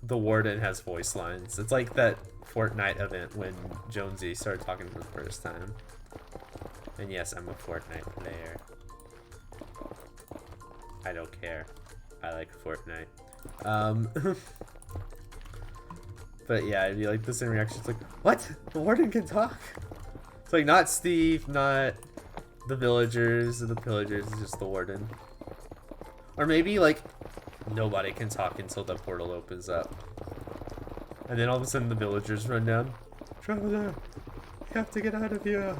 the warden has voice lines. It's like that Fortnite event when 𝗦𝗢𝗖𝗓 started talking for the first time. And yes, I'm a Fortnite player. I don't care. I like Fortnite. But yeah, it'd be like the same reaction. It's like, what? The warden can talk? It's like not Steve, not the villagers or the pillagers, it's just the warden. Or maybe like nobody can talk until the portal opens up. And then all of a sudden the villagers run down. Traveler, you have to get out of here.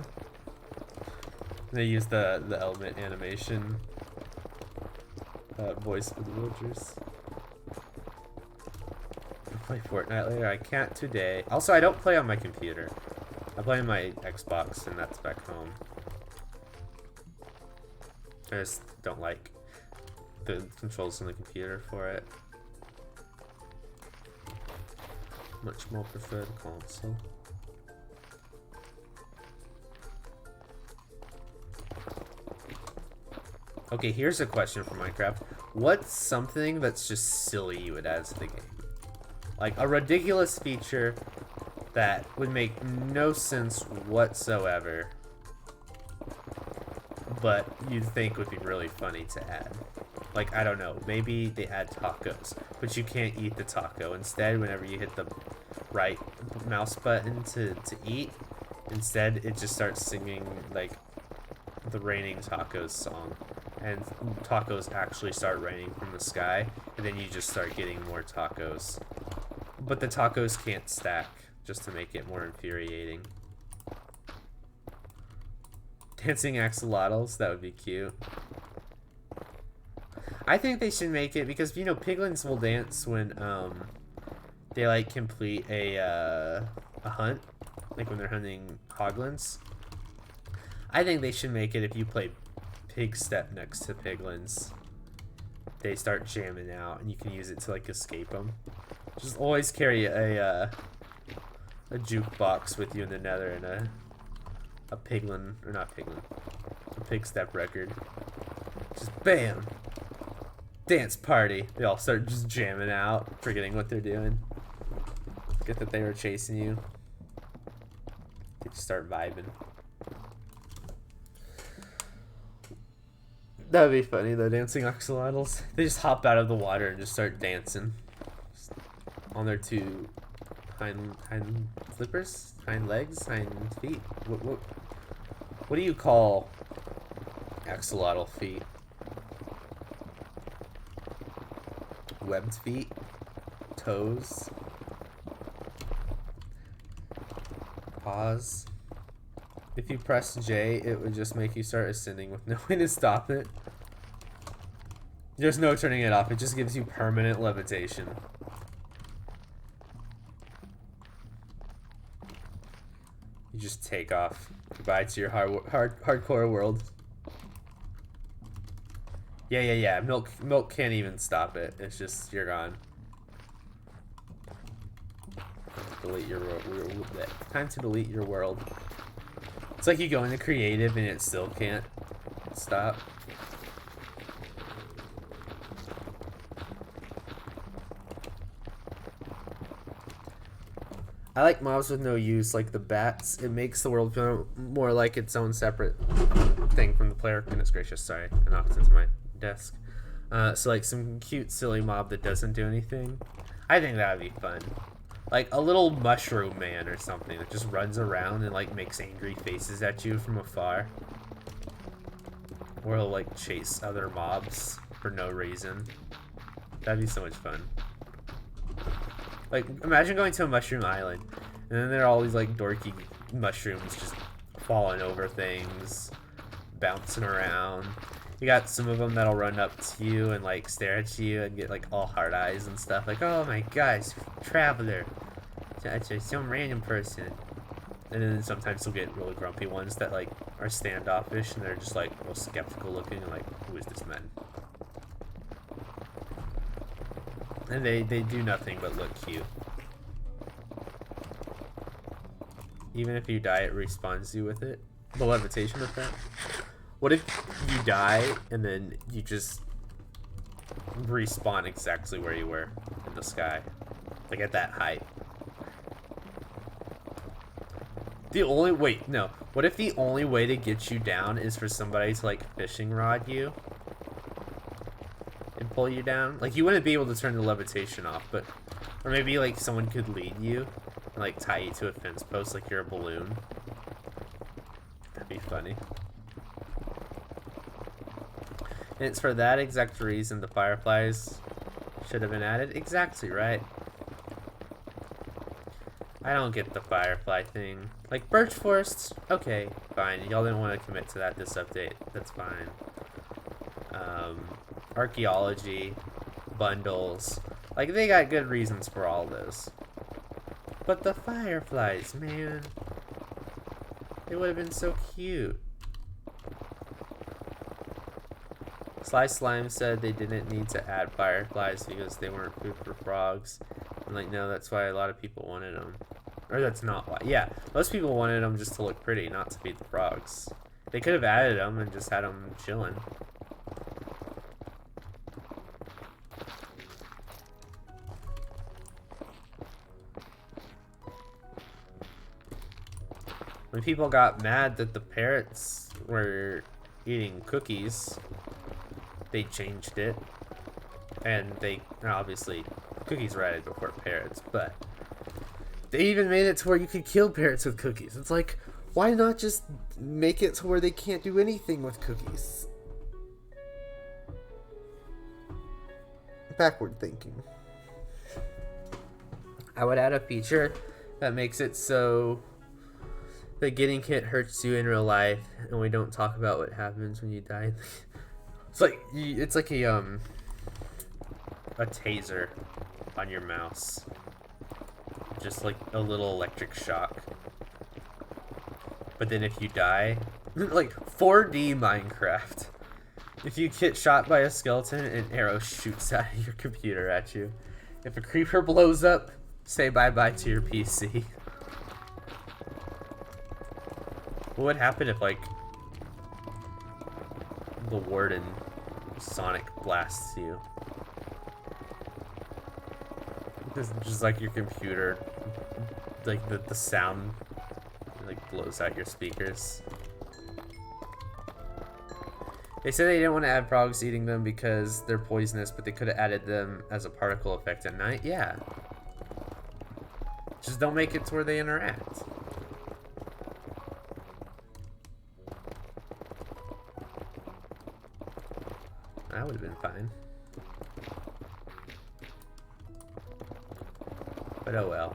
And they use the element animation voice for the villagers. Play Fortnite later? I can't today. Also, I don't play on my computer. I play on my Xbox, and that's back home. I just don't like the controls on the computer for it. Much more prefer the console. Okay, here's a question for Minecraft. What's something that's just silly you would add to the game? Like a ridiculous feature that would make no sense whatsoever, but you'd think would be really funny to add. Like, I don't know, maybe they add tacos, but you can't eat the taco. Instead, whenever you hit the right mouse button to eat, instead it just starts singing like the raining tacos song. And tacos actually start raining from the sky, and then you just start getting more tacos. But the tacos can't stack, just to make it more infuriating. Dancing axolotls, that would be cute. I think they should make it, because, you know, piglins will dance when, they, like, complete a hunt. Like, when they're hunting hoglins. I think they should make it if you play pig step next to piglins. They start jamming out, and you can use it to, like, escape them. Just always carry a jukebox with you in the nether and a piglin, or not piglin, a pig step record. Just bam! Dance party! They all start just jamming out, forgetting what they're doing. Forget that they were chasing you. They just start vibing. That would be funny though, dancing axolotls. They just hop out of the water and just start dancing. Just on their two hind flippers? Hind legs? Hind feet? What do you call axolotl feet? Webbed feet? Toes? Paws? If you press J, it would just make you start ascending with no way to stop it. There's no turning it off. It just gives you permanent levitation. You just take off. Goodbye to your hardcore world. Yeah. Milk can't even stop it. It's just, you're gone. Delete your world. Time to delete your world. It's like you go into creative and it still can't stop. I like mobs with no use, like the bats. It makes the world feel more like its own separate thing from the player. Goodness gracious, sorry, I knocked into my desk. So like some cute, silly mob that doesn't do anything. I think that would be fun. Like a little mushroom man or something that just runs around and like makes angry faces at you from afar. Or he'll like chase other mobs for no reason. That'd be so much fun. Like imagine going to a mushroom island and then there are all these like dorky mushrooms just falling over things, bouncing around. You got some of them that'll run up to you and like stare at you and get like all hard eyes and stuff. Like, oh my gosh, traveler. It's some random person. And then sometimes you'll get really grumpy ones that like are standoffish and they're just like real skeptical looking and like, who is this man? And they do nothing but look cute. Even if you die, it respawns you with it. The levitation effect. What if you die and then you just respawn exactly where you were in the sky? Like at that height. The only wait, no. What if the only way to get you down is for somebody to like fishing rod you and pull you down? Like you wouldn't be able to turn the levitation off, but or maybe like someone could lead you and like tie you to a fence post like you're a balloon. That'd be funny. And it's for that exact reason the fireflies should have been added. Exactly right. I don't get the firefly thing. Like birch forests, okay, fine. Y'all didn't want to commit to that this update. That's fine. Archaeology, bundles, like they got good reasons for all those. But the fireflies, man, it would have been so cute. Sly Slime said they didn't need to add fireflies because they weren't food for frogs. And like, no, that's why a lot of people wanted them. Or that's not why. Yeah, most people wanted them just to look pretty, not to feed the frogs. They could have added them and just had them chilling. When people got mad that the parrots were eating cookies, they changed it. And they, obviously, cookies were added before parrots, but they even made it to where you could kill parrots with cookies. It's like, why not just make it to where they can't do anything with cookies? Backward thinking. I would add a feature that makes it so that getting hit hurts you in real life, and we don't talk about what happens when you die. It's like a taser on your mouse, just like a little electric shock. But then if you die, like 4D Minecraft, if you get shot by a skeleton, an arrow shoots out of your computer at you. If a creeper blows up, say bye-bye to your PC. What would happen if, like, the warden sonic blasts you? Just like your computer, like the sound, like, blows out your speakers. They said they didn't want to add frogs eating them because they're poisonous, but they could have added them as a particle effect at night. Yeah. Just don't make it to where they interact. That would have been fine. But oh well.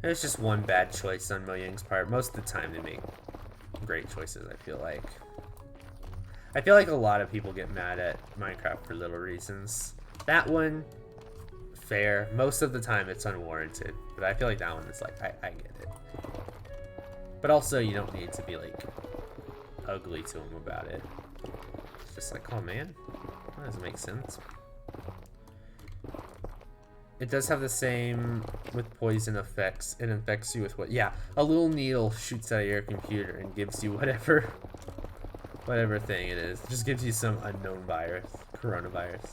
There's just one bad choice on Mojang's part. Most of the time they make great choices, I feel like. I feel like a lot of people get mad at Minecraft for little reasons. That one, fair. Most of the time it's unwarranted. But I feel like that one is like, I get it. But also you don't need to be like ugly to them about it. It's just like, oh man, that doesn't make sense. It does have the same with poison effects. It infects you with what? Yeah, a little needle shoots out of your computer and gives you whatever thing it is. It just gives you some unknown virus, coronavirus.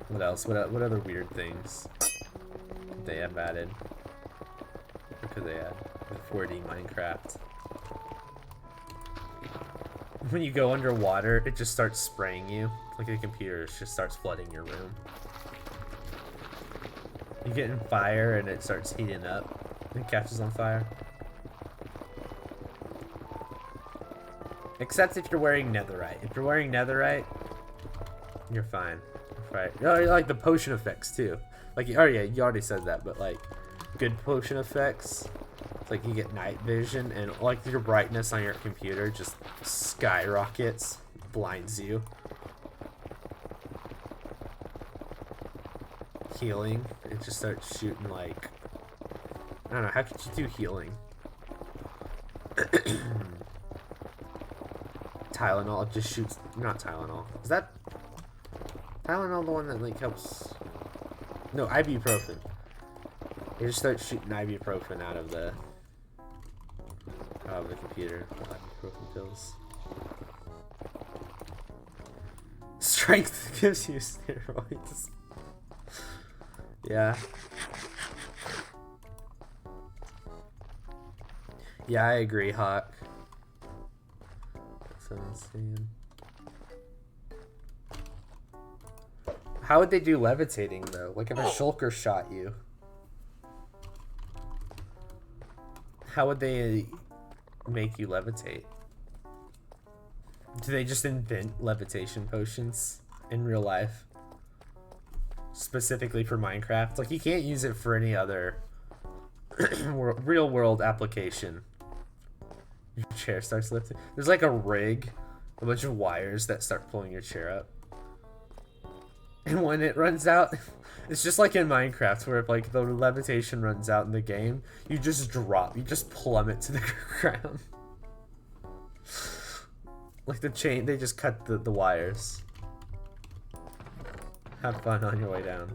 What else? What other weird things could they have added? What could they add? With 4D Minecraft. When you go underwater, it just starts spraying you. Like the computer just starts flooding your room. You get in fire and it starts heating up. It catches on fire. Except if you're wearing netherite. If you're wearing netherite, you're fine. Right. Oh, you like the potion effects too. Like, oh yeah, you already said that, but like, good potion effects. It's like you get night vision and like your brightness on your computer just skyrockets, blinds you. Healing, it just starts shooting like, I don't know, how could you do healing? Tylenol just shoots, not Tylenol. Is that Tylenol the one that like helps? No, ibuprofen. It just starts shooting ibuprofen out of the computer. Ibuprofen pills. Strength gives you steroids. Yeah. Yeah, I agree, Hawk. That's what I'm saying. How would they do levitating, though? Like, if a shulker shot you, how would they make you levitate? Do they just invent levitation potions in real life? Specifically for Minecraft? Like, you can't use it for any other real world application. Your chair starts lifting. There's like a rig, a bunch of wires that start pulling your chair up. And when it runs out, it's just like in Minecraft where if like the levitation runs out in the game, you just drop, you just plummet to the ground. Like the chain, they just cut the wires. Have fun on your way down.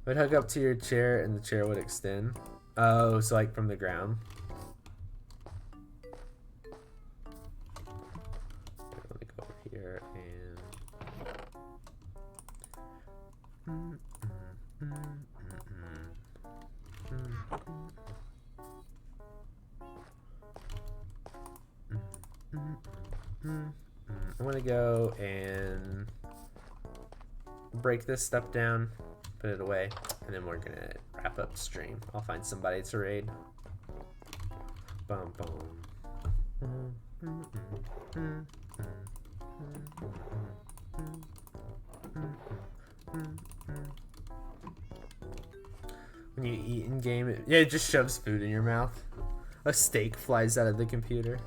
Would hook up to your chair and the chair would extend. Oh, so like from the ground. Let me go over here and I'm gonna go and break this stuff down, put it away, and then we're gonna wrap up the stream. I'll find somebody to raid. Boom, boom. When you eat in game, it just shoves food in your mouth. A steak flies out of the computer.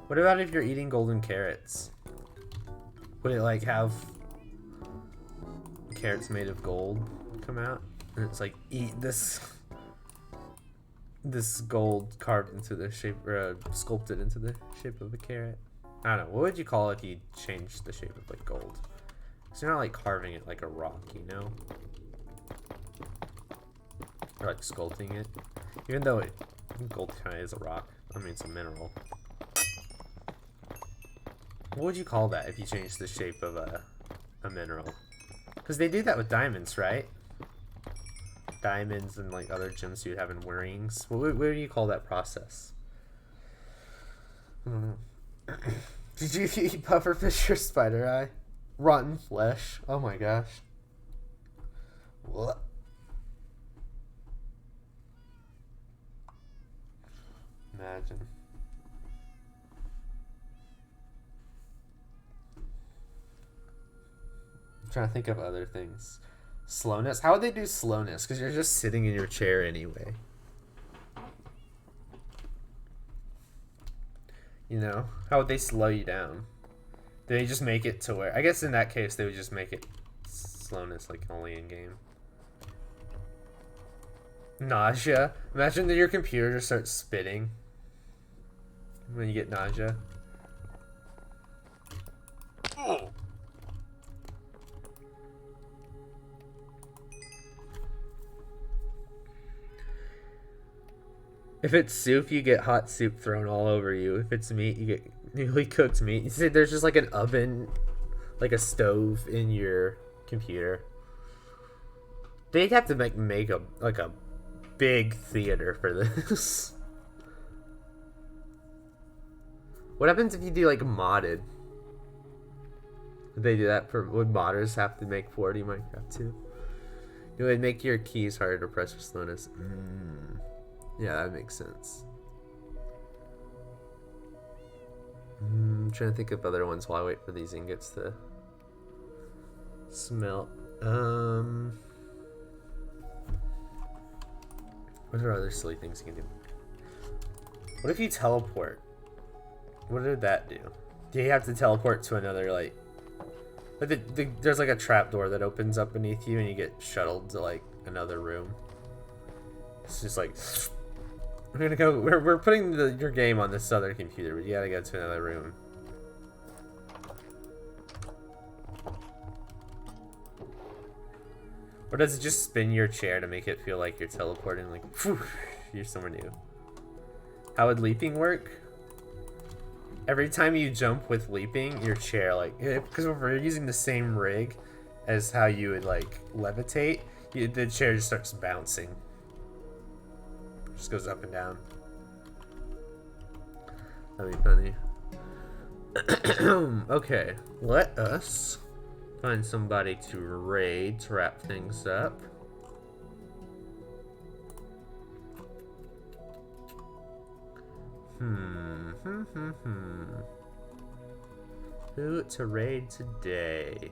What about if you're eating golden carrots? Would it like have carrots made of gold come out? And it's like, eat this gold carved into the shape, or sculpted into the shape of a carrot. I don't know. What would you call it if you changed the shape of like gold? Because you're not like carving it like a rock, you know? Or like sculpting it. Even though gold kind of is a rock. I mean, it's a mineral. What would you call that if you changed the shape of a mineral? Because they do that with diamonds, right? Diamonds and like other gems you'd have in rings. What do you call that process? I don't know. Did you eat pufferfish or spider eye? Rotten flesh. Oh my gosh. What? Imagine. I'm trying to think of other things. Slowness? How would they do slowness? Because you're just sitting in your chair anyway. You know? How would they slow you down? Do they just make it to where... I guess in that case, they would just make it slowness, like, only in-game. Nausea? Imagine that your computer just starts spitting when you get nausea. Oh. If it's soup, you get hot soup thrown all over you. If it's meat, you get newly cooked meat. You see, there's just like an oven, like a stove in your computer. They'd have to make a big theater for this. What happens if you do like modded? Would they do that for? Would modders have to make 40 Minecraft too? It would make your keys harder to press for slowness. Yeah, that makes sense. I'm trying to think of other ones while I wait for these ingots to smelt. What are other silly things you can do? What if you teleport? What did that do? Do you have to teleport to another, like there's like a trapdoor that opens up beneath you and you get shuttled to like another room? It's just like, we're gonna go, we're putting your game on this other computer, but you gotta go to another room. Or does it just spin your chair to make it feel like you're teleporting, like, whew, you're somewhere new? How would leaping work? every time you jump with leaping, your chair, like, because if we're using the same rig as how you would, like, levitate, the chair just starts bouncing. Just goes up and down. That'd be funny. Okay, let us find somebody to raid to wrap things up. Who to raid today?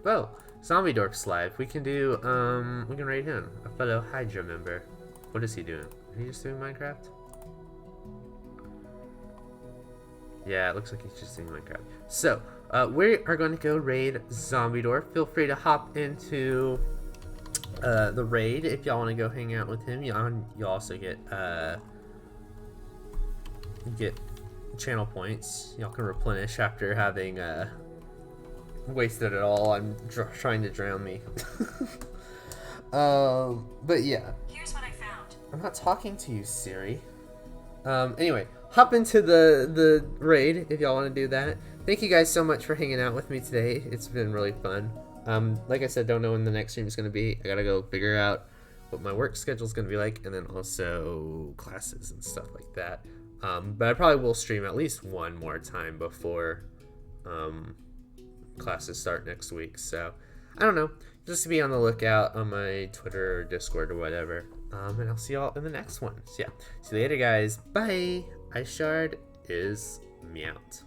Oh, 𝗦𝗢𝗖𝗓𝗦 live. We can do, we can raid him. A fellow Hydra member. What is he doing? Is he just doing Minecraft? Yeah, it looks like he's just doing Minecraft. So, we are going to go raid 𝗦𝗢𝗓𝗦. Feel free to hop into the raid if y'all want to go hang out with him. You'll also get channel points. Y'all can replenish after having wasted it all on trying to drown me. But yeah. Here's what I found. I'm not talking to you, Siri. Anyway, hop into the raid if y'all want to do that. Thank you guys so much for hanging out with me today. It's been really fun. Like I said, don't know when the next stream is going to be. I gotta go figure out what my work schedule is going to be like, and then also classes and stuff like that. But I probably will stream at least one more time before classes start next week. So I don't know, just to be on the lookout on my Twitter or Discord or whatever. And I'll see y'all in the next one. So yeah, see you later, guys. Bye. 𝗦𝗢𝗓𝗦 is me out.